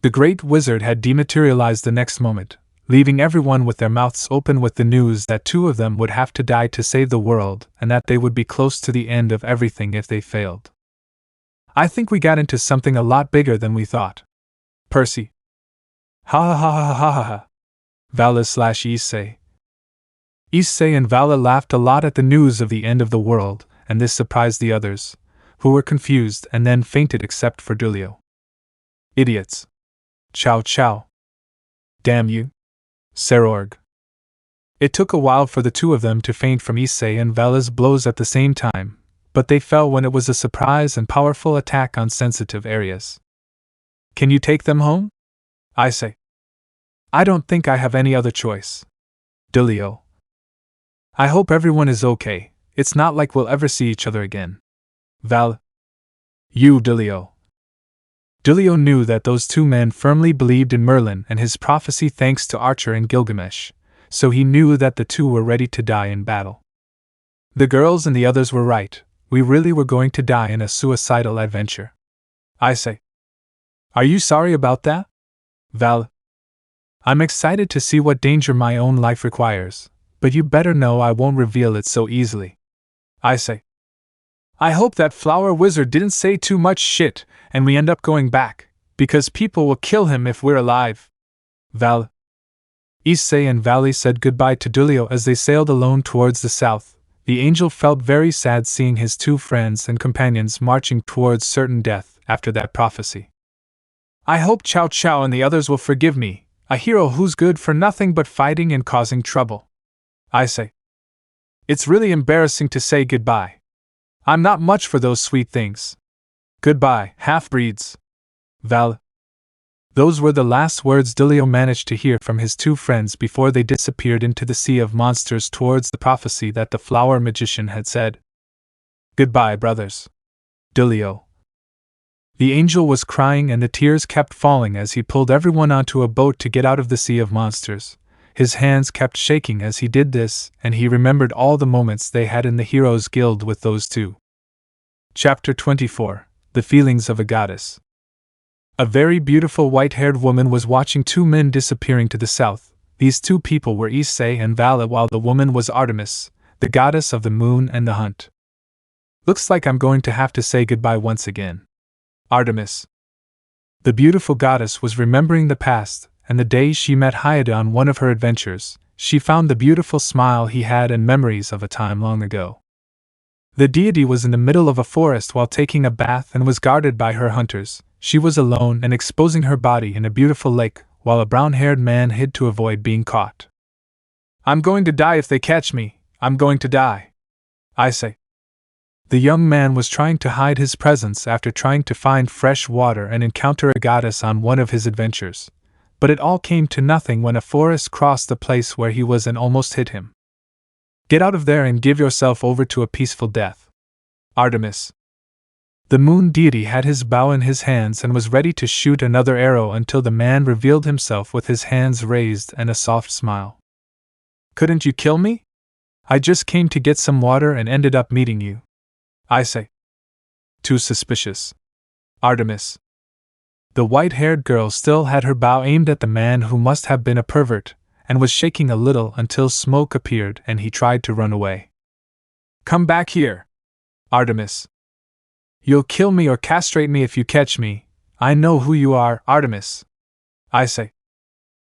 The great wizard had dematerialized the next moment, leaving everyone with their mouths open with the news that two of them would have to die to save the world and that they would be close to the end of everything if they failed. I think we got into something a lot bigger than we thought. Percy. Ha ha ha ha ha ha ha. Vala/Issei. Issei and Vala laughed a lot at the news of the end of the world, and this surprised the others, who were confused and then fainted except for Dulio. Idiots. Chow chow. Damn you. Serorg. It took a while for the two of them to faint from Issei and Vala's blows at the same time, but they fell when it was a surprise and powerful attack on sensitive areas. Can you take them home? I say. I don't think I have any other choice. Dulio. I hope everyone is okay, it's not like we'll ever see each other again. Val. You, Dulio. Dulio knew that those two men firmly believed in Merlin and his prophecy thanks to Archer and Gilgamesh, so he knew that the two were ready to die in battle. The girls and the others were right, we really were going to die in a suicidal adventure. I say. Are you sorry about that? Val. I'm excited to see what danger my own life requires, but you better know I won't reveal it so easily. I say. I hope that flower wizard didn't say too much shit and we end up going back, because people will kill him if we're alive. Val. Issei and Valley said goodbye to Dulio as they sailed alone towards the south. The angel felt very sad seeing his two friends and companions marching towards certain death after that prophecy. I hope Chow Chow and the others will forgive me, a hero who's good for nothing but fighting and causing trouble. I say. It's really embarrassing to say goodbye. I'm not much for those sweet things. Goodbye, half-breeds. Val. Those were the last words Dulio managed to hear from his two friends before they disappeared into the sea of monsters towards the prophecy that the flower magician had said. Goodbye, brothers. Dulio. The angel was crying and the tears kept falling as he pulled everyone onto a boat to get out of the sea of monsters. His hands kept shaking as he did this, and he remembered all the moments they had in the Heroes Guild with those two. Chapter 24. The Feelings of a Goddess. A very beautiful white-haired woman was watching two men disappearing to the south. These two people were Issei and Vala, while the woman was Artemis, the goddess of the moon and the hunt. Looks like I'm going to have to say goodbye once again. Artemis. The beautiful goddess was remembering the past, and the day she met Hyoudou on one of her adventures. She found the beautiful smile he had and memories of a time long ago. The deity was in the middle of a forest while taking a bath and was guarded by her hunters. She was alone and exposing her body in a beautiful lake, while a brown-haired man hid to avoid being caught. I'm going to die if they catch me. I'm going to die. I say. The young man was trying to hide his presence after trying to find fresh water and encounter a goddess on one of his adventures. But it all came to nothing when a forest crossed the place where he was and almost hit him. Get out of there and give yourself over to a peaceful death. Artemis. The moon deity had his bow in his hands and was ready to shoot another arrow until the man revealed himself with his hands raised and a soft smile. Couldn't you kill me? I just came to get some water and ended up meeting you. I say. Too suspicious. Artemis. The white-haired girl still had her bow aimed at the man who must have been a pervert, and was shaking a little until smoke appeared and he tried to run away. Come back here. Artemis. You'll kill me or castrate me if you catch me. I know who you are, Artemis. I say.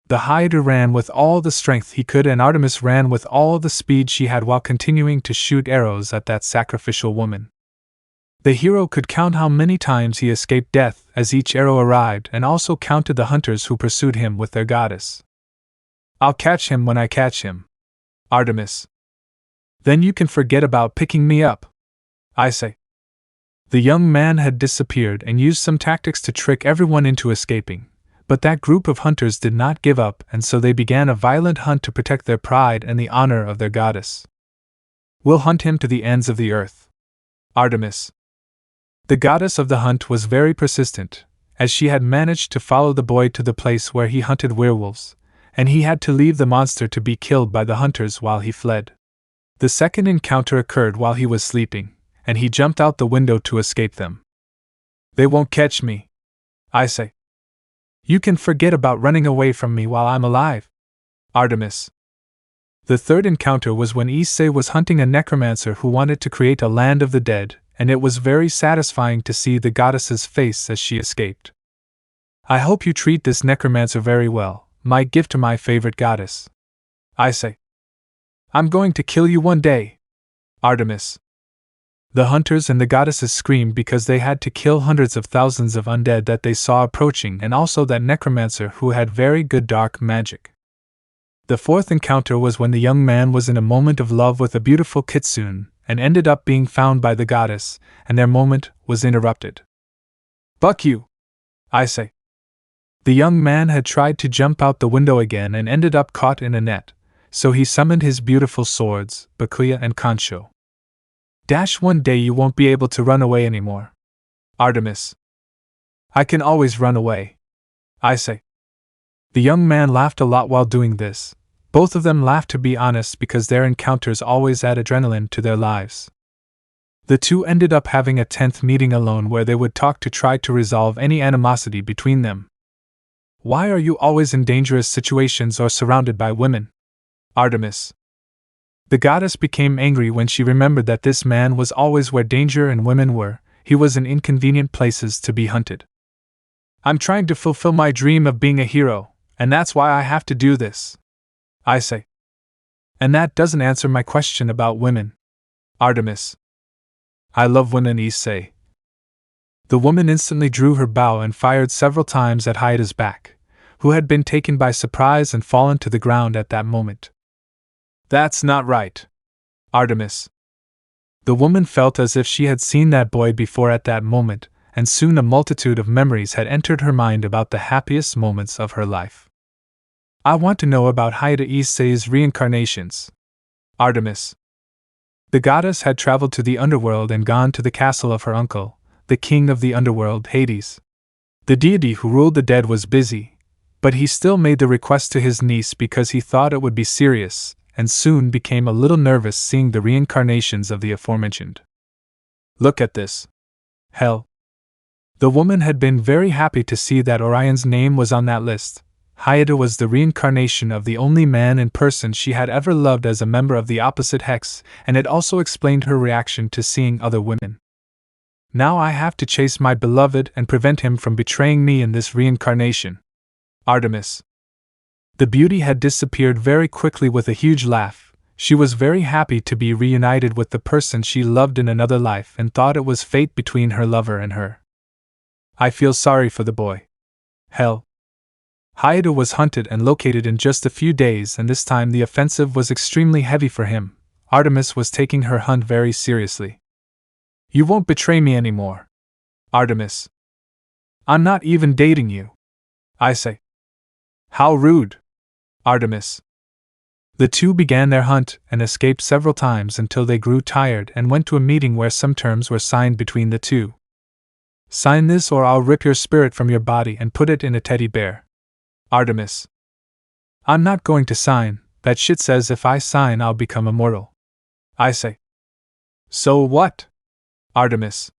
The Hyoudou ran with all the strength he could and Artemis ran with all the speed she had while continuing to shoot arrows at that sacrificial woman. The hero could count how many times he escaped death as each arrow arrived and also counted the hunters who pursued him with their goddess. I'll catch him when I catch him. Artemis. Then you can forget about picking me up. I say. The young man had disappeared and used some tactics to trick everyone into escaping, but that group of hunters did not give up and so they began a violent hunt to protect their pride and the honor of their goddess. We'll hunt him to the ends of the earth. Artemis. The goddess of the hunt was very persistent, as she had managed to follow the boy to the place where he hunted werewolves, and he had to leave the monster to be killed by the hunters while he fled. The second encounter occurred while he was sleeping, and he jumped out the window to escape them. They won't catch me. I say. You can forget about running away from me while I'm alive. Artemis. The third encounter was when Issei was hunting a necromancer who wanted to create a land of the dead, and it was very satisfying to see the goddess's face as she escaped. I hope you treat this necromancer very well, my gift to my favorite goddess. I say. I'm going to kill you one day. Artemis. The hunters and the goddesses screamed because they had to kill hundreds of thousands of undead that they saw approaching and also that necromancer who had very good dark magic. The fourth encounter was when the young man was in a moment of love with a beautiful kitsune and ended up being found by the goddess, and their moment was interrupted. Buck you! I say. The young man had tried to jump out the window again and ended up caught in a net, so he summoned his beautiful swords, Bakuya and Kansho. One day you won't be able to run away anymore. Artemis. I can always run away. I say. The young man laughed a lot while doing this. Both of them laughed, to be honest, because their encounters always add adrenaline to their lives. The two ended up having a 10th meeting alone where they would talk to try to resolve any animosity between them. Why are you always in dangerous situations or surrounded by women? Artemis. The goddess became angry when she remembered that this man was always where danger and women were. He was in inconvenient places to be hunted. I'm trying to fulfill my dream of being a hero, and that's why I have to do this. I say. And that doesn't answer my question about women. Artemis. I love women, Issei. The woman instantly drew her bow and fired several times at Hyoudou's back, who had been taken by surprise and fallen to the ground at that moment. That's not right. Artemis. The woman felt as if she had seen that boy before at that moment, and soon a multitude of memories had entered her mind about the happiest moments of her life. I want to know about Hyoudou Issei's reincarnations. Artemis. The goddess had traveled to the underworld and gone to the castle of her uncle, the king of the underworld, Hades. The deity who ruled the dead was busy, but he still made the request to his niece because he thought it would be serious, and soon became a little nervous seeing the reincarnations of the aforementioned. Look at this. Hell. The woman had been very happy to see that Orion's name was on that list. Hyoudou was the reincarnation of the only man in person she had ever loved as a member of the opposite sex, and it also explained her reaction to seeing other women. Now I have to chase my beloved and prevent him from betraying me in this reincarnation. Artemis. The beauty had disappeared very quickly with a huge laugh. She was very happy to be reunited with the person she loved in another life and thought it was fate between her lover and her. I feel sorry for the boy. Hell. Hyoudou was hunted and located in just a few days, and this time the offensive was extremely heavy for him. Artemis was taking her hunt very seriously. You won't betray me anymore. Artemis. I'm not even dating you. I say. How rude. Artemis. The two began their hunt and escaped several times until they grew tired and went to a meeting where some terms were signed between the two. Sign this or I'll rip your spirit from your body and put it in a teddy bear. Artemis. I'm not going to sign. That shit says if I sign I'll become immortal. I say. So what? Artemis.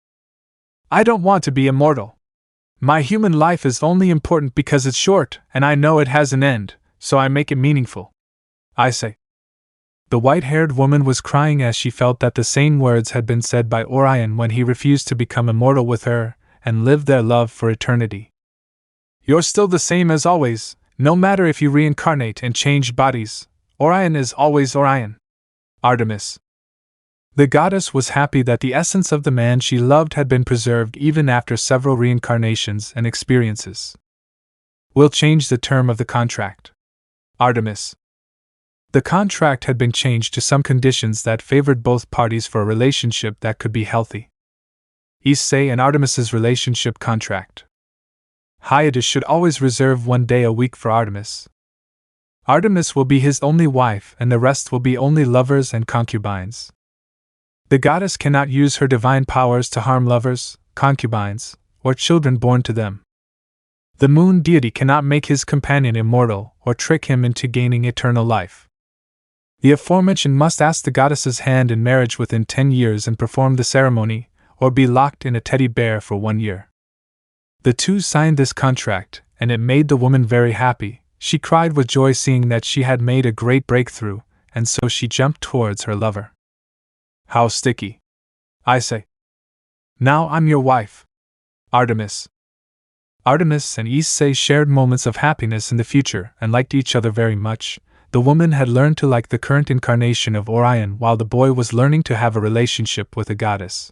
I don't want to be immortal. My human life is only important because it's short, and I know it has an end, so I make it meaningful. I say. The white-haired woman was crying as she felt that the same words had been said by Orion when he refused to become immortal with her, and live their love for eternity. You're still the same as always, no matter if you reincarnate and change bodies. Orion is always Orion. Artemis. The goddess was happy that the essence of the man she loved had been preserved even after several reincarnations and experiences. We'll change the term of the contract. Artemis. The contract had been changed to some conditions that favored both parties for a relationship that could be healthy. Issei and Artemis's relationship contract. Hyoudou should always reserve 1 day a week for Artemis. Artemis will be his only wife and the rest will be only lovers and concubines. The goddess cannot use her divine powers to harm lovers, concubines, or children born to them. The moon deity cannot make his companion immortal or trick him into gaining eternal life. The aforementioned must ask the goddess's hand in marriage within 10 years and perform the ceremony, or be locked in a teddy bear for 1 year. The two signed this contract, and it made the woman very happy. She cried with joy seeing that she had made a great breakthrough, and so she jumped towards her lover. How sticky. I say. Now I'm your wife. Artemis. Artemis and Issei shared moments of happiness in the future and liked each other very much. The woman had learned to like the current incarnation of Orion while the boy was learning to have a relationship with a goddess.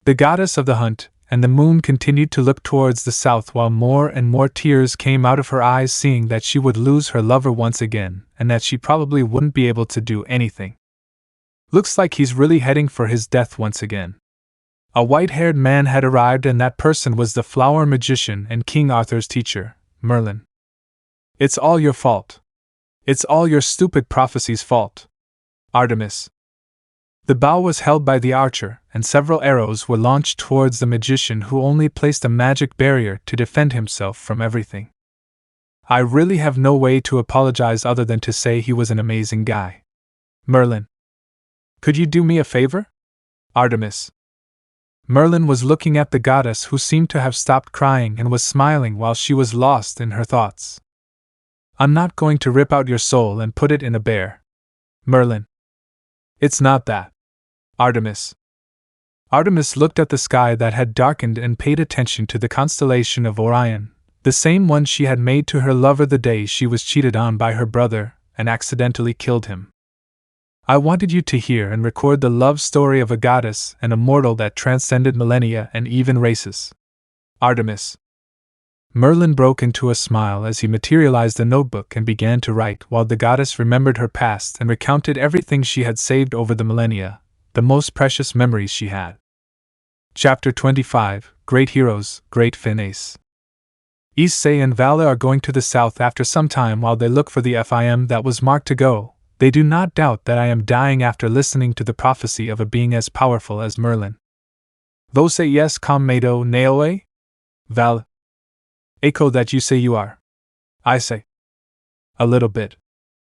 The goddess of the hunt and the moon continued to look towards the south while more and more tears came out of her eyes seeing that she would lose her lover once again and that she probably wouldn't be able to do anything. Looks like he's really heading for his death once again. A white-haired man had arrived and that person was the flower magician and King Arthur's teacher, Merlin. It's all your fault. It's all your stupid prophecy's fault. Artemis. The bow was held by the archer, and several arrows were launched towards the magician who only placed a magic barrier to defend himself from everything. I really have no way to apologize other than to say he was an amazing guy. Merlin. Could you do me a favor? Artemis. Merlin was looking at the goddess who seemed to have stopped crying and was smiling while she was lost in her thoughts. I'm not going to rip out your soul and put it in a bear. Merlin. It's not that. Artemis. Artemis looked at the sky that had darkened and paid attention to the constellation of Orion, the same one she had made to her lover the day she was cheated on by her brother, and accidentally killed him. I wanted you to hear and record the love story of a goddess and a mortal that transcended millennia and even races. Artemis. Merlin broke into a smile as he materialized a notebook and began to write while the goddess remembered her past and recounted everything she had saved over the millennia, the most precious memories she had. Chapter 25, Great Heroes, Great Finesse. Issei and Vala are going to the south after some time while they look for the FIM that was marked to go. They do not doubt that I am dying after listening to the prophecy of a being as powerful as Merlin. Vose yes com medo neoe? Val. Echo that you say you are. I say. A little bit.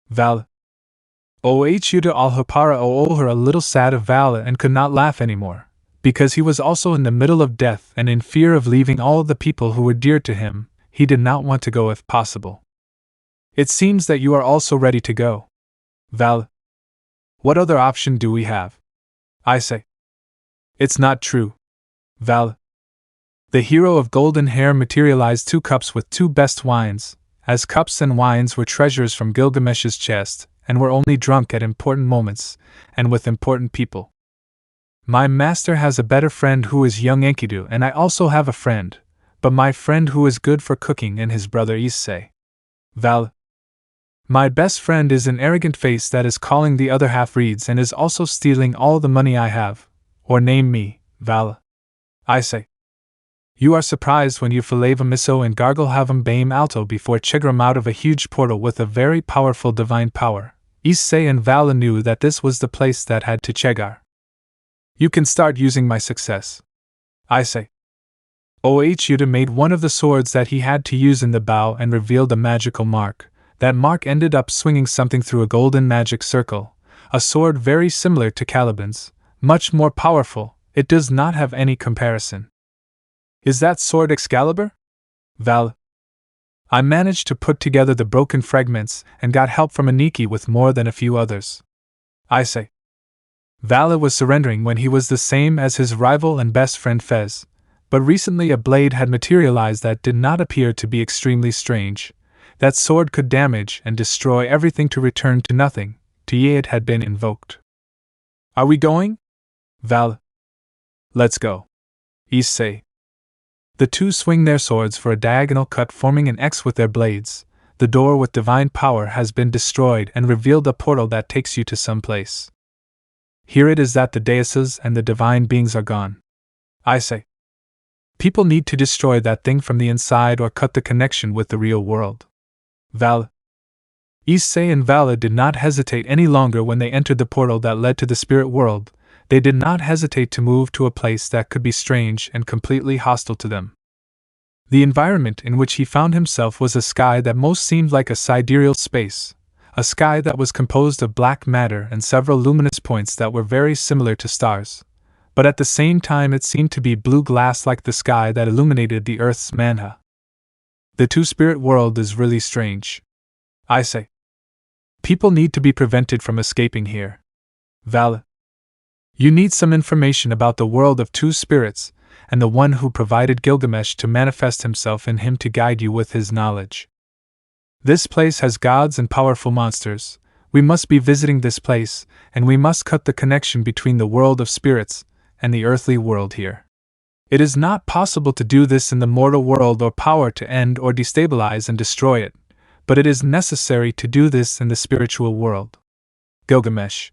Val. Hyoudou Alhapara her a little sad of Vala and could not laugh anymore, because he was also in the middle of death and in fear of leaving all the people who were dear to him. He did not want to go if possible. It seems that you are also ready to go. Val. What other option do we have? I say. It's not true. Val. The hero of golden hair materialized 2 cups with 2 best wines, as cups and wines were treasures from Gilgamesh's chest, and were only drunk at important moments, and with important people. My master has a better friend who is young Enkidu, and I also have a friend, but my friend who is good for cooking and his brother Issei. Val. My best friend is an arrogant face that is calling the other half-breeds and is also stealing all the money I have. Or name me, Val. I say. You are surprised when you fileva miso and gargle havam baim alto before Chegram out of a huge portal with a very powerful divine power. Issei and Vala knew that this was the place that had to Chegar. You can start using my success. I say. Hyoudou made one of the swords that he had to use in the bow and revealed a magical mark. That mark ended up swinging something through a golden magic circle, a sword very similar to Caliban's, much more powerful. It does not have any comparison. Is that sword Excalibur? Val. I managed to put together the broken fragments and got help from Aniki with more than a few others. I say. Vala was surrendering when he was the same as his rival and best friend Fez, but recently a blade had materialized that did not appear to be extremely strange. That sword could damage and destroy everything to return to nothing. It had been invoked. Are we going? Val. Let's go. Issei. The two swing their swords for a diagonal cut forming an X with their blades. The door with divine power has been destroyed and revealed a portal that takes you to some place. Here it is that the deises and the divine beings are gone. I say. People need to destroy that thing from the inside or cut the connection with the real world. Val. Issei and Vala did not hesitate any longer when they entered the portal that led to the spirit world. They did not hesitate to move to a place that could be strange and completely hostile to them. The environment in which he found himself was a sky that most seemed like a sidereal space, a sky that was composed of black matter and several luminous points that were very similar to stars, but at the same time it seemed to be blue glass like the sky that illuminated the Earth's manha. The two-spirit world is really strange. I say. People need to be prevented from escaping here. Val. You need some information about the world of two spirits, and the one who provided Gilgamesh to manifest himself in him to guide you with his knowledge. This place has gods and powerful monsters. We must be visiting this place, and we must cut the connection between the world of spirits and the earthly world here. It is not possible to do this in the mortal world or power to end or destabilize and destroy it, but it is necessary to do this in the spiritual world. Gilgamesh.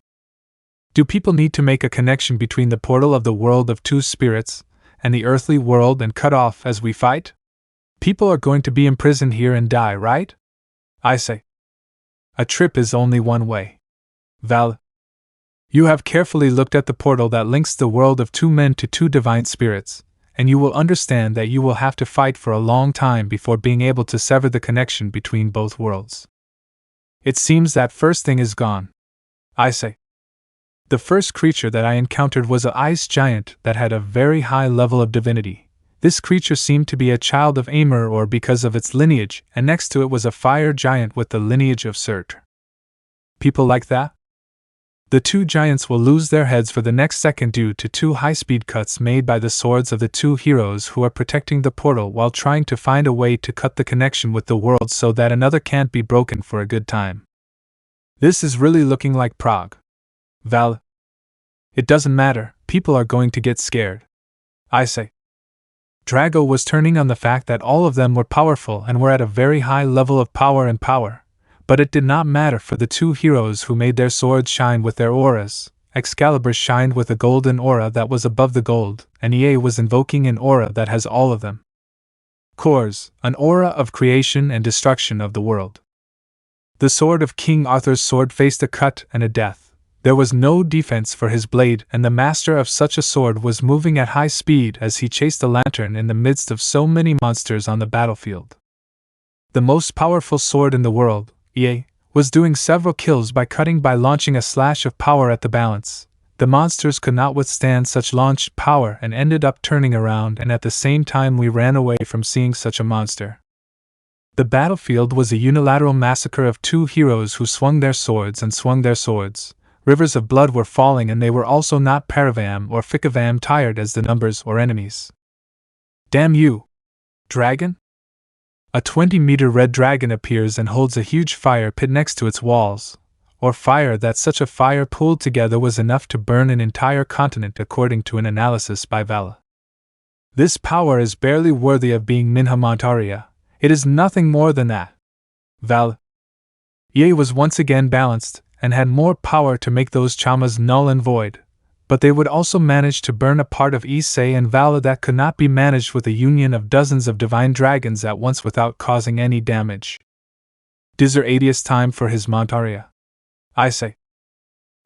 Do people need to make a connection between the portal of the world of two spirits and the earthly world and cut off as we fight? People are going to be imprisoned here and die, right? I say. A trip is only one way. Val. You have carefully looked at the portal that links the world of two men to two divine spirits, and you will understand that you will have to fight for a long time before being able to sever the connection between both worlds. It seems that first thing is gone. I say. The first creature that I encountered was an ice giant that had a very high level of divinity. This creature seemed to be a child of Amur or because of its lineage, and next to it was a fire giant with the lineage of Surt. People like that? The two giants will lose their heads for the next second due to two high-speed cuts made by the swords of the two heroes who are protecting the portal while trying to find a way to cut the connection with the world so that another can't be broken for a good time. This is really looking like Prague. Val. It doesn't matter, people are going to get scared. I say. Drago was turning on the fact that all of them were powerful and were at a very high level of power, but it did not matter for the two heroes who made their swords shine with their auras. Excalibur shined with a golden aura that was above the gold, and Issei was invoking an aura that has all of them. Cores, an aura of creation and destruction of the world. The sword of King Arthur's sword faced a cut and a death. There was no defense for his blade, and the master of such a sword was moving at high speed as he chased a lantern in the midst of so many monsters on the battlefield. The most powerful sword in the world, Issei, was doing several kills by launching a slash of power at the balance. The monsters could not withstand such launched power and ended up turning around, and at the same time we ran away from seeing such a monster. The battlefield was a unilateral massacre of two heroes who swung their swords. Rivers of blood were falling, and they were also not Paravam or Fikavam tired as the numbers or enemies. Damn you! Dragon? A 20-meter red dragon appears and holds a huge fire pit next to its walls, or fire that such a fire pulled together was enough to burn an entire continent according to an analysis by Vala. This power is barely worthy of being Minhamontaria. It is nothing more than that. Val. Issei was once again balanced, and had more power to make those chamas null and void, but they would also manage to burn a part of Issei and Vala that could not be managed with a union of dozens of divine dragons at once without causing any damage. Dizer 80th time for his Montaria. I say.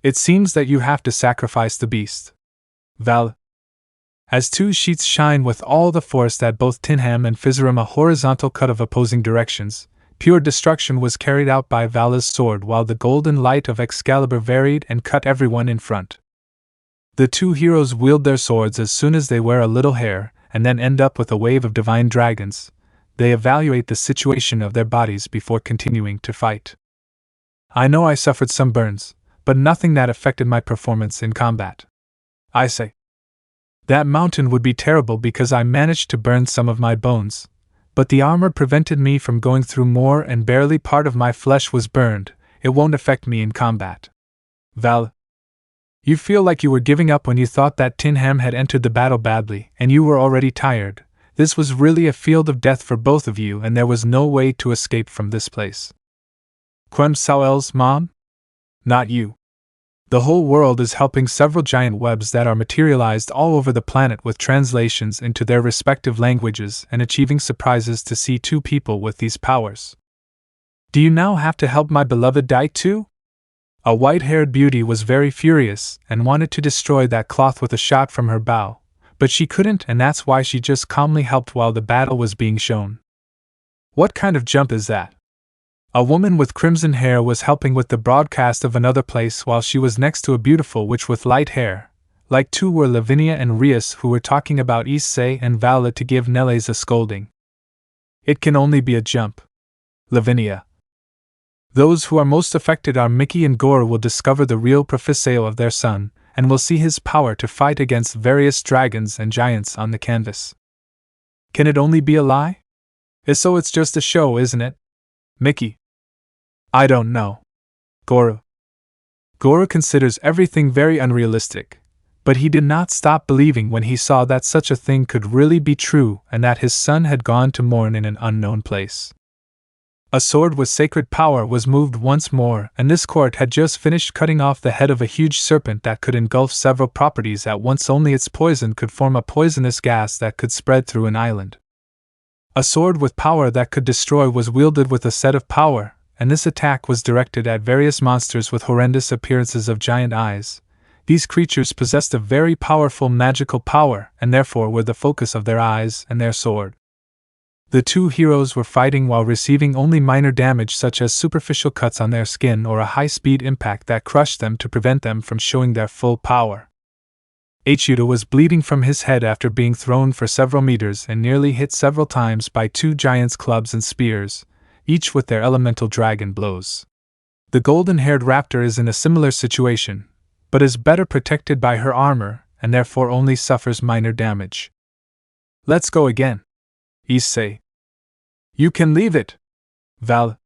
It seems that you have to sacrifice the beast. Val. As two sheets shine with all the force at both Tinham and Fizerum, a horizontal cut of opposing directions, pure destruction was carried out by Vala's sword, while the golden light of Excalibur varied and cut everyone in front. The two heroes wield their swords as soon as they wear a little hair, and then end up with a wave of divine dragons. They evaluate the situation of their bodies before continuing to fight. I know I suffered some burns, but nothing that affected my performance in combat. I say. That mountain would be terrible because I managed to burn some of my bones, but the armor prevented me from going through more, and barely part of my flesh was burned. It won't affect me in combat. Val. You feel like you were giving up when you thought that Tinham had entered the battle badly, and you were already tired. This was really a field of death for both of you, and there was no way to escape from this place. Quem Sawel's mom? Not you. The whole world is helping several giant webs that are materialized all over the planet with translations into their respective languages and achieving surprises to see two people with these powers. Do you now have to help my beloved die too? A white-haired beauty was very furious and wanted to destroy that cloth with a shot from her bow, but she couldn't, and that's why she just calmly helped while the battle was being shown. What kind of jump is that? A woman with crimson hair was helping with the broadcast of another place while she was next to a beautiful witch with light hair. Like two were Lavinia and Rias, who were talking about Issei and Vala to give Neles a scolding. It can only be a jump. Lavinia. Those who are most affected are Mickey and Gore will discover the real professeo of their son, and will see his power to fight against various dragons and giants on the canvas. Can it only be a lie? If so, it's just a show, isn't it? Mickey. I don't know. Goro. Goro considers everything very unrealistic, but he did not stop believing when he saw that such a thing could really be true and that his son had gone to mourn in an unknown place. A sword with sacred power was moved once more, and this court had just finished cutting off the head of a huge serpent that could engulf several properties at once. Only its poison could form a poisonous gas that could spread through an island. A sword with power that could destroy was wielded with a set of power, and this attack was directed at various monsters with horrendous appearances of giant eyes. These creatures possessed a very powerful magical power, and therefore were the focus of their eyes and their sword. The two heroes were fighting while receiving only minor damage, such as superficial cuts on their skin or a high-speed impact that crushed them to prevent them from showing their full power. Hyoudou was bleeding from his head after being thrown for several meters and nearly hit several times by two giants' clubs and spears, each with their elemental dragon blows. The golden-haired raptor is in a similar situation, but is better protected by her armor and therefore only suffers minor damage. Let's go again. Issei. You can leave it. Val.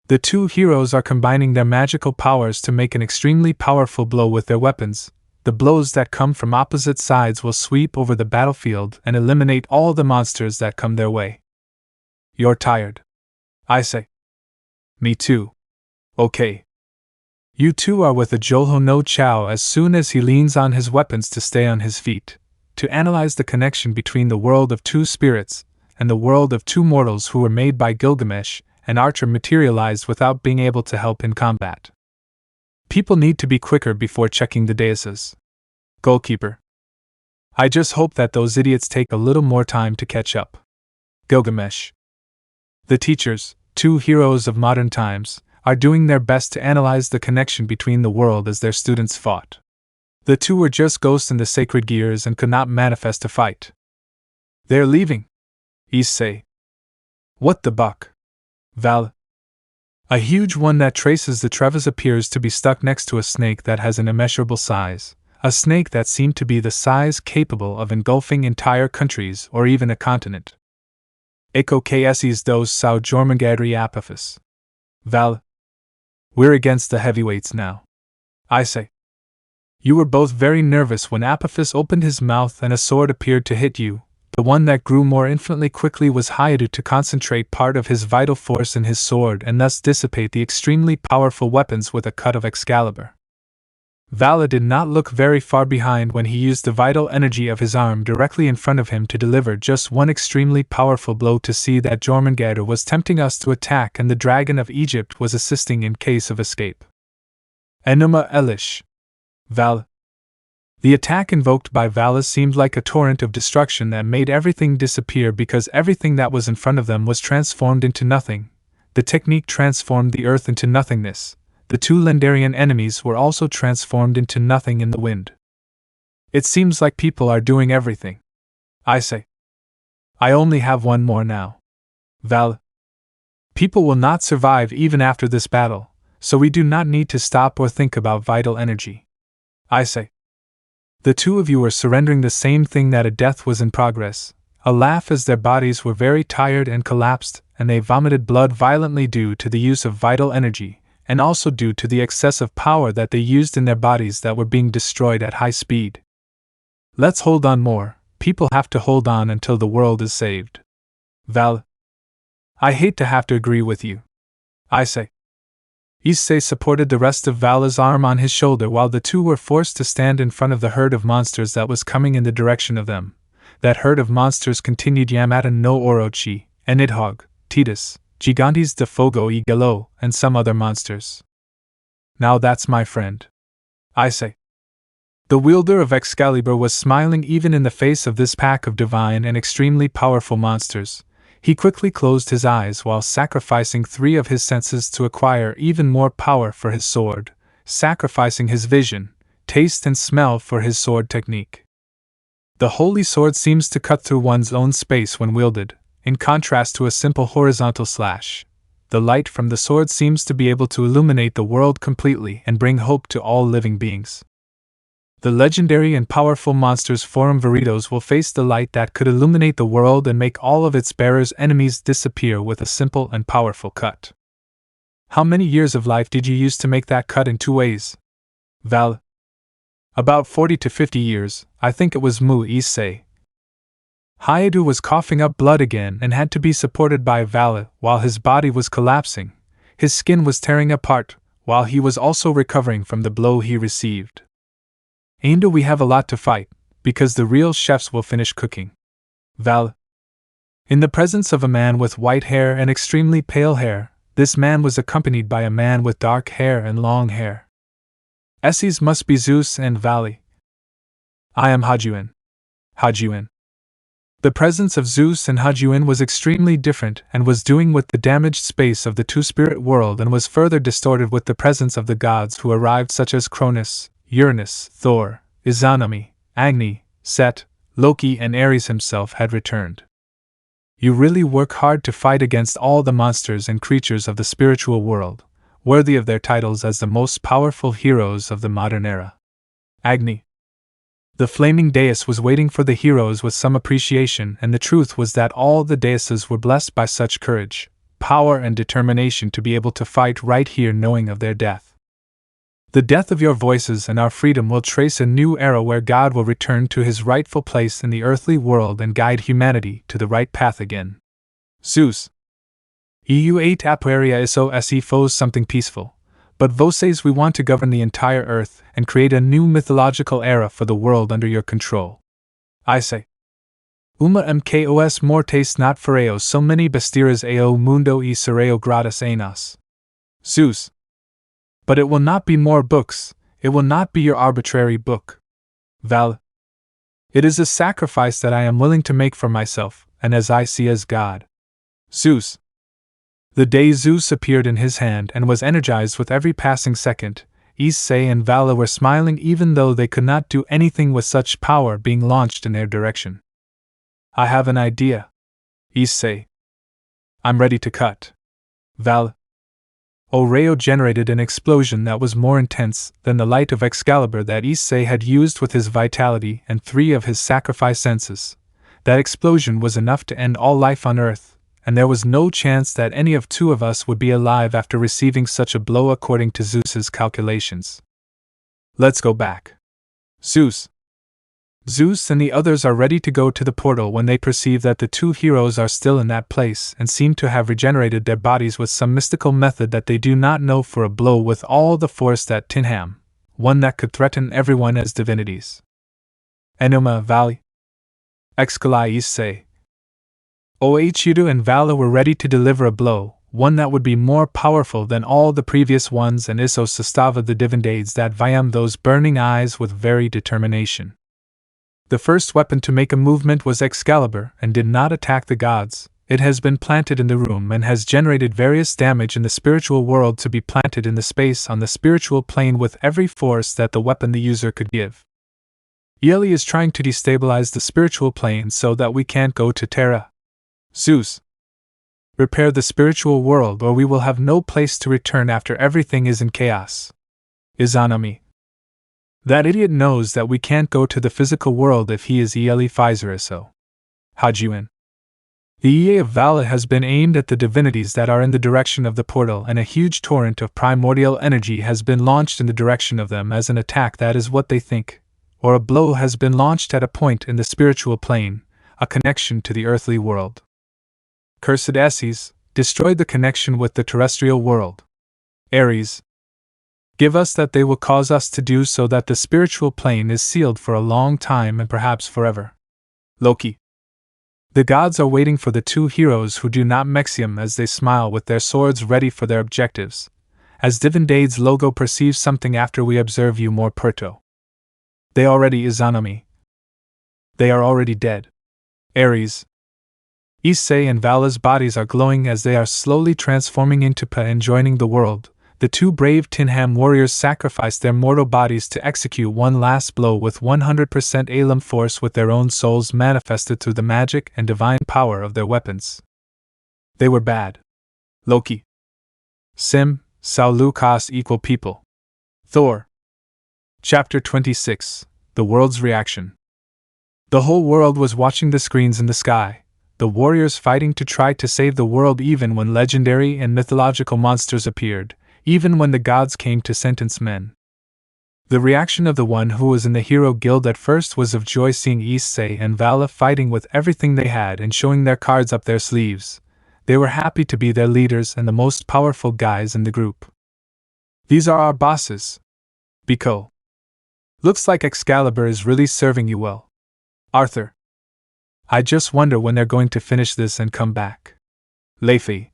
The two heroes are combining their magical powers to make an extremely powerful blow with their weapons. The blows that come from opposite sides will sweep over the battlefield and eliminate all the monsters that come their way. You're tired. I say. Me too. Okay. You two are with the Jolho no Chao as soon as he leans on his weapons to stay on his feet, to analyze the connection between the world of two spirits and the world of two mortals who were made by Gilgamesh, and Archer materialized without being able to help in combat. People need to be quicker before checking the daises. Goalkeeper. I just hope that those idiots take a little more time to catch up. Gilgamesh. The teachers, two heroes of modern times, are doing their best to analyze the connection between the world as their students fought. The two were just ghosts in the sacred gears and could not manifest to fight. They're leaving. Issei. What the buck? Val. A huge one that traces the treves appears to be stuck next to a snake that has an immeasurable size, a snake that seemed to be the size capable of engulfing entire countries or even a continent. Eko kses dos sao jormangadri apaphis. Val. We're against the heavyweights now. I say. You were both very nervous when Apophis opened his mouth and a sword appeared to hit you. The one that grew more infinitely quickly was Hyoudou to concentrate part of his vital force in his sword and thus dissipate the extremely powerful weapons with a cut of Excalibur. Vala did not look very far behind when he used the vital energy of his arm directly in front of him to deliver just one extremely powerful blow to see that Jormungandr was tempting us to attack and the Dragon of Egypt was assisting in case of escape. Enuma Elish. Val. The attack invoked by Vala seemed like a torrent of destruction that made everything disappear because everything that was in front of them was transformed into nothing. The technique transformed the earth into nothingness. The two Lendarian enemies were also transformed into nothing in the wind. It seems like people are doing everything. I say. I only have one more now. Val. People will not survive even after this battle, so we do not need to stop or think about vital energy. I say. The two of you are surrendering the same thing that a death was in progress. A laugh as their bodies were very tired and collapsed, and they vomited blood violently due to the use of vital energy, and also due to the excessive power that they used in their bodies that were being destroyed at high speed. Let's hold on more. People have to hold on until the world is saved. Val. I hate to have to agree with you. I say. Issei supported the rest of Vala's arm on his shoulder while the two were forced to stand in front of the herd of monsters that was coming in the direction of them. That herd of monsters continued Yamata no Orochi, and Nidhogg, Titus, Gigantes de Fogo y Galo, and some other monsters. Now that's my friend. I say. The wielder of Excalibur was smiling even in the face of this pack of divine and extremely powerful monsters. He quickly closed his eyes while sacrificing 3 of his senses to acquire even more power for his sword, sacrificing his vision, taste and smell for his sword technique. The holy sword seems to cut through one's own space when wielded, in contrast to a simple horizontal slash. The light from the sword seems to be able to illuminate the world completely and bring hope to all living beings. The legendary and powerful monsters Forum Veritos will face the light that could illuminate the world and make all of its bearers' enemies disappear with a simple and powerful cut. How many years of life did you use to make that cut in 2 ways? Val. About 40 to 50 years, I think it was Mu Issei. Hyoudou was coughing up blood again and had to be supported by Vala while his body was collapsing. His skin was tearing apart, while he was also recovering from the blow he received. Ainda we have a lot to fight, because the real chefs will finish cooking. Val. In the presence of a man with white hair and extremely pale hair, this man was accompanied by a man with dark hair and long hair. Esses must be Zeus and Vali. I am Hajuin. Hajuin. The presence of Zeus and Hajuin was extremely different and was doing with the damaged space of the two-spirit world and was further distorted with the presence of the gods who arrived such as Cronus, Uranus, Thor, Izanami, Agni, Set, Loki and Ares himself had returned. You really work hard to fight against all the monsters and creatures of the spiritual world, worthy of their titles as the most powerful heroes of the modern era. Agni. The flaming dais was waiting for the heroes with some appreciation, and the truth was that all the daises were blessed by such courage. power and determination to be able to fight right here knowing of their death. The death of your voices and our freedom will trace a new era where God will return to his rightful place in the earthly world and guide humanity to the right path again. Zeus. EU 8 Apoeria iso se foes something peaceful, but voces we want to govern the entire earth and create a new mythological era for the world under your control. I say. Uma mkos mortes not fereos so many bestiras ao mundo e sereo gratis aenas. Zeus. But it will not be more books, it will not be your arbitrary book. Val. It is a sacrifice that I am willing to make for myself, and as I see as God. Zeus. The day Zeus appeared in his hand and was energized with every passing second, Issei and Vala were smiling even though they could not do anything with such power being launched in their direction. I have an idea. Issei. I'm ready to cut. Val. Oreo generated an explosion that was more intense than the light of Excalibur that Issei had used with his vitality and 3 of his sacrifice senses. That explosion was enough to end all life on Earth, and there was no chance that any of 2 of us would be alive after receiving such a blow according to Zeus's calculations. Let's go back. Zeus. Zeus and the others are ready to go to the portal when they perceive that the 2 heroes are still in that place and seem to have regenerated their bodies with some mystical method that they do not know for a blow with all the force that Tinham, one that could threaten everyone as divinities. Enuma Valley. Excalai Issei. Hyoudou and Vala were ready to deliver a blow, one that would be more powerful than all the previous ones, and Iso sustava the divindades that viam those burning eyes with very determination. The first weapon to make a movement was Excalibur and did not attack the gods. It has been planted in the room and has generated various damage in the spiritual world to be planted in the space on the spiritual plane with every force that the weapon the user could give. Yeli is trying to destabilize the spiritual plane so that we can't go to Terra. Zeus. Repair the spiritual world or we will have no place to return after everything is in chaos. Izanami. That idiot knows that we can't go to the physical world if he is Yeli Pfizeriso. Hajuin. The EA of Vala has been aimed at the divinities that are in the direction of the portal, and a huge torrent of primordial energy has been launched in the direction of them as an attack that is what they think, or a blow has been launched at a point in the spiritual plane, a connection to the earthly world. Cursed Esses, destroyed the connection with the terrestrial world. Ares. Give us that they will cause us to do so that the spiritual plane is sealed for a long time and perhaps forever. Loki. The gods are waiting for the 2 heroes who do not Mexium as they smile with their swords ready for their objectives. As Divindades logo perceives something after we observe you more perto. They already Izanami. They are already dead. Ares. Issei and Vala's bodies are glowing as they are slowly transforming into Pa and joining the world. The 2 brave Tinham warriors sacrificed their mortal bodies to execute one last blow with 100% Elam force with their own souls manifested through the magic and divine power of their weapons. They were bad. Loki. Sim, Sao Lucas equal people. Thor. Chapter 26. The World's Reaction. The whole world was watching the screens in the sky, the warriors fighting to try to save the world even when legendary and mythological monsters appeared, even when the gods came to sentence men. The reaction of the one who was in the hero guild at first was of joy seeing Issei and Vala fighting with everything they had and showing their cards up their sleeves. They were happy to be their leaders and the most powerful guys in the group. These are our bosses. Biko. Looks like Excalibur is really serving you well. Arthur. I just wonder when they're going to finish this and come back. Leify.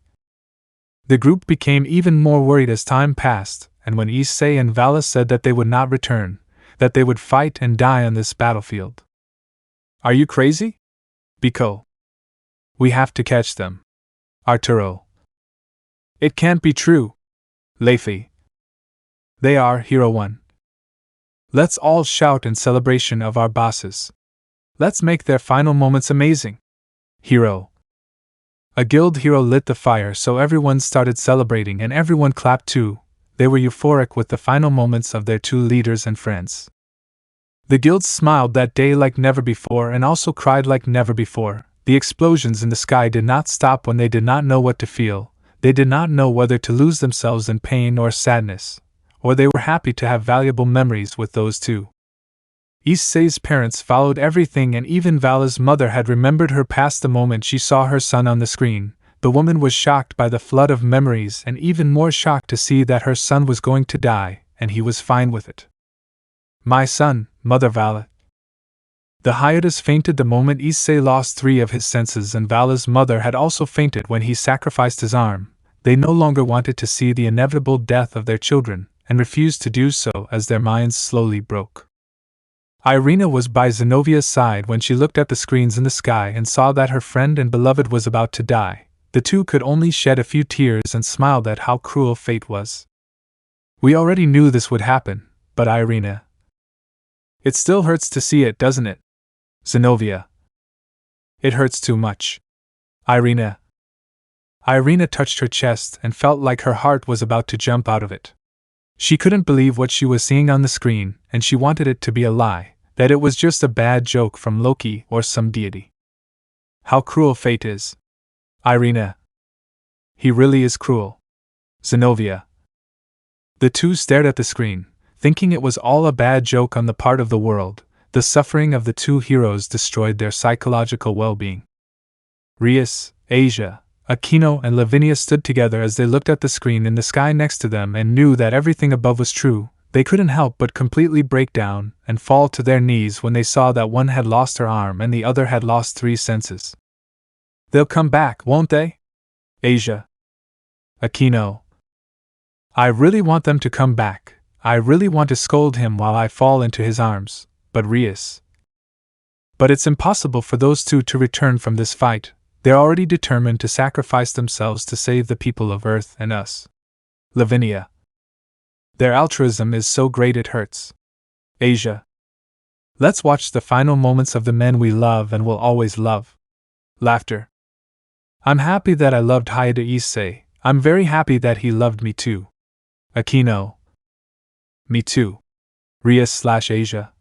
The group became even more worried as time passed, and when Issei and Vala said that they would not return, that they would fight and die on this battlefield. Are you crazy? Biko. We have to catch them. Arturo. It can't be true. Leify. They are Hero 1. Let's all shout in celebration of our bosses. Let's make their final moments amazing. Hero. A guild hero lit the fire so everyone started celebrating and everyone clapped too. They were euphoric with the final moments of their 2 leaders and friends. The guilds smiled that day like never before and also cried like never before. The explosions in the sky did not stop when they did not know what to feel. They did not know whether to lose themselves in pain or sadness, or they were happy to have valuable memories with those two. Issei's parents followed everything, and even Vala's mother had remembered her past the moment she saw her son on the screen. The woman was shocked by the flood of memories and even more shocked to see that her son was going to die, and he was fine with it. My son, Mother Vala. The Hyoudous fainted the moment Issei lost 3 of his senses, and Vala's mother had also fainted when he sacrificed his arm. They no longer wanted to see the inevitable death of their children, and refused to do so as their minds slowly broke. Irina was by Zenovia's side when she looked at the screens in the sky and saw that her friend and beloved was about to die. The two could only shed a few tears and smiled at how cruel fate was. We already knew this would happen, but Irina. It still hurts to see it, doesn't it? Zenovia. It hurts too much. Irina. Irina touched her chest and felt like her heart was about to jump out of it. She couldn't believe what she was seeing on the screen, and she wanted it to be a lie, that it was just a bad joke from Loki or some deity. How cruel fate is. Irina. He really is cruel. Zenovia. The two stared at the screen, thinking it was all a bad joke on the part of the world. The suffering of the two heroes destroyed their psychological well-being. Rias, Asia, Akeno and Lavinia stood together as they looked at the screen in the sky next to them and knew that everything above was true. They couldn't help but completely break down and fall to their knees when they saw that one had lost her arm and the other had lost 3 senses. They'll come back, won't they? Asia. Akeno. I really want them to come back. I really want to scold him while I fall into his arms, but Rias. But it's impossible for those two to return from this fight. They're already determined to sacrifice themselves to save the people of Earth and us. Lavinia. Their altruism is so great it hurts. Asia. Let's watch the final moments of the men we love and will always love. Laughter. I'm happy that I loved Hyoudou Issei. I'm very happy that he loved me too. Akeno. Me too. Rias/Asia.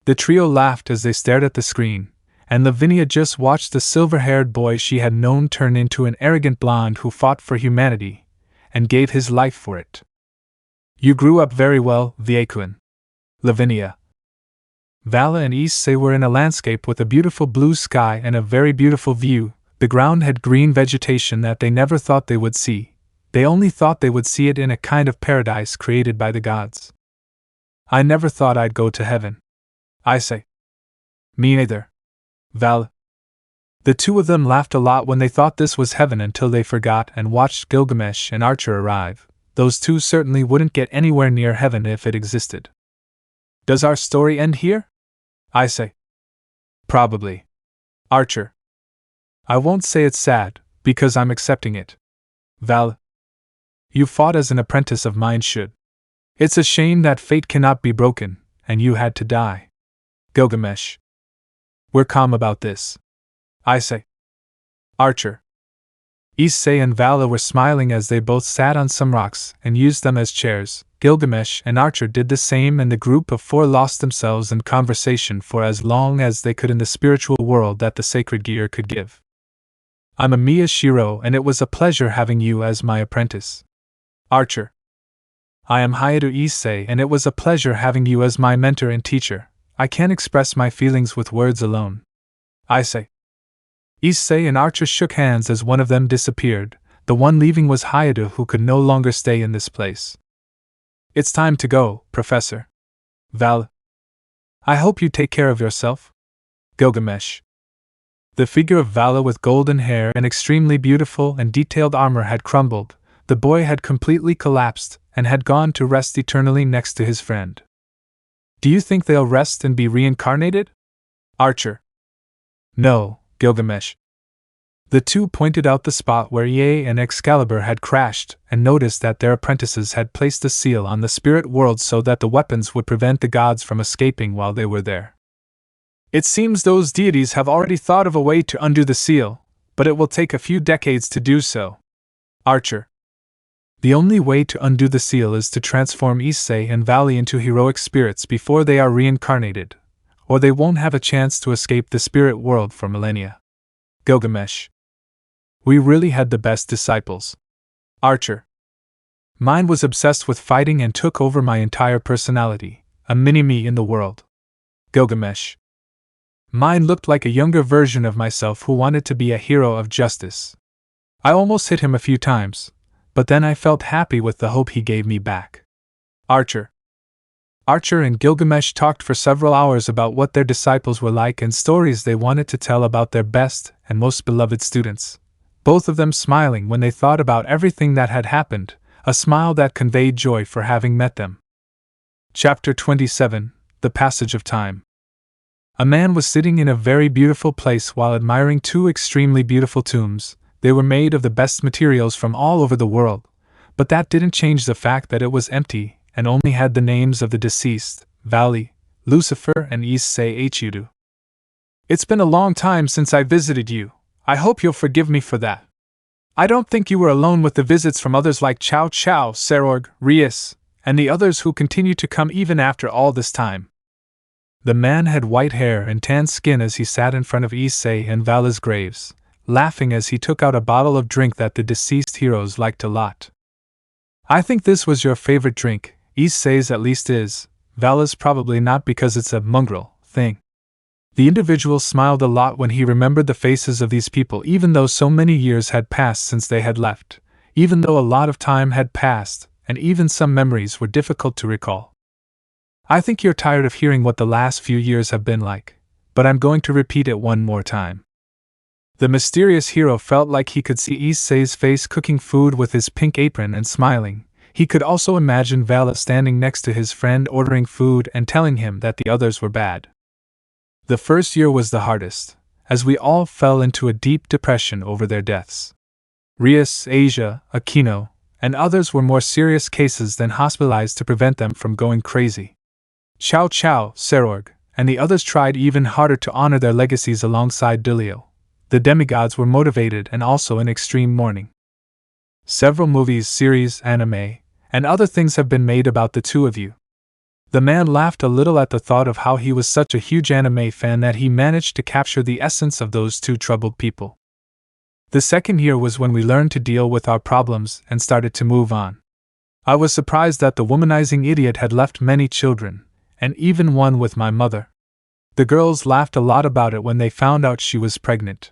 The trio laughed as they stared at the screen, and Lavinia just watched the silver-haired boy she had known turn into an arrogant blonde who fought for humanity, and gave his life for it. You grew up very well, Viequin. Lavinia. Vala and Issei were in a landscape with a beautiful blue sky and a very beautiful view. The ground had green vegetation that they never thought they would see. They only thought they would see it in a kind of paradise created by the gods. I never thought I'd go to heaven. Issei. Me neither. Val. The two of them laughed a lot when they thought this was heaven until they forgot and watched Gilgamesh and Archer arrive. Those two certainly wouldn't get anywhere near heaven if it existed. Does our story end here? Issei. Probably. Archer. I won't say it's sad, because I'm accepting it. Val. You fought as an apprentice of mine should. It's a shame that fate cannot be broken, and you had to die. Gilgamesh. We're calm about this. Issei. Archer. Issei and Vala were smiling as they both sat on some rocks and used them as chairs. Gilgamesh and Archer did the same, and the group of 4 lost themselves in conversation for as long as they could in the spiritual world that the sacred gear could give. I'm Amiya Shiro, and it was a pleasure having you as my apprentice. Archer. I am Hyoudou Issei, and it was a pleasure having you as my mentor and teacher. I can't express my feelings with words alone. Issei. Issei and Archer shook hands as one of them disappeared. The one leaving was Hyoudou, who could no longer stay in this place. It's time to go, Professor. Val. I hope you take care of yourself. Gilgamesh. The figure of Vala with golden hair and extremely beautiful and detailed armor had crumbled. The boy had completely collapsed and had gone to rest eternally next to his friend. Do you think they'll rest and be reincarnated? Archer. No, Gilgamesh. The two pointed out the spot where Ye and Excalibur had crashed and noticed that their apprentices had placed a seal on the spirit world so that the weapons would prevent the gods from escaping while they were there. It seems those deities have already thought of a way to undo the seal, but it will take a few decades to do so. Archer. The only way to undo the seal is to transform Issei and Valley into heroic spirits before they are reincarnated, or they won't have a chance to escape the spirit world for millennia. Gilgamesh. We really had the best disciples. Archer. Mine was obsessed with fighting and took over my entire personality, a mini-me in the world. Gilgamesh. Mine looked like a younger version of myself who wanted to be a hero of justice. I almost hit him a few times, but then I felt happy with the hope he gave me back. Archer. Archer and Gilgamesh talked for several hours about what their disciples were like and stories they wanted to tell about their best and most beloved students, both of them smiling when they thought about everything that had happened, a smile that conveyed joy for having met them. Chapter 27, The Passage of Time. A man was sitting in a very beautiful place while admiring two extremely beautiful tombs. They were made of the best materials from all over the world, but that didn't change the fact that it was empty and only had the names of the deceased, Valley, Lucifer, and Issei Hyoudou. It's been a long time since I visited you. I hope you'll forgive me for that. I don't think you were alone with the visits from others like Chow Chow, Serorg, Rias, and the others who continue to come even after all this time. The man had white hair and tan skin as he sat in front of Issei and Vala's graves, laughing as he took out a bottle of drink that the deceased heroes liked a lot. I think this was your favorite drink. Issei's at least is, Vala's probably not because it's a mongrel thing. The individual smiled a lot when he remembered the faces of these people even though so many years had passed since they had left, even though a lot of time had passed, and even some memories were difficult to recall. I think you're tired of hearing what the last few years have been like, but I'm going to repeat it one more time. The mysterious hero felt like he could see Issei's face cooking food with his pink apron and smiling. He could also imagine Vala standing next to his friend ordering food and telling him that the others were bad. The first year was the hardest, as we all fell into a deep depression over their deaths. Rias, Asia, Akeno, and others were more serious cases than hospitalized to prevent them from going crazy. Chow Chow, Serorg, and the others tried even harder to honor their legacies alongside Delio. The demigods were motivated and also in extreme mourning. Several movies, series, anime, and other things have been made about the two of you. The man laughed a little at the thought of how he was such a huge anime fan that he managed to capture the essence of those two troubled people. The second year was when we learned to deal with our problems and started to move on. I was surprised that the womanizing idiot had left many children, and even one with my mother. The girls laughed a lot about it when they found out she was pregnant.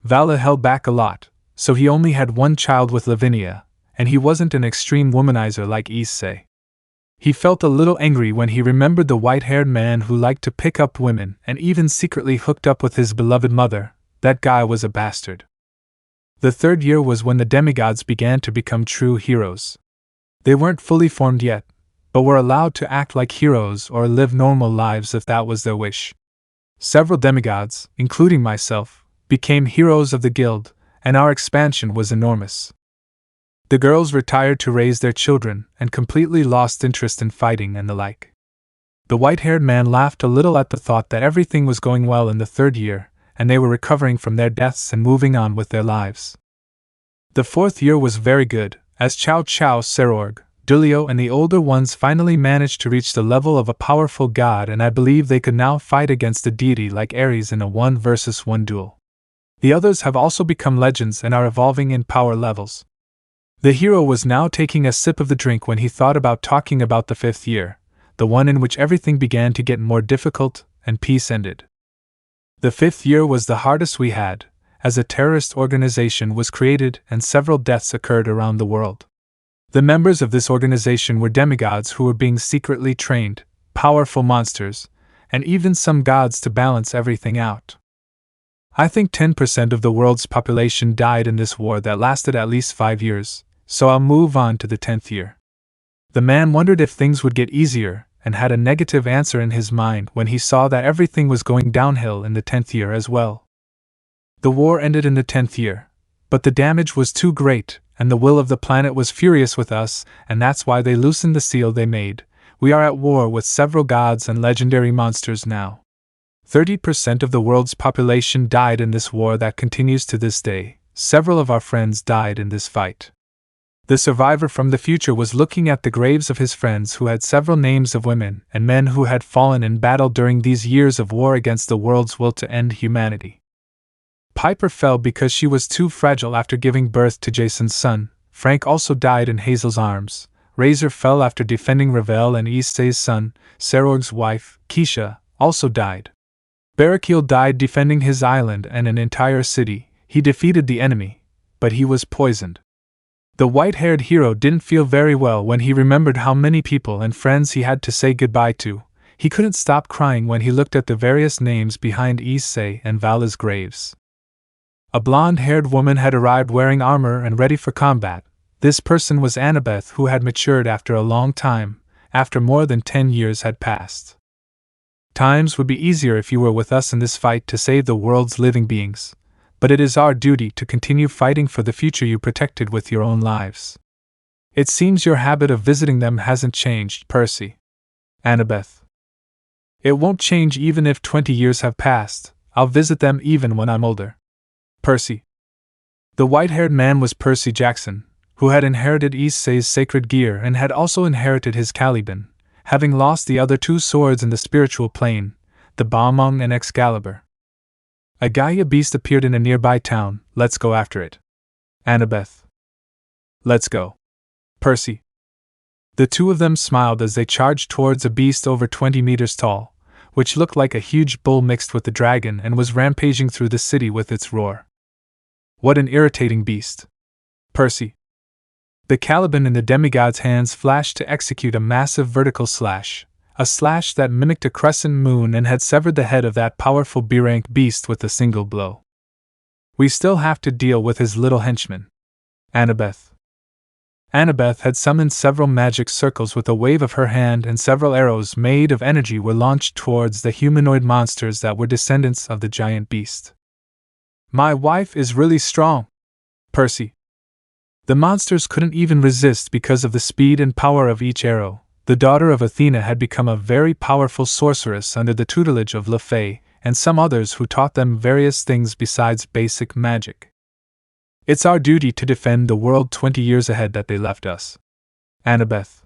Vala held back a lot, so he only had one child with Lavinia, and he wasn't an extreme womanizer like Issei. He felt a little angry when he remembered the white-haired man who liked to pick up women and even secretly hooked up with his beloved mother. That guy was a bastard. The third year was when the demigods began to become true heroes. They weren't fully formed yet, but were allowed to act like heroes or live normal lives if that was their wish. Several demigods, including myself, became heroes of the guild, and our expansion was enormous. The girls retired to raise their children and completely lost interest in fighting and the like. The white-haired man laughed a little at the thought that everything was going well in the third year, and they were recovering from their deaths and moving on with their lives. The fourth year was very good, as Chow Chow, Serorg, Dulio and the older ones finally managed to reach the level of a powerful god, and I believe they could now fight against a deity like Ares in a 1-versus-1 duel. The others have also become legends and are evolving in power levels. The hero was now taking a sip of the drink when he thought about talking about the fifth year, the one in which everything began to get more difficult and peace ended. The fifth year was the hardest we had, as a terrorist organization was created and several deaths occurred around the world. The members of this organization were demigods who were being secretly trained, powerful monsters, and even some gods to balance everything out. I think 10% of the world's population died in this war that lasted at least 5 years, so I'll move on to the 10th year. The man wondered if things would get easier, and had a negative answer in his mind when he saw that everything was going downhill in the 10th year as well. The war ended in the 10th year, but the damage was too great, and the will of the planet was furious with us, and that's why they loosened the seal they made. We are at war with several gods and legendary monsters now. 30% of the world's population died in this war that continues to this day. Several of our friends died in this fight. The survivor from the future was looking at the graves of his friends who had several names of women and men who had fallen in battle during these years of war against the world's will to end humanity. Piper fell because she was too fragile after giving birth to Jason's son. Frank also died in Hazel's arms. Razor fell after defending Ravel, and Issei's son, Sarorg's wife, Keisha, also died. Barakiel died defending his island and an entire city. He defeated the enemy, but he was poisoned. The white-haired hero didn't feel very well when he remembered how many people and friends he had to say goodbye to. He couldn't stop crying when he looked at the various names behind Issei and Vala's graves. A blonde-haired woman had arrived wearing armor and ready for combat. This person was Annabeth, who had matured after a long time, after more than 10 years had passed. Times would be easier if you were with us in this fight to save the world's living beings, but it is our duty to continue fighting for the future you protected with your own lives. It seems your habit of visiting them hasn't changed, Percy. Annabeth. It won't change even if 20 years have passed. I'll visit them even when I'm older. Percy. The white-haired man was Percy Jackson, who had inherited Issei's sacred gear and had also inherited his Caliban, having lost the other two swords in the spiritual plane, the Balmung and Excalibur. A Gaia beast appeared in a nearby town. Let's go after it. Annabeth. Let's go. Percy. The two of them smiled as they charged towards a beast over 20 meters tall, which looked like a huge bull mixed with the dragon and was rampaging through the city with its roar. What an irritating beast. Percy. The Caliban in the demigod's hands flashed to execute a massive vertical slash, a slash that mimicked a crescent moon and had severed the head of that powerful B-rank beast with a single blow. We still have to deal with his little henchman. Annabeth. Annabeth had summoned several magic circles with a wave of her hand, and several arrows made of energy were launched towards the humanoid monsters that were descendants of the giant beast. My wife is really strong. Percy. The monsters couldn't even resist because of the speed and power of each arrow. The daughter of Athena had become a very powerful sorceress under the tutelage of Lefay and some others who taught them various things besides basic magic. It's our duty to defend the world 20 years ahead that they left us. Annabeth.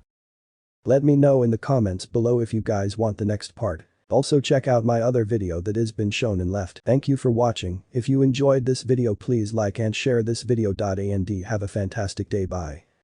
Let me know in the comments below if you guys want the next part. Also check out my other video that has been shown and left. Thank you for watching. If you enjoyed this video, please like and share this video. And have a fantastic day. Bye.